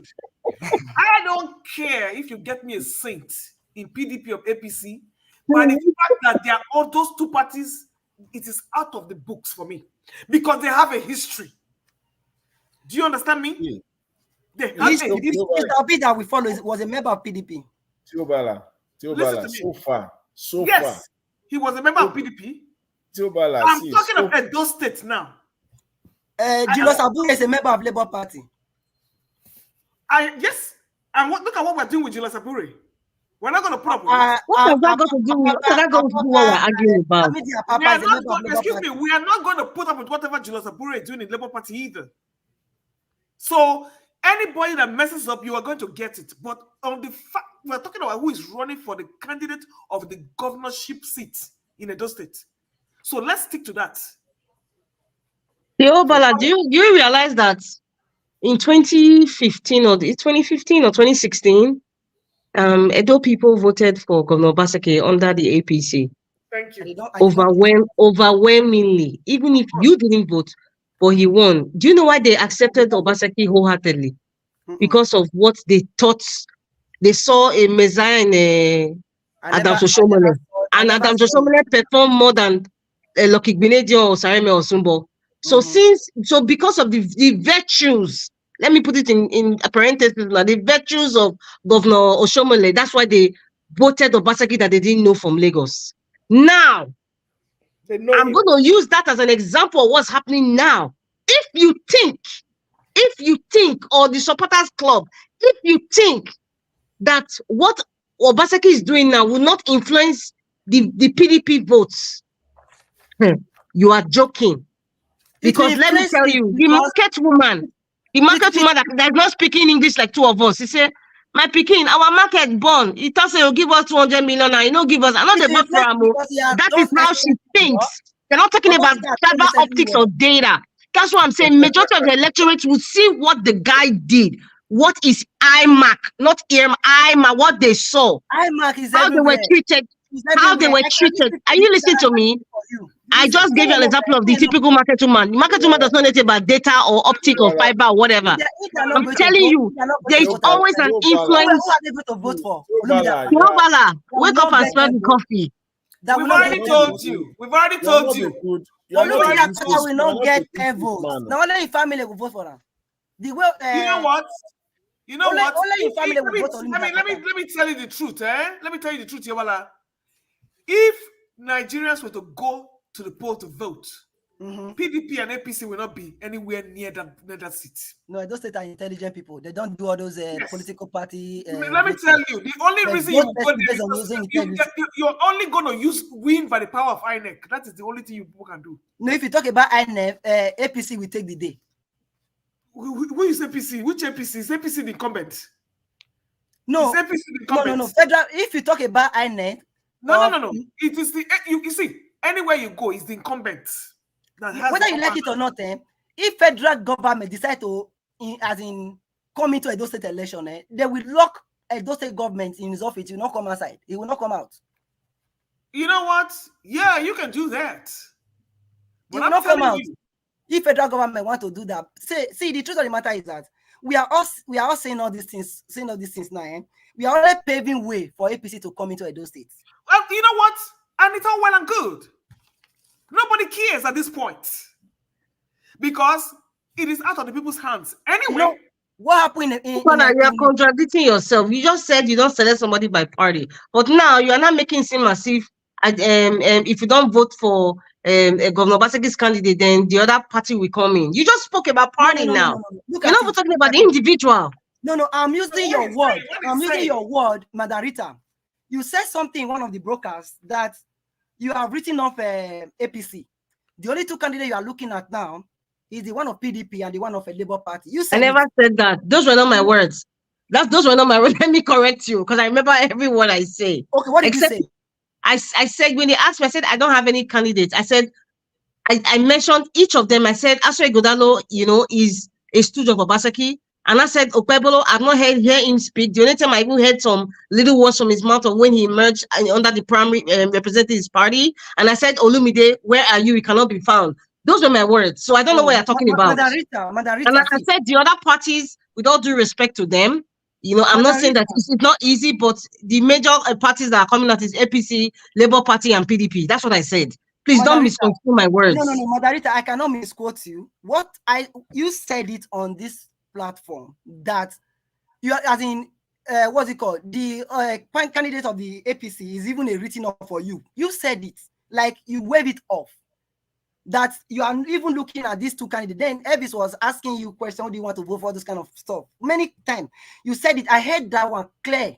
I don't care if you get me a saint in PDP or APC, but the fact that there are all those two parties, it is out of the books for me because they have a history. Do you understand me? Yeah. Mr. Obi that we follow was a member of PDP. Tiobala, so far. He was a member of PDP. Tiobala, I'm talking about those states now. Julius Abure is a member of Labour Party. Yes, and look at what we're doing with Julius Abure. We're not going to put up with it. What has that got to do with what we're arguing about? We are not going to put up with whatever Julius Abure is doing in Labour Party either. So anybody that messes up, you are going to get it. But on the fact we're talking about who is running for the candidate of the governorship seat in Edo State. So let's stick to that. Bala, do you realize that in 2015 or 2016, Edo people voted for Governor Obaseki under the APC. Thank you. Overwhelmingly, even if you didn't vote, but he won. Do you know why they accepted Obaseki wholeheartedly? Because of what they thought. They saw a messiah in Adams Oshomole. And Adams Oshomole performed more than Lucky Gbinedio or Sareme Osumbo. So because of the virtues, let me put it in parentheses now, the virtues of Governor Oshomole, that's why they voted Obaseki that they didn't know from Lagos. Now, I'm going to use that as an example of what's happening now. If you think, or the supporters club, if you think that what Obaseki is doing now will not influence the PDP votes, you are joking. Because let me tell you, the market woman that's not speaking English like two of us, he said, my Pekin, our market born, he tells you give us 200 million and you know give us another vote for Amo. That is how she thinks. They're not talking about fiber optics or data. That's what I'm saying. Majority of the electorate will see what the guy did. What is IMAC, not IMAC, what they saw. IMAC is how everywhere. They were treated. How they were treated. Are you listening to me? I just gave you an example of the typical market woman. The market woman does not know about data or optic or fiber or whatever. I'm telling you, there is always an influence. Who are they going to vote for? Bala, wake up and smell the coffee. We've already told you. We've already told you. Olumide will not get 10 votes. Now only your family will vote for them. You know what? You know what? Only your family will vote for let me tell you the truth, Let me tell you the truth, Yawala. If Nigerians were to go to the poll to vote, PDP and APC will not be anywhere near that seat. No, those are intelligent people. They don't do all those political party. Let me tell you, the only reason you go there is you're only going to win by the power of INEC. That is the only thing you people can do. No, if you talk about INEC, APC will take the day. Who is APC? Which APC? Is APC the incumbent? No, is APC the incumbent? No. Federal. If you talk about INEC, no. It is the you see anywhere you go is the incumbent. Whether you like it or not, if federal government decide to, come into Edo State election, they will lock Edo State government in his office. He will not come outside. He will not come out. You know what? Yeah, you can do that. He will not come out. If federal government want to do that, see, the truth of the matter is that we are all saying all these things, now. We are already paving way for APC to come into Edo State. Well, you know what? And it's all well and good. Nobody cares at this point because it is out of the people's hands. Anyway, what happened you're contradicting yourself. You just said you don't select somebody by party, but now you are not making it seem as if you don't vote for Governor Baseki's candidate, then the other party will come in. You just spoke about party now. You're not talking about the individual. No, I'm using your word. I'm using your word, Madarita. You said something in one of the brokers that you have written off APC. The only two candidates you are looking at now is the one of PDP and the one of a Labour Party. You said I never said that. Those were not my words. Those were not my words. Let me correct you because I remember every word I say. Okay, what did you say? I said when they asked me, I said I don't have any candidates. I said I mentioned each of them. I said Asue Godalo, is a stooge of Obaseki. And I said, Okpebolo, I've not heard him speak. The only time I even heard some little words from his mouth of when he emerged under the primary representing his party. And I said, Olumide, where are you? You cannot be found. Those were my words. So I don't know what you're talking about. Madarita, and I said, the other parties, with all due respect to them, I'm not saying that it's not easy, but the major parties that are coming out is APC, Labour Party, and PDP. That's what I said. Please don't misconstrue my words. No, Madarita, I cannot misquote you. You said it on this platform that you are, as in what's it called, the candidate of the APC is even a written off for you. You said it like you wave it off that you are even looking at these two candidates. Then Elvis was asking you question, do you want to vote for this kind of stuff many times? You said it. I heard that one clear.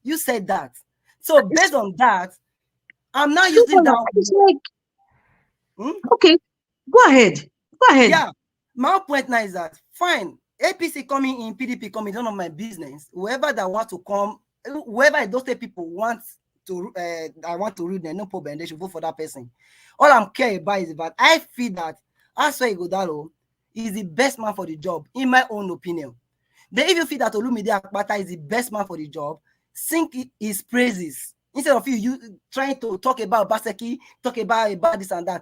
You said that. So based on that, I'm not using that. Okay, go ahead. Yeah, my point now is that fine. APC coming in, PDP coming, none of my business. Whoever that want to come, whoever those people want to, I want to read them, no problem. They should vote for that person. All I'm care about is that I feel that Asue Godalo is the best man for the job, in my own opinion. Then if you feel that Olumide Akpata is the best man for the job, sing his praises. Instead of you trying to talk about Baseki, talk about this and that.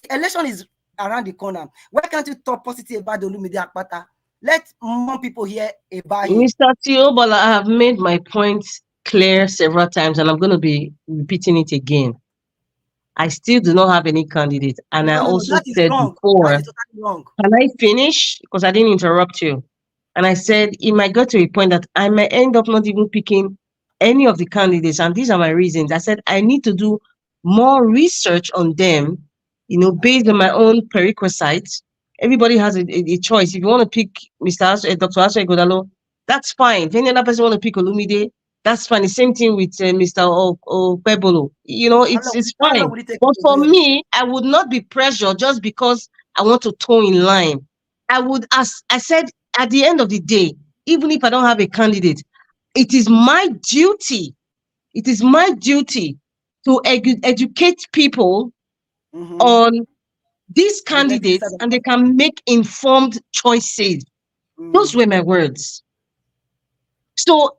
Election is around the corner. Why can't you talk positive about Olumide Akpata? Let more people hear about him. Mr. Tiobola, I have made my point clear several times, and I'm going to be repeating it again. I still do not have any candidate, and I also said before, that is totally wrong. Can I finish? Because I didn't interrupt you. And I said it might go to a point that I might end up not even picking any of the candidates, and these are my reasons. I said I need to do more research on them, based on my own prerequisites. Everybody has a choice. If you want to pick Dr. Asue Godalo, that's fine. If any other person want to pick Olumide, that's fine. The same thing with Mr. Okpebolo. It's fine. But for me, I would not be pressured just because I want to toe in line. I would, as I said, at the end of the day, even if I don't have a candidate, it is my duty. It is my duty to educate people on these candidates, and they can make informed choices. Those were my words. So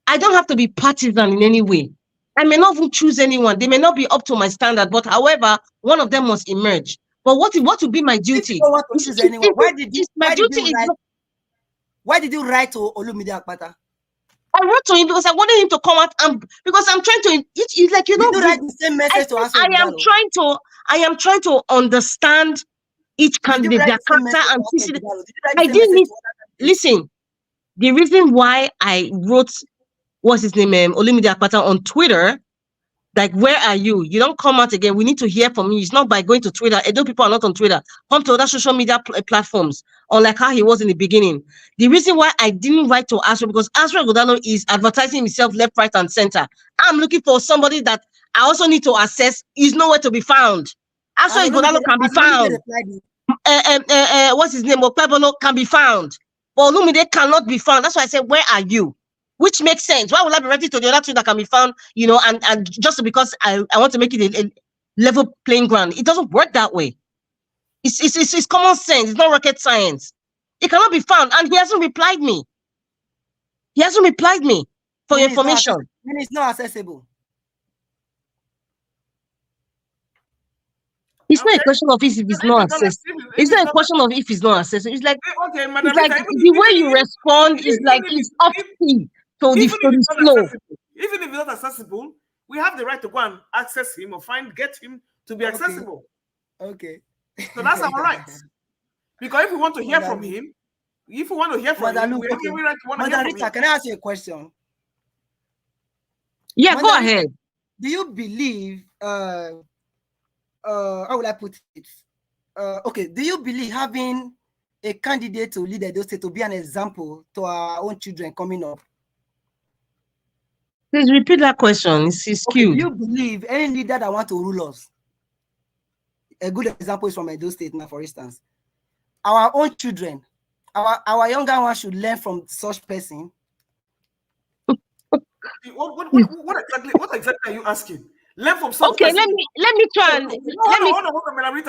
I don't have to be partisan in any way. I may not even choose anyone. They may not be up to my standard, but however, one of them must emerge. But what will be my duty? If you don't want to choose anyone, why did you write to Olumide Akpata? I wrote to him because I wanted him to come out, and because I'm trying to. It's like you don't write the same message to us. I am trying to understand each candidate, their character, and I didn't listen. The reason why I wrote what's his name, Olumide Akpata on Twitter, Like, where are you? You don't come out again. We need to hear from you. It's not by going to Twitter. Edo people are not on Twitter. Come to other social media platforms, unlike how he was in the beginning. The reason why I didn't write to Asue, because Asue Godano is advertising himself left, right, and center. I'm looking for somebody that I also need to assess. Is nowhere to be found. Asue Godano can be found. What's his name? Okpebolo can be found. But Olumide cannot be found. That's why I said, where are you? Which makes sense. Why would I be writing to the other two that can be found, and just because I want to make it a level playing ground? It doesn't work that way. It's common sense. It's not rocket science. It cannot be found, and he hasn't replied me. He hasn't replied me for your information. And it's not accessible. It's not a question of if it's not accessible. It's not a question of if it's not accessible. It's like, the way you respond is like it's off key. So even if it's not accessible, we have the right to go and access him or get him to be accessible. Okay. So that's our right. Because if we want to hear from him, we have every right to want to hear from him. Can I ask you a question? Yeah, go ahead. Do you believe how will I put it? Okay, do you believe having a candidate to lead Edo State to be an example to our own children coming up? Please repeat that question. It's skewed. Do you believe any leader that want to rule us? A good example is from Edo State now, for instance. Our own children, our younger ones should learn from such person. What exactly are you asking? Learn from such person. Okay, let me try and hold on, learn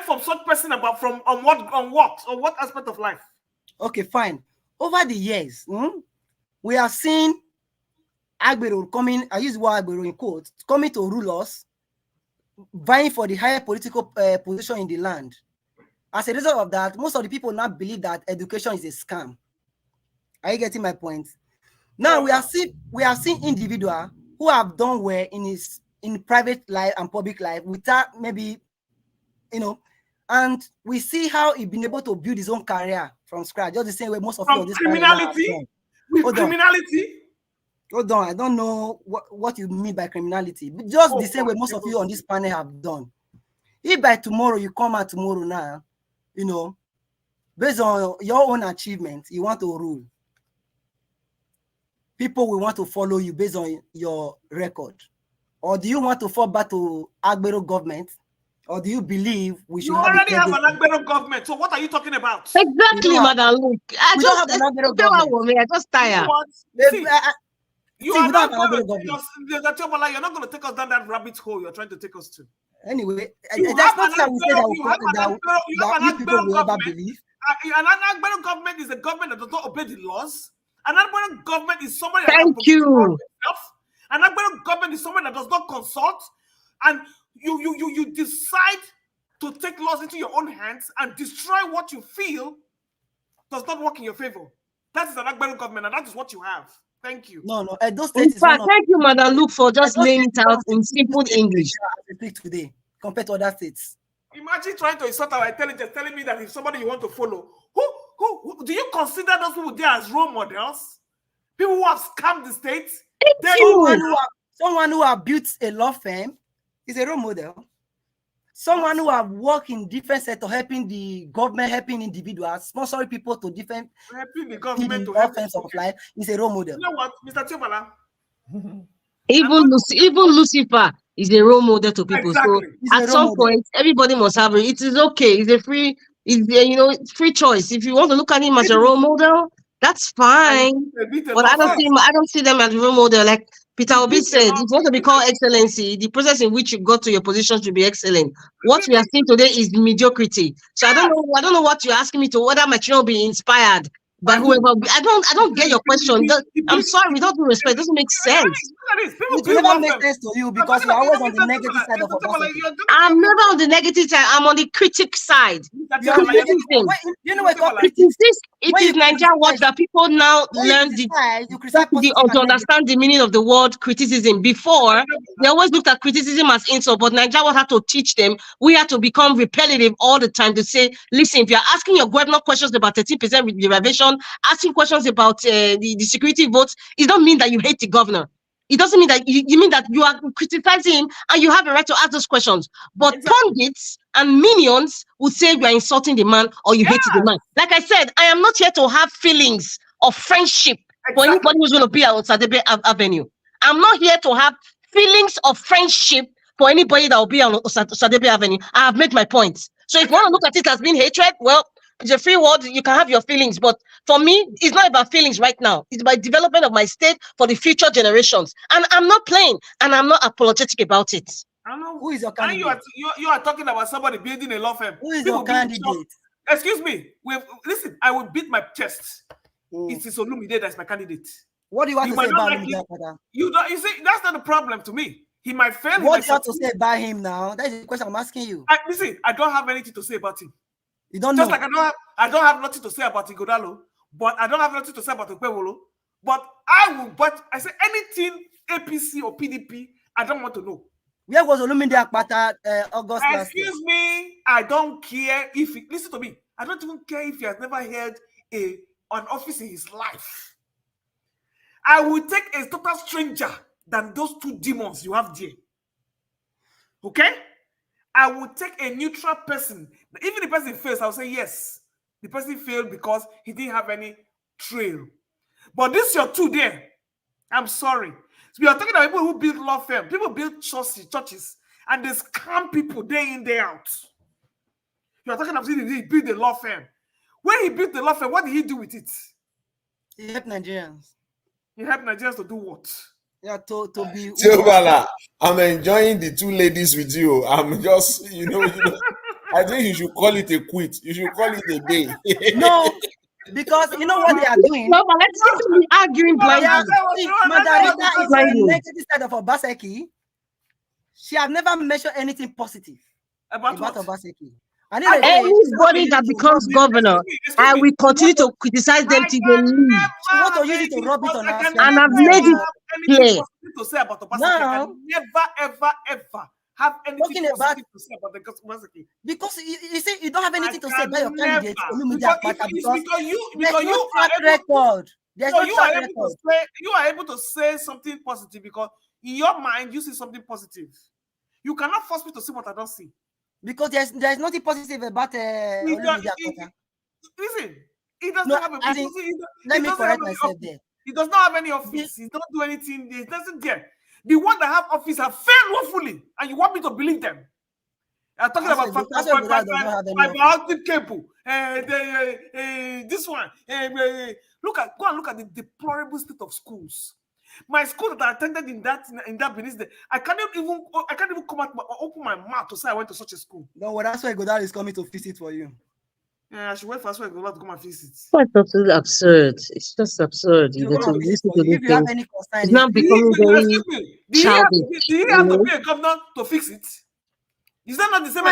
from such person on what aspect of life? Okay, fine. Over the years, we have seen Agbero coming, I use the word Agbero in quotes, coming to rule us, vying for the higher political position in the land. As a result of that, most of the people now believe that education is a scam. Are you getting my point? Now we have seen individuals who have done well in private life and public life without maybe, and we see how he's been able to build his own career from scratch, just the same way most of you on this criminality. With criminality. Hold on, I don't know what you mean by criminality, but just the same way most of you on this panel have done. If by tomorrow you come out tomorrow now, based on your own achievements, you want to rule, people will want to follow you based on your record. Or do you want to fall back to Agbero government? Or do you believe we should already have an Agbero government? So what are you talking about? Exactly, Madam Luke. I just tired. You're not going to take us down that rabbit hole you're trying to take us to. Anyway, that's not how we say that people will ever believe. An Agbero government is a government that does not obey the laws. An Agbero government is somebody that an Agbero government is someone that does not consult, and you decide to take laws into your own hands and destroy what you feel does not work in your favor. That is an Agbero government, and that is what you have. Thank you. No, those states. Thank you, Madam Luke, for just laying it out in simple English. Today, compared to other states. Imagine trying to insult our intelligence, telling me that if somebody you want to follow, who do you consider those people there as role models? People who have scammed the state. Someone who have built a law firm is a role model. Someone who have worked in different sectors, helping the government, helping individuals, sponsoring people to different helping the government to help of life is a role model. You know what, Mr. Tobala? Even Lucifer is a role model to people. Exactly. So at some point, everybody must have it. It is okay. It's a free choice. If you want to look at him as a role model, that's fine. But I don't see them as a role model. Like Peter Obi said, if you want to be called excellency, the process in which you got to your position should be excellent. What we are seeing today is mediocrity. So I don't know what you're asking me to, whether my children will be inspired by whoever. I don't get your question. I'm sorry, with all due respect, it doesn't make sense. It will never make sense to you because you're always on the negative side of the I'm never on the negative side. I'm on the critic side. It is Naija watch that people now learn to understand the meaning of the word criticism. Before, they always looked at criticism as insult, but Naija watch had to teach them. We had to become repetitive all the time to say, listen, if you're asking your governor questions about 13% with derivation, asking questions about the security votes, it don't mean that you hate the governor. It doesn't mean that you mean that you are criticizing him and you have a right to ask those questions. But pundits and minions would say you are insulting the man or you hate the man. Like I said, I am not here to have feelings of friendship for anybody who's going to be on Osadebe Avenue. I'm not here to have feelings of friendship for anybody that will be on Osadebe Avenue. I have made my point. So if you want to look at it as being hatred, well, it's a free world. You can have your feelings, but for me, it's not about feelings right now. It's about development of my state for the future generations, and I'm not playing, and I'm not apologetic about it. I don't know who is your candidate. You are talking about somebody building a law firm. Who is your candidate? Excuse me. Listen, I will beat my chest. It is Olumide that's my candidate. What do you want to say about him? You see, that's not the problem to me. He might fail. What do you have to say about him now? That is the question I'm asking you. Listen, I don't have anything to say about him. You don't Just know. like I don't have nothing to say about Igodalo, but I don't have nothing to say about Okpewolo. But I say anything APC or PDP, I don't want to know. Where was Olumide Akpata August last year? Excuse me, I don't care if listen to me. I don't even care if he has never held an office in his life. I will take a total stranger than those two demons you have there. Okay? I will take a neutral person. Even the person fails, I'll say yes. The person failed because he didn't have any trail. But this your two there. I'm sorry. So we are talking about people who build law firm. People build churches, and they scam people day in, day out. You are talking about he built the law firm. When he built the law firm, what did he do with it? He helped Nigerians. He helped Nigerians to do what? Yeah, to be. Tiobala, I'm enjoying the two ladies with you. I'm just, you know, I think you should call it a quit. You should call it a day. No, because you know what they are doing. No, but let's be arguing blindly. Margarita is on the negative side of Obaseki. She has never mentioned anything positive about Obaseki. Anybody that becomes governor, I will continue to criticize them till they leave. She want to use it to rub it on us. And I've made it clear. To say about Obaseki. No. Never, ever have anything positive to say about the Obaseki. Because you see, you don't have anything to say about your candidate. Because you are able to say something positive because in your mind you see something positive. You cannot force me to see what I don't see. Because there's nothing positive about listen, he doesn't have a let me correct myself there. He does not have any office. He don't do anything. He doesn't care. The one that have office have failed woefully, and you want me to believe them. I'm talking about fiber cable. This one. Go and look at the deplorable state of schools. My school that I attended in that Benin, I can't even come out open my mouth to say I went to such a school. No, well, that's why Godal is coming to visit for you. Yeah, I should wait for Asue Godal to come and visit. That's absolutely absurd. It's just absurd. If you have any concern, it's not becoming very childish. Do you have to be a governor to fix it? Is that not the same?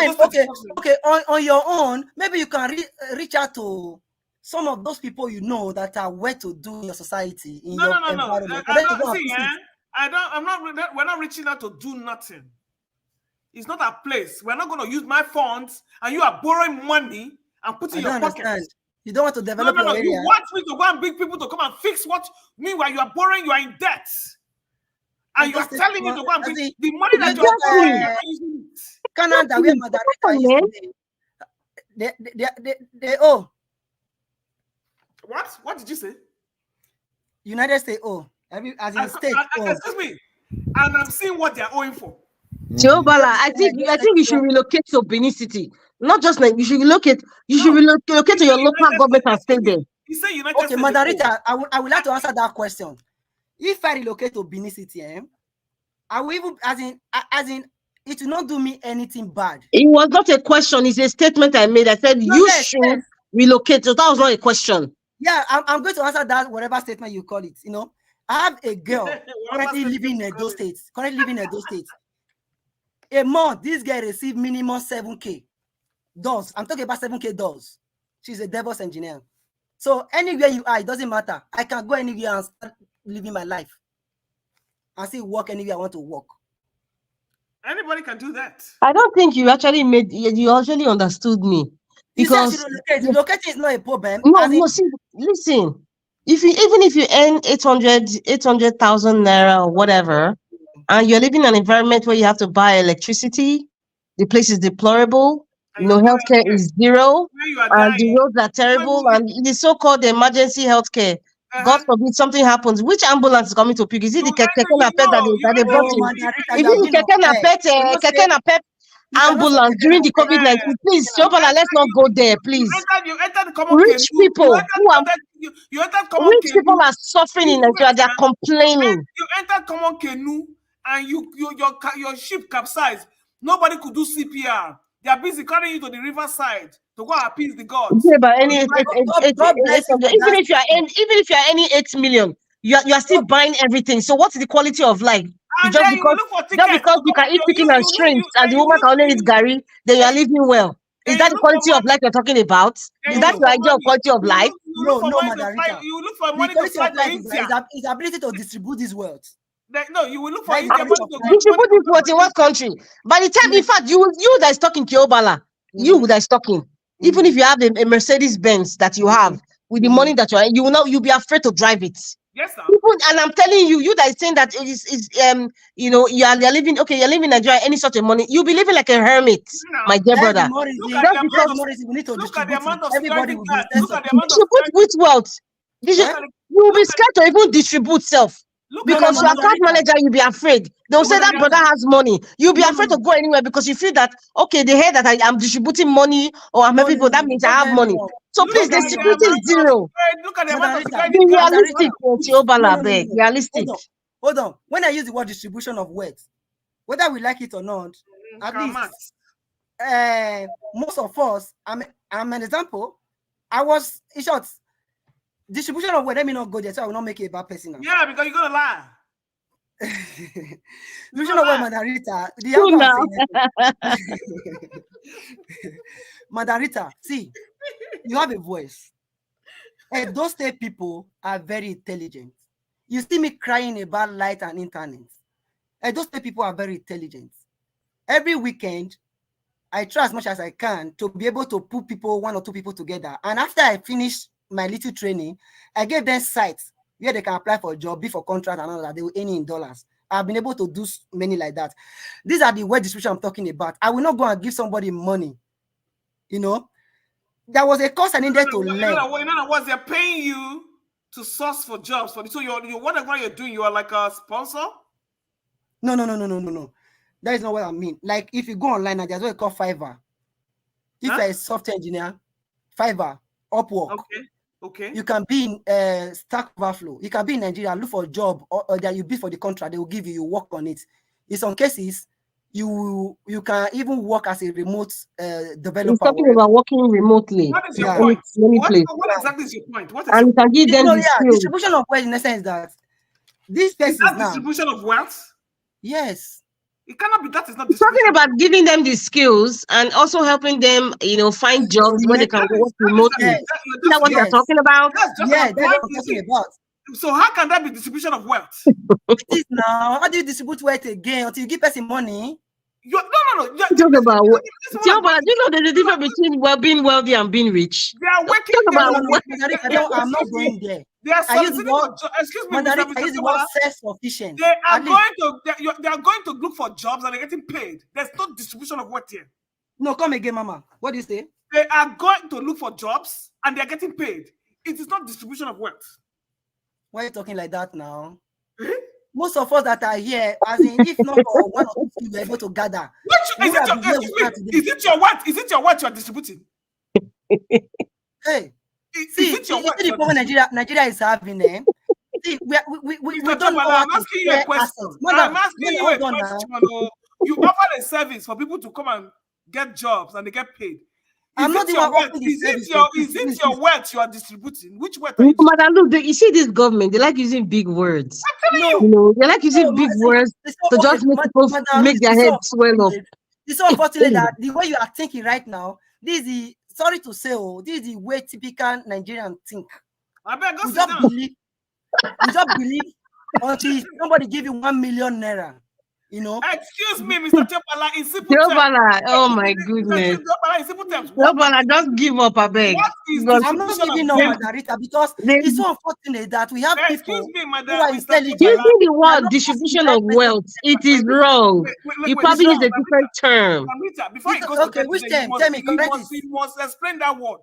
Okay. On your own, maybe you can reach out to some of those people you know that are well to do in your society. No. We're not reaching out to do nothing. It's not a place. We're not going to use my funds, and you are borrowing money and putting in your pocket. You don't want to develop your area. You want me to go and bring people to come and fix what? Meanwhile, you are borrowing, you are in debt. And you are telling me to go and bring the money that you're using. Canada, where Madarita is, they owe. What? What did you say? United States owe. As in state owe. Excuse me. And I'm seeing what they're owing for. Tiobala, I think you should relocate to Benin City. Not just like you should relocate. You should relocate to your local government and stay there. Okay, Madarita, I would like to answer that question. If I relocate to Benin City, I will even as in it will not do me anything bad. It was not a question, it's a statement I made. I said you should relocate. So that was not a question. Yeah, I'm going to answer that whatever statement you call it. You know, I have a girl currently living in Edo State. A month, this girl received minimum 7K. I'm talking about 7K dollars. She's a DevOps engineer. So anywhere you are, it doesn't matter. I can go anywhere and start living my life. And still work anywhere I want to work. Anybody can do that. I don't think you actually understood me. Because relocating is not a problem. No, see, listen. even if you earn 800,000 naira or whatever, and you're living in an environment where you have to buy electricity, the place is deplorable. And you buy Healthcare healthcare. is zero, When you are and the dying, roads are terrible, and the so-called emergency healthcare. God uh-huh. forbid something happens. Which ambulance is coming to pick? Is it the keke napep you that they brought Oh, in? Margarita, Is you have it been the unfair. keke napep You cannot say ambulance during the COVID-19? Please, Shobala, let's not go there, please. You entered the common Rich canoe. people who are You entered common rich people canoe. are suffering in Nigeria. They are complaining. You entered common canoe and your ship capsized. Nobody could do CPR. They are busy carrying you to the riverside to go appease the gods. Yeah, but any God bless you. even if you are any 8 million, you are still buying everything. So what's the quality of life? And then you will look for Just tickets because to you go. can eat chicken and shrimps and the You woman look can only eat gari, then you are living well. Is that the look for quality of life you're talking about? Is that your idea of quality of life? No, Margarita. You look for The money to quality fly of to life India. is ability to distribute this wealth. No, you will look for That is India the money quality to of go. life. Distribute this what in what country? By the time, in fact, you that is talking Kiobala, you that is talking, even if you have a Mercedes Benz that you have with the money that you'll be afraid to drive it. Yes, sir. And I'm telling you, you that is saying that you're living in Nigeria, any sort of money, you'll be living like a hermit, my dear brother. Look at the amount of security guards. Look at the amount of Distribute with wealth. You will be scared to even distribute self. Because your account manager, you'll be afraid. They'll say that brother has money. You'll be afraid to go anywhere because you feel that, okay, they hear that I'm distributing money or I'm helping people. That means I have money. So please, the security is zero. Look at the amount of Be security guards. realistic, Tiobala, beg. Realistic. Hold on. When I use the word distribution of wealth, whether we like it or not, at least most of us, I'm an example. I was, in short, distribution of wealth, let me not go there, so I will not make it a bad person now. Yeah, because you're gonna lie. Distribution of wealth, Margarita. Margarita, see, you have a voice. And those state people are very intelligent. You see me crying about light and internet. And those state people are very intelligent. Every weekend, I try as much as I can to be able to put one or two people together. And after I finish my little training, I gave them sites where they can apply for a job, be for contract and all that. They will earn in dollars. I've been able to do many like that. These are the word distribution I'm talking about. I will not go and give somebody money. You know, there was a course I needed to learn. In other words, they're paying you to source for jobs. So whatever you're doing, you are like a sponsor? No. That is not what I mean. Like if you go online, there's what they call Fiverr. If you're a software engineer, Fiverr, Upwork. Okay. You can be in Stack Overflow. You can be in Nigeria, look for a job or that you bid for the contract. They will give you work on it. In some cases, you can even work as a remote developer. He's talking about working remotely. What is your point? What exactly is your point? And you can give them the skills. Distribution of wealth in the sense that this person is that distribution of wealth? Yes. It cannot be. That is not talking about giving them the skills and also helping them, find jobs where they can work remotely. Is that what you're talking about? Yeah, that's what I'm talking about. So how can that be distribution of wealth? It is now. How do you distribute wealth again until you give person money? No. Talking about what? Do you know there's a difference between being wealthy and being rich? They are working. I'm not going there. They are soliciting for excuse me, Mr. Use the word self-sufficient. They are going to look for jobs and they're getting paid. There's no distribution of wealth here. No, come again, Mama. What do you say? They are going to look for jobs and they're getting paid. It is not distribution of wealth. Why are you talking like that now? Most of us that are here, as in, if not for one or two people you're able to gather. Is it your wealth? Is it your wealth you are distributing? Hey, see the problem Nigeria is having there. See, we don't know how I'm asking you a question. I'm asking you a question. You offer a service for people to come and get jobs and they get paid. Is it your wealth you are distributing? Which wealth are you distributing? Madam, look, you see this government, they like using big words. I'm telling you. They like using big words to just make people make their heads swell up. It's so unfortunate that the way you are thinking right now, this is the, sorry to say, this is the way typical Nigerian think. I bet we just believe until somebody give you 1 million naira, You know. Excuse me, Mr. Chopala, in simple Teobala, terms. oh my goodness. Chopala, in simple terms. Teobala, just give up, I beg. What is Because I'm not distribution giving of up, wealth? Margarita, because they- it's so unfortunate that we have people Excuse me, who Madam, are Mr. intelligent. do you Chopala. see the They are word not distribution passing of the right wealth? It is wrong. You Wait, probably use a Rita, different term. Rita, before it It's- goes to okay, get which there, term? Tell me, correct this. you must explain that word.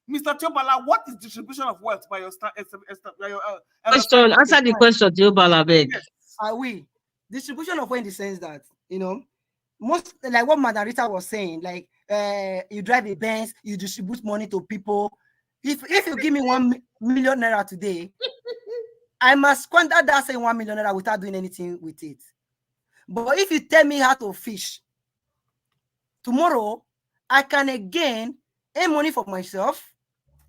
Mr. Chopala, what is distribution of wealth by your Question, answer the question, Teobala, I beg. Yes. Are we distribution of wealth in the sense that, you know, most like what Margarita was saying, like you drive a Benz, you distribute money to people. If you give me 1 million naira today, I must squander that same 1 million naira without doing anything with it. But if you tell me how to fish, tomorrow I can again earn money for myself,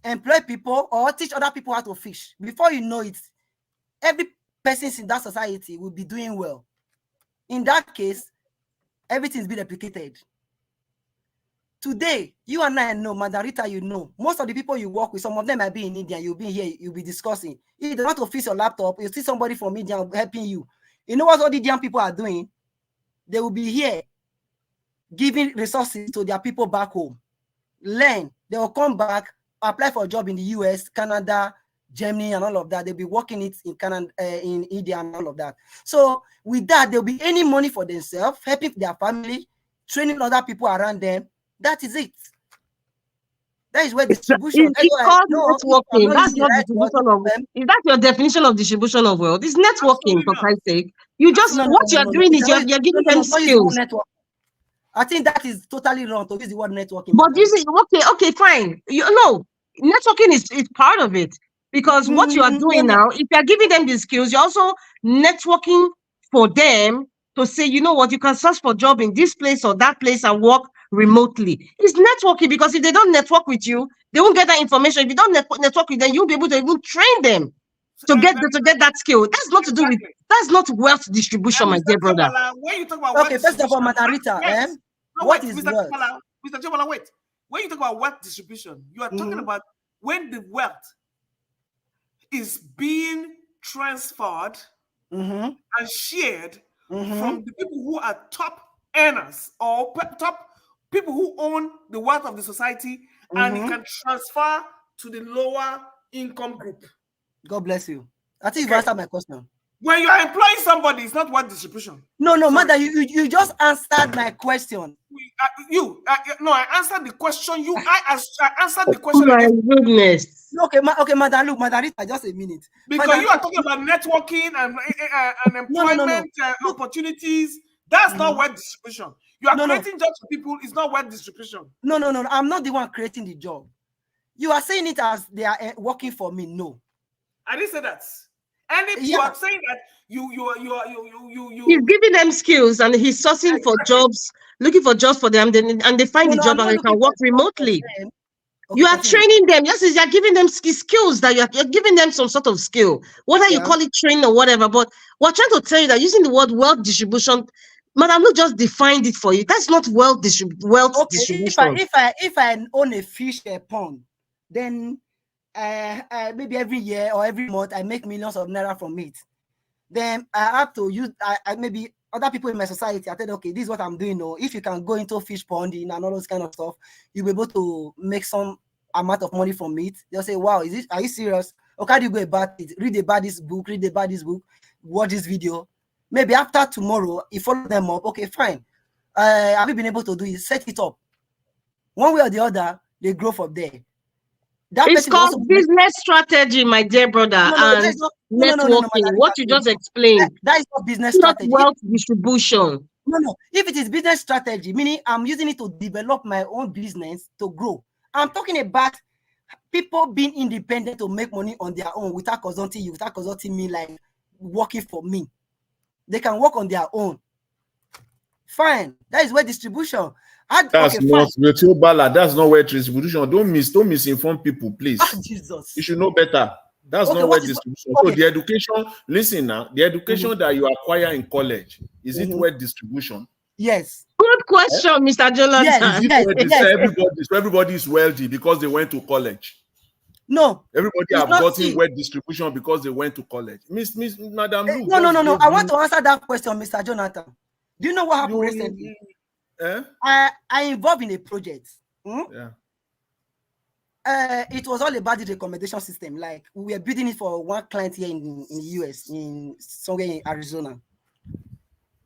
employ people, or teach other people how to fish. Before you know it, every person in that society will be doing well. In that case, everything's been replicated. Today, you and I know, Margarita, you know, most of the people you work with, some of them might be in India, you'll be here, you'll be discussing. If they want to fix your laptop, you see somebody from India helping you. You know what all the young people are doing? They will be here giving resources to their people back home. Learn. They will come back, apply for a job in the US, Canada, Germany, and all of that. They'll be working it in Canada, in India, and all of that. So with that, there'll be any money for themselves, helping their family, training other people around them. That is it. That is where distribution. It's called networking. That's not distribution of wealth. Is that your definition of distribution of wealth? It's networking, for Christ's sake. You just what you're doing is you're giving them skills. I think that is totally wrong to use the word networking. But you say, okay, fine. You know, networking is part of it. Because what you are doing now, if you're giving them the skills, you're also networking for them to say, you know what, you can search for a job in this place or that place and work remotely. It's networking, because if they don't network with you, they won't get that information. If you don't network with them, you'll be able to even train them to get that skill. That's not to do with, that's not wealth distribution, my dear brother. When you talk about okay, first of all, Margarita, what is Mr. wealth? Mr. Chopala, wait. When you talk about wealth distribution, you are talking about when the wealth is being transferred and shared from the people who are top earners or top people who own the wealth of the society, and it can transfer to the lower income group. God bless you. I think you've answered my question. When you are employing somebody, it's not wealth distribution. No, mother, you just answered my question. No, I answered the question. I answered the question. Oh my goodness. Okay, madam, look, Margarita, just a minute. Because madam, you are talking about networking and employment opportunities. That's not wealth distribution. You are creating jobs for people. It's not wealth distribution. No. I'm not the one creating the job. You are saying it as they are working for me. No, I didn't say that. You are saying that you he's giving them skills and he's sourcing for jobs, looking for jobs for them, and they find the job and they can work remotely. You are training them. Yes, you're giving them skills that you're giving them some sort of skill, whether you call it training or whatever. But we're trying to tell you that using the word wealth distribution, Madam Lu just defined it for you. That's not wealth distribution. If I own a fish pond, then maybe every year or every month I make millions of naira from it. Then I have to use maybe other people in my society. I tell them, okay, this is what I'm doing. Or if you can go into fish ponding and all those kind of stuff, you'll be able to make some amount of money from it. They'll say, wow, are you serious? Okay, how do you go about it? Read about this book, watch this video. Maybe after tomorrow, you follow them up. Okay, fine. Have you been able to do it? Set it up. One way or the other, they grow from there. It's called business strategy, my dear brother, and networking. What you just explained. That is not business strategy. Not wealth distribution. No. If it is business strategy, meaning I'm using it to develop my own business to grow. I'm talking about people being independent to make money on their own without consulting you, without consulting me, like working for me. They can work on their own. Fine. That is where distribution. That's not where distribution. Don't misinform people, please. Jesus. You should know better. That's not where distribution. So the education, listen now, the education that you acquire in college, is it where distribution? Yes. Good question, Mr. Jonathan. Yes. Everybody is wealthy because they went to college. No. Everybody have gotten wealth distribution because they went to college. Madam Lu. No. I want to answer that question, Mr. Jonathan. Do you know what happened recently? Eh? I involved in a project. Yeah. It was all about the recommendation system. Like we were building it for one client here in the US, in somewhere in Arizona.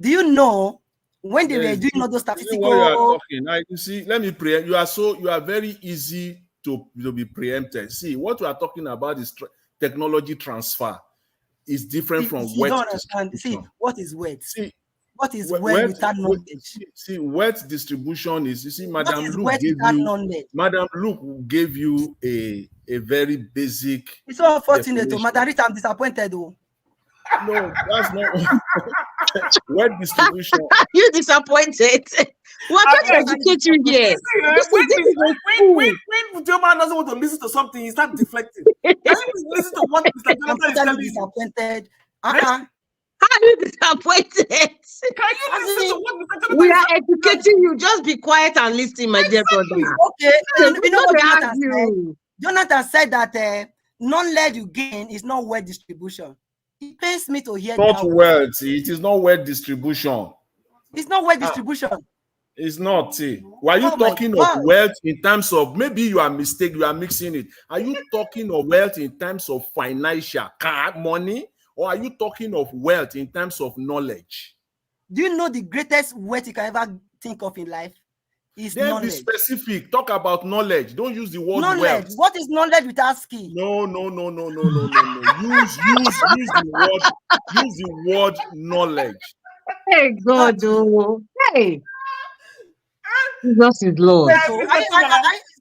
Do you know when they were doing all those statistical? What you are talking, you see, let me preempt. You are very easy to be preempted. See, what we are talking about is technology transfer. Is different from you don't understand. See, what is wet? See, what is wet without knowledge? See, wet distribution is, you see, Madam Luke gave you a very basic. It's so unfortunate, Madam Rita, I'm disappointed though. No, that's not wet distribution. You disappointed. We're trying to educate you here. When Joma doesn't want to listen to something, he starts deflecting. Can you listen to what Mr. Jonathan is telling you? Disappointed. How are you disappointed? Can you listen to what Mr. Jonathan We are educating you. Just be quiet and listen, my dear brother. Okay. You know what Jonathan said? Jonathan said that knowledge you gain is not wealth distribution. It pains me to hear not that. Wealth. It is not wealth distribution. It's not wealth distribution. It's not. Why are you talking of wealth in terms of, maybe you are mistaken, you are mixing it. Are you talking of wealth in terms of financial money, or are you talking of wealth in terms of knowledge? Do you know the greatest wealth you can ever think of in life is knowledge? Be specific. Talk about knowledge. Don't use the word knowledge. Wealth. What is knowledge without skill? No. Use the word knowledge. Hey God, hey. Jesus is Lord.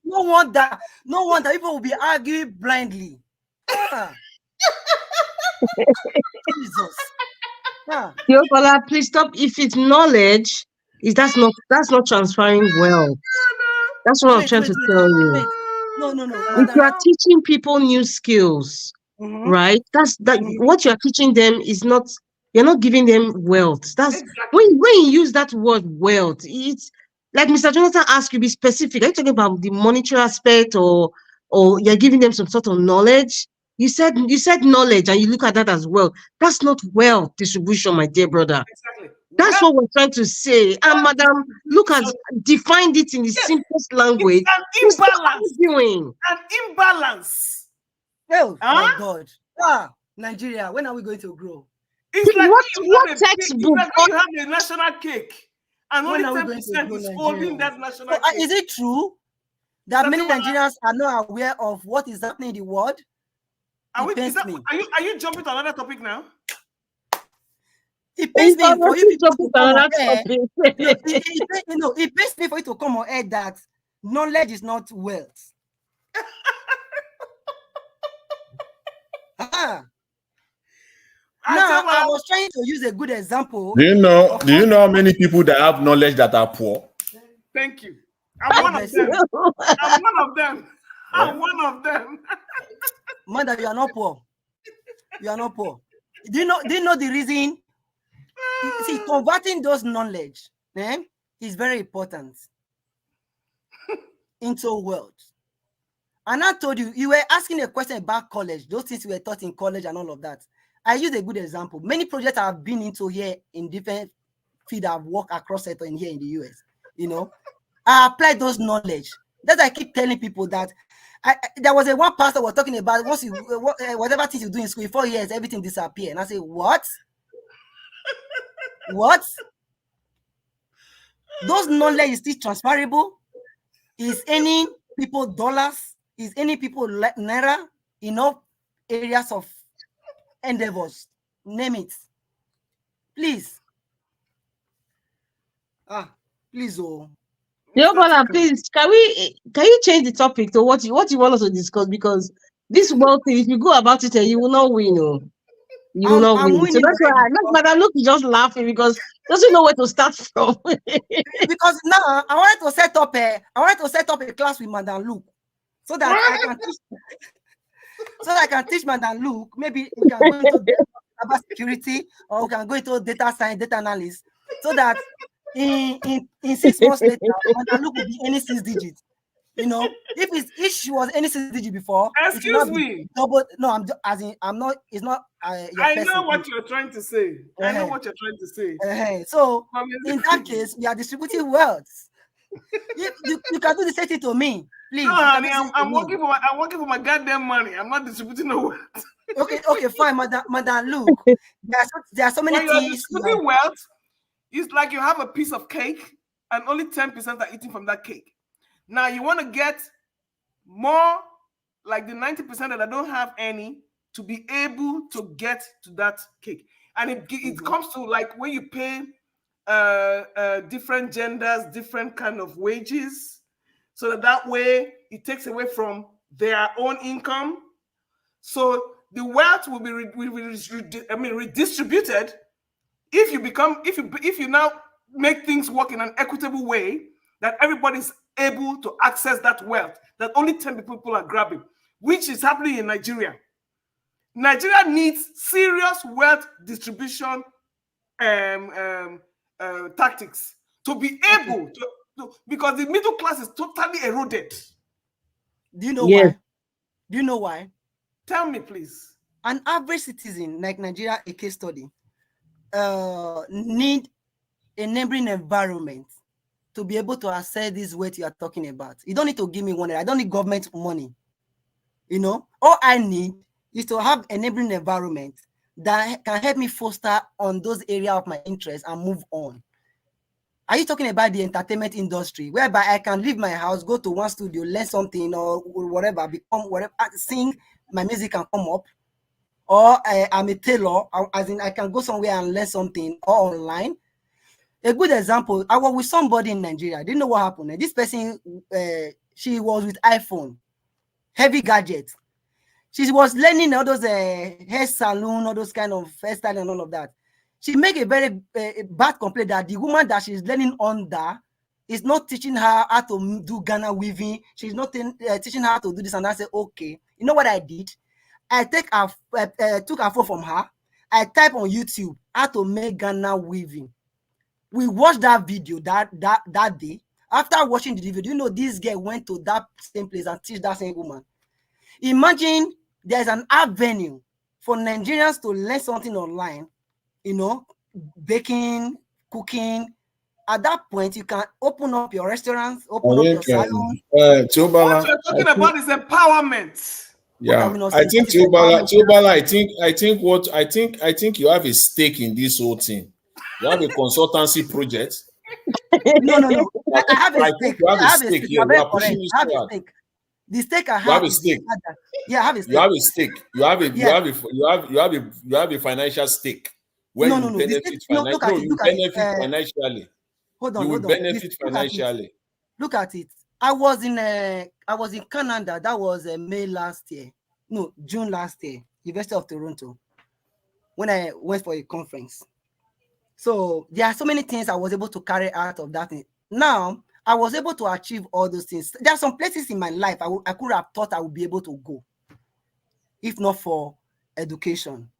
No wonder people will be arguing blindly. Jesus. Yokola, please stop. If it's knowledge, that's not transferring well. That's what I'm trying to tell you. No. If you are teaching people new skills, right? What you are teaching them is not. You're not giving them wealth. That's when you use that word wealth. It's like Mr. Jonathan asked you, be specific. Are you talking about the monetary aspect, or you're giving them some sort of knowledge? You said knowledge, and you look at that as well. That's not wealth distribution, my dear brother. Exactly. That's what we're trying to say. And Madam, look at defined it in the simplest language. It's an imbalance. An imbalance. Oh my God. Nigeria, when are we going to grow? It's like what textbook? You have a national cake, and only 10% is holding that national cake. Is it true that many Nigerians are not aware of what is happening in the world? Are you jumping to another topic now? It pains me for you people to come on air. It pains me for you to come on air that knowledge is not wealth. Now, I was trying to use a good example. Do you know how many people that have knowledge that are poor? Thank you. I'm one of them. I'm one of them. Mother, you are not poor. You are not poor. Do you know the reason? See, converting those knowledge is very important into wealth. And I told you, you were asking a question about college, those things you were taught in college and all of that. I use a good example. Many projects I've been into here in different fields I've worked across sector in here in the US. I applied those knowledge. That I keep telling people that there was one pastor was talking about once you whatever things you do in school, 4 years, everything disappear. And I say, what? What? Those knowledge is still transferable? Is any people dollars? Is any people naira? Enough areas of endeavors. Name it. Please. Please, Yokola, please, can you change the topic to what you want us to discuss? Because this world thing, if you go about it, you will not win. You will not win. So that's why Madam Luke is just laughing because doesn't know where to start from. Because now I wanted to set up a class with Madam Luke so that I can teach Madam Luke. Maybe we can go into cyber security, or we can go into data science, data analysis, so that in 6 months later, Madam Luke will be any 6 digits. You know, if she was any CDG before, it will Excuse not be me. double. No, as in I'm not. It's not your I person. know what you're trying to say. I know what you're trying to say. So in that case, we are distributing wealth. You can do the same thing to me, please. No, You can honey, do the same I'm to working me. I'm working for my goddamn money. I'm not distributing no wealth. Okay, fine, madam. Look, there are so many When you're things. distributing wealth, it's like you have a piece of cake and only 10% are eating from that cake. Now you want to get more, like the 90% that I don't have any, to be able to get to that cake. And it comes to like when you pay different genders, different kind of wages, so that way it takes away from their own income. So the wealth will be redistributed if you now make things work in an equitable way, that everybody's able to access that wealth that only 10 people are grabbing, which is happening in Nigeria. Nigeria needs serious wealth distribution tactics to be able to, because the middle class is totally eroded. Do you know why? Do you know why? Tell me, please. An average citizen like Nigeria, a case study, need a neighboring environment to be able to access this weight you are talking about. You don't need to give me one. I don't need government money. You know, all I need is to have a neighboring environment that can help me foster on those areas of my interest and move on. Are you talking about the entertainment industry, whereby I can leave my house, go to one studio, learn something or whatever, become whatever, sing, my music can come up, or I'm a tailor, as in I can go somewhere and learn something, or online. A good example, I was with somebody in Nigeria. I didn't know what happened. This person, she was with iPhone, heavy gadgets. She was learning all those hair salon, all those kind of hairstyle and all of that. She made a very bad complaint that the woman that she's learning under is not teaching her how to do Ghana weaving. She's not teaching her how to do this. And I said, okay, you know what I did? I took her phone from her. I type on YouTube how to make Ghana weaving. We watched that video that day. After watching the video, you know, this girl went to that same place and teach that same woman. Imagine there's an avenue for Nigerians to learn something online, you know, baking, cooking. At that point, you can open up your restaurants, open up your salon. What you're talking about is empowerment. Yeah, I think Teobala, I think you have a stake in this whole thing. You have a consultancy project. No. I have a stake. You have a stake here. You are pushing this hard. The stake I have. You have a stake. Yeah, I have a stake. You have a stake. You have a financial stake where you benefit financially. You benefit financially. Hold on. You will benefit financially. Look at it. I was in Canada. That was May last year. No, June last year. University of Toronto. When I went for a conference. So there are so many things I was able to carry out of that thing. Now I was able to achieve all those things. There are some places in my life I could have thought I would be able to go, if not for education.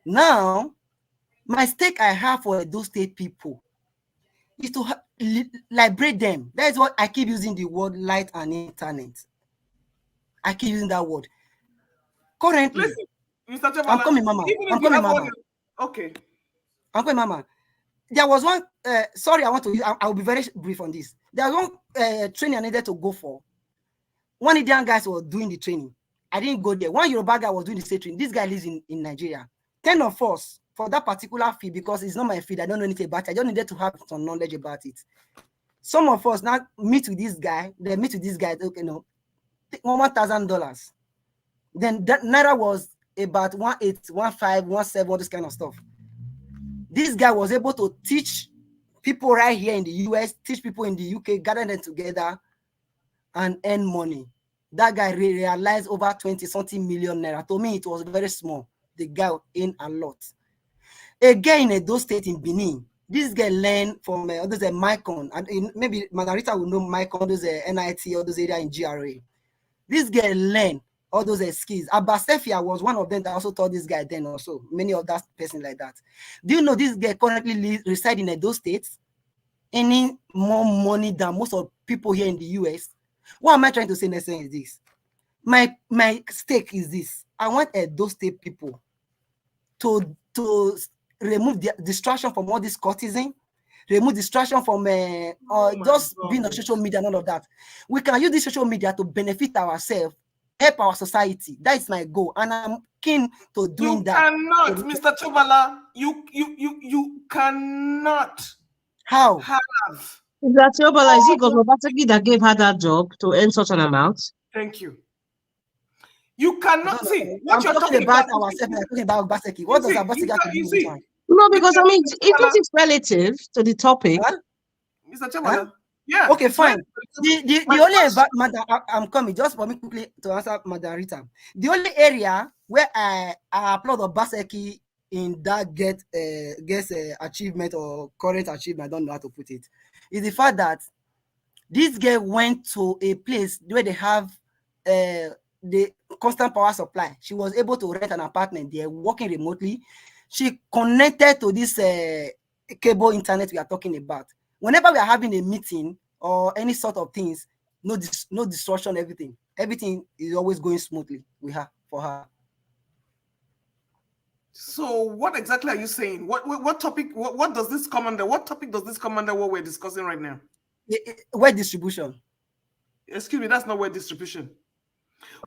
Now, my stake I have for those state people is to liberate them. That is what I keep using the word light and internet. I keep using that word. Currently, listen, Mr. Chabala, I'm coming, Mama. Okay. I'm coming, Mama. There was one, sorry, I will be very brief on this. There was one training I needed to go for. One Indian guy was doing the training. I didn't go there. One Yoruba guy was doing the same training. This guy lives in Nigeria. 10 of us for that particular field, because it's not my field. I don't know anything about it. I just needed to have some knowledge about it. Some of us now meet with this guy. They meet with this guy, okay, no, $1,000. Then that Naira was about 1.8, 1.5, 1.7, all this kind of stuff. This guy was able to teach people right here in the US, teach people in the UK, gather them together and earn money. That guy realized over 20-something million Naira. To me, it was very small. The guy earned a lot. Again, in those states in Benin, this guy learned from those Micon, and maybe Margarita will know Micon, those NIT, all those areas in GRA. This guy learned all those skills. Abasefia was one of them that also taught this guy then also. Many of that person like that. Do you know this guy currently resides in those states, earning more money than most of people here in the US? What am I trying to say in essence is this? My stake is this. I want those state people to remove the distraction from all this courtesan, remove distraction from just being on social media and all of that. We can use this social media to benefit ourselves, help our society. That is my goal, and I'm keen to doing that. You cannot, Mr. Chobala. You cannot. How? Have. Is that Chobala? Is it Goslobataki that gave her that job to earn such an amount? Thank you. You cannot see what I'm you're talking about about. Ourselves. I'm talking about Baseki. What does Baseki have to do with this one? No, because I mean, if it is relative to the topic, Mr. Chobala. Yeah. Okay, fine. The only matter I'm coming just for me quickly to answer Madam Rita. The only area where I applaud Obaseki in that guess achievement or current achievement, I don't know how to put it, is the fact that this girl went to a place where they have the constant power supply. She was able to rent an apartment there, working remotely. She connected to this cable internet we are talking about. Whenever we are having a meeting or any sort of things, no disruption, everything is always going smoothly with her, for her. So what exactly are you saying? What topic, what does this come under? What topic does this come under what we're discussing right now? Word distribution. Excuse me, that's not word distribution.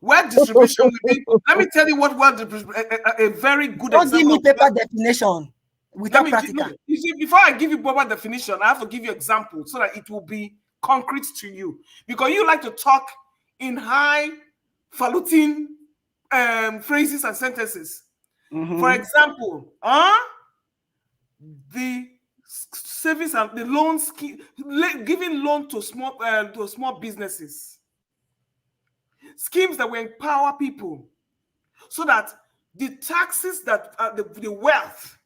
Word distribution will be, let me tell you what word distribution, a very good Don't example. Give me paper definition without practical. You see, before I give you proper definition, I have to give you examples so that it will be concrete to you. Because you like to talk in high falutin phrases and sentences. For example, the savings and the loan scheme, giving loan to small businesses, schemes that will empower people, so that the taxes that the wealth,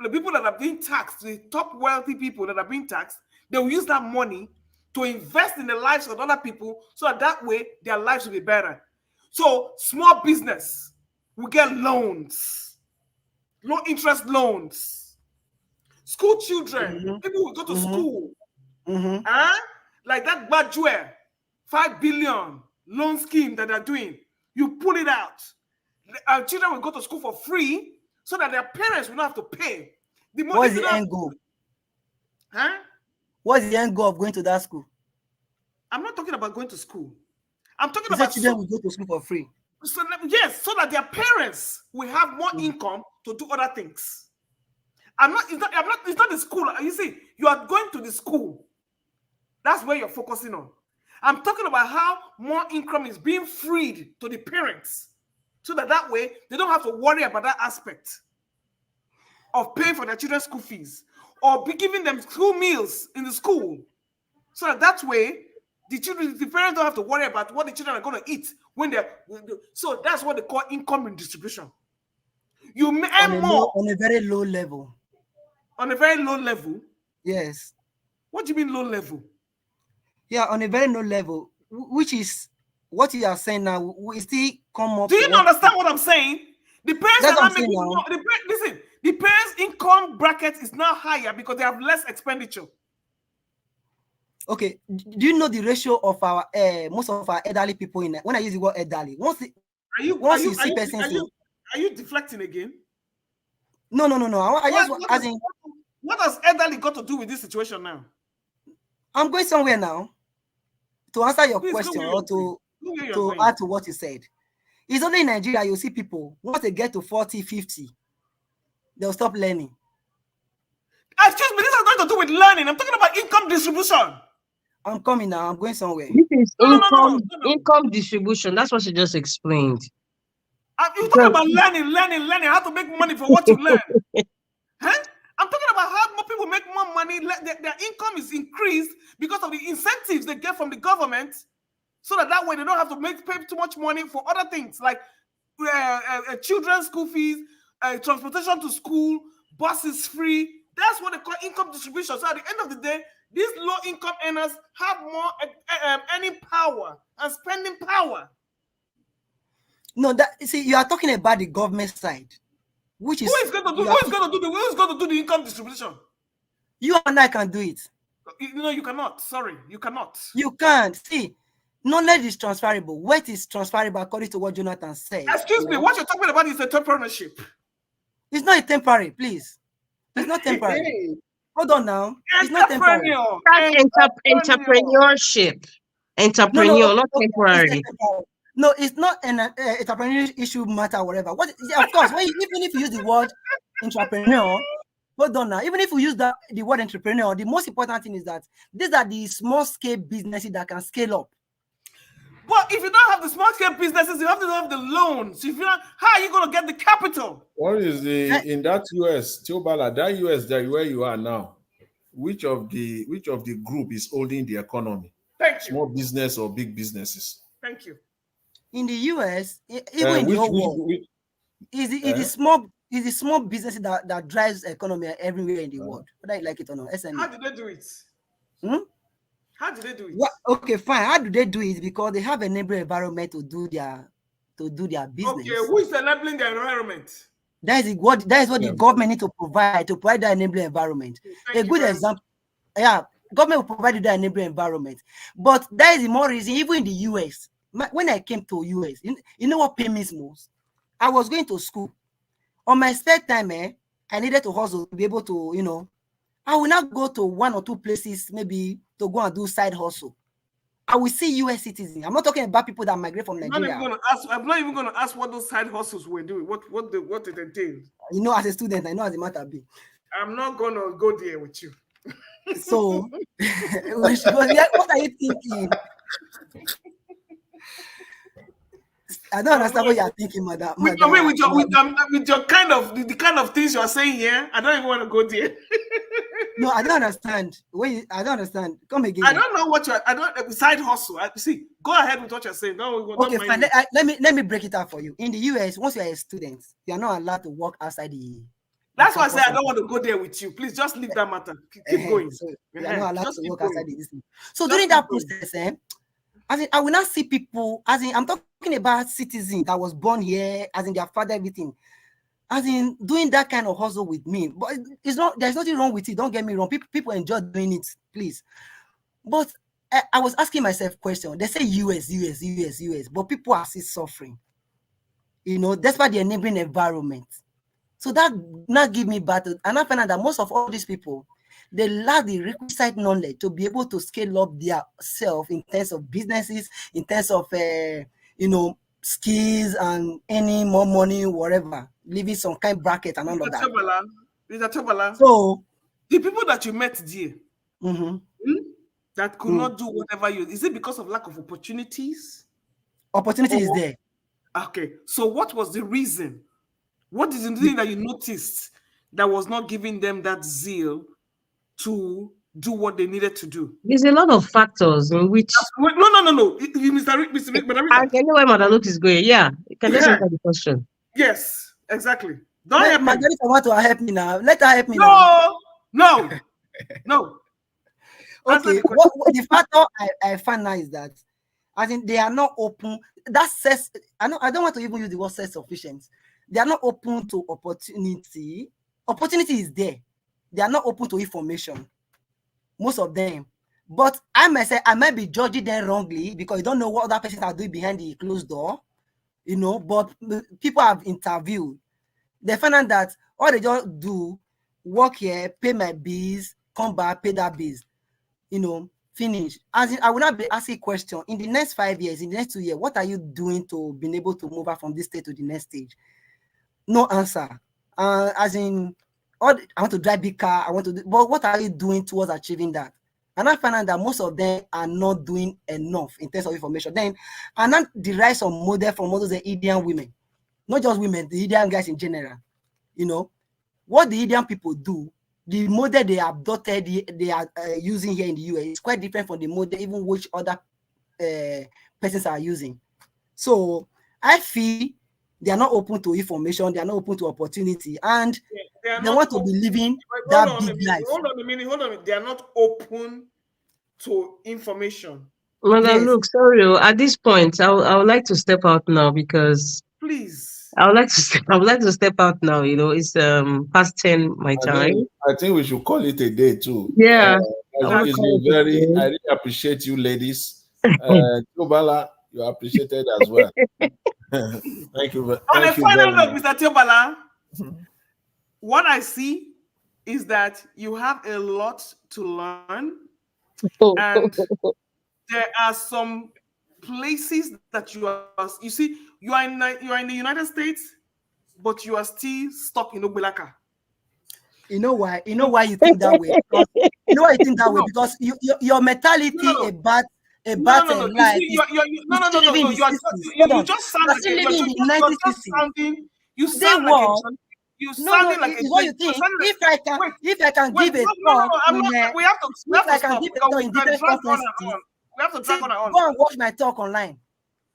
the people that are being taxed, the top wealthy people that are being taxed, they will use that money to invest in the lives of other people, so that way their lives will be better. So small business will get loans, low interest loans. School children, people will go to school. Like that Bajue, 5 billion loan scheme that they're doing. You pull it out. Our children will go to school for free so that their parents will not have to pay. What's the end goal? What's the end goal of going to that school? I'm not talking about going to school. I'm talking about children will go to school for free. So yes, so that their parents will have more income to do other things. It's not the school. You see, you are going to the school. That's where you're focusing on. I'm talking about how more income is being freed to the parents, so that way they don't have to worry about that aspect of paying for their children's school fees or be giving them school meals in the school, so that way the parents don't have to worry about what the children are going to eat when they're. So that's what they call income redistribution. You earn more on a very low level. On a very low level? Yes. What do you mean low level? Yeah, on a very low level, which is what you are saying now. We still come up. Do you understand what I'm saying? The parents are not making more. Listen, the parents' income bracket is now higher because they have less expenditure. Okay. Do you know the ratio of our most of our elderly people in? When I use the word elderly, are you deflecting again? No. What has elderly got to do with this situation now? I'm going somewhere now to answer your question or to add to what you said. It's only in Nigeria you see people, once they get to 40, 50, they'll stop learning. Excuse me, this has nothing to do with learning. I'm talking about income distribution. I'm coming now. I'm going somewhere. This is income distribution. That's what she just explained. You're talking about learning, how to make money for what you learn. I'm talking about how more people make more money. Their income is increased because of the incentives they get from the government, so that way they don't have to pay too much money for other things like children's school fees, transportation to school, buses free. That's what they call income distribution. So at the end of the day, these low-income earners have more earning power and spending power. No, you are talking about the government side, which is who's going to do the income distribution? You and I can do it. No, you cannot. Sorry, you cannot. You can't. See, Knowledge is transferable. Wealth is transferable, according to what Jonathan said. Excuse me, what you're talking about is entrepreneurship. It's not a temporary, please. It's not temporary. Hold on now. It's not temporary. Entrepreneurship. Entrepreneur, not temporary. No, it's not an entrepreneurial issue matter, whatever. What? Of course, even if you use the word entrepreneur, hold on now. Even if we use the word entrepreneur, the most important thing is that these are the small scale businesses that can scale up. But if you don't have the small scale businesses, you have to have the loans. If you not, how are you going to get the capital? What is in that US, Tiobala, that US that where you are now? Which of the group is holding the economy? Thank you. Small business or big businesses? Thank you. In the US, even in the whole world, it is small businesses that drives economy everywhere in the world, whether you like it or not. SME. How do they do it? How do they do it? Okay, fine. How do they do it? Because they have an enabling environment to do their business. Okay, who is enabling the environment? That is what the government need to provide that enabling environment. A good example, government will provide that enabling environment. But that is the more reason, even in the US, when I came to US, you know what paid me most? I was going to school. On my spare time, I needed to hustle to be able to, I will not go to one or two places, maybe to go and do side hustle. I will see US citizens. I'm not talking about people that migrate from Nigeria. I'm not even going to ask what those side hustles were doing, what it entails. As a student, I know as a matter be. I'm not going to go there with you. So, when she goes, what are you thinking? I don't understand what you're thinking, madam. With your kind of the kind of things you're saying here, I don't even want to go there. No, I don't understand. I don't understand. Come again. I don't know what side hustle. See, go ahead with what you're saying. Okay, fine. Let me break it up for you. In the US, once you are a student, you are not allowed to work outside the. That's why I say I don't want to go there with you. Please just leave that matter. Keep going. So you are not allowed to work outside the. So during that process, I will not see people. I'm talking about citizens that was born here, their father, everything. Doing that kind of hustle with me. But there's nothing wrong with it. Don't get me wrong. People enjoy doing it, please. But I was asking myself question. They say US, but people are still suffering. Despite the enabling environment. So that not give me battle. And I find out that most of all these people, they lack the requisite knowledge to be able to scale up their self in terms of businesses, in terms of skills and any more money, whatever, leaving some kind of bracket and all of that. So the people that you met there that could not do whatever is it because of lack of opportunities? Opportunity is there. Okay. So what was the reason? What is the thing that you noticed that was not giving them that zeal to do what they needed to do? There's a lot of factors in which. No. Mr. I can know where Madam Luke is going. Yeah, you can just answer the question. Yes, exactly. Don't help me. Margarita want to help me now. Let her help me now. No. Okay. The factor I find now is that they are not open. That says I don't want to even use the word self-sufficient. They are not open to opportunity. Opportunity is there. They are not open to information. Most of them. But I might be judging them wrongly because you don't know what other persons are doing behind the closed door. But people have interviewed. They find out that all they just do, work here, pay my bills, come back, pay that bills. Finish. I will not be asking a question. In the next 5 years, in the next 2 years, what are you doing to be able to move out from this stage to the next stage? No answer. I want to drive big car. But what are you doing towards achieving that? And I find out that most of them are not doing enough in terms of information. Then, and then derive some model from all those Indian women, not just women, the Indian guys in general. What the Indian people do, the model they adopted, they are using here in the US is quite different from the model even which other persons are using. So I feel they are not open to information, they are not open to opportunity, and they want to be living that big life. Hold on a minute. They are not open to information. Madam Luke, sorry. At this point, I would like to step out now because please. I would like to step out now. It's past 10 my time. I think we should call it a day too. Yeah. I really appreciate you ladies Tobala, you are appreciated as well. Thank you. On a Thank you final very note, much. Mr. Tobala, what I see is that you have a lot to learn, and there are some places that you are. You see, you are in the United States, but you are still stuck in Obelaka. You know why? You know why you think that way? Because you know why you think that way? No. Because your mentality No. about No. You life see, is no. still living in the You are 60s. you, Hold you on. just sound You're like still living in the you're just 1960s. sounding. You They sound like a were. you No, sounding like a it's what you you're think. sounding like, If I can wait, give a no. talk I'm in not. We have if to I can stop give a because talk we in can different drag on conferences, and on. We have to see, drag on and on. go and watch my talk online.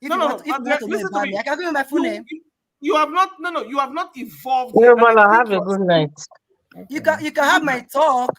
If you want to know Listen to about me, me. I can give you my full name. You have not. No. You have not evolved yet, and I Tobala, think have a good night. You can have my talk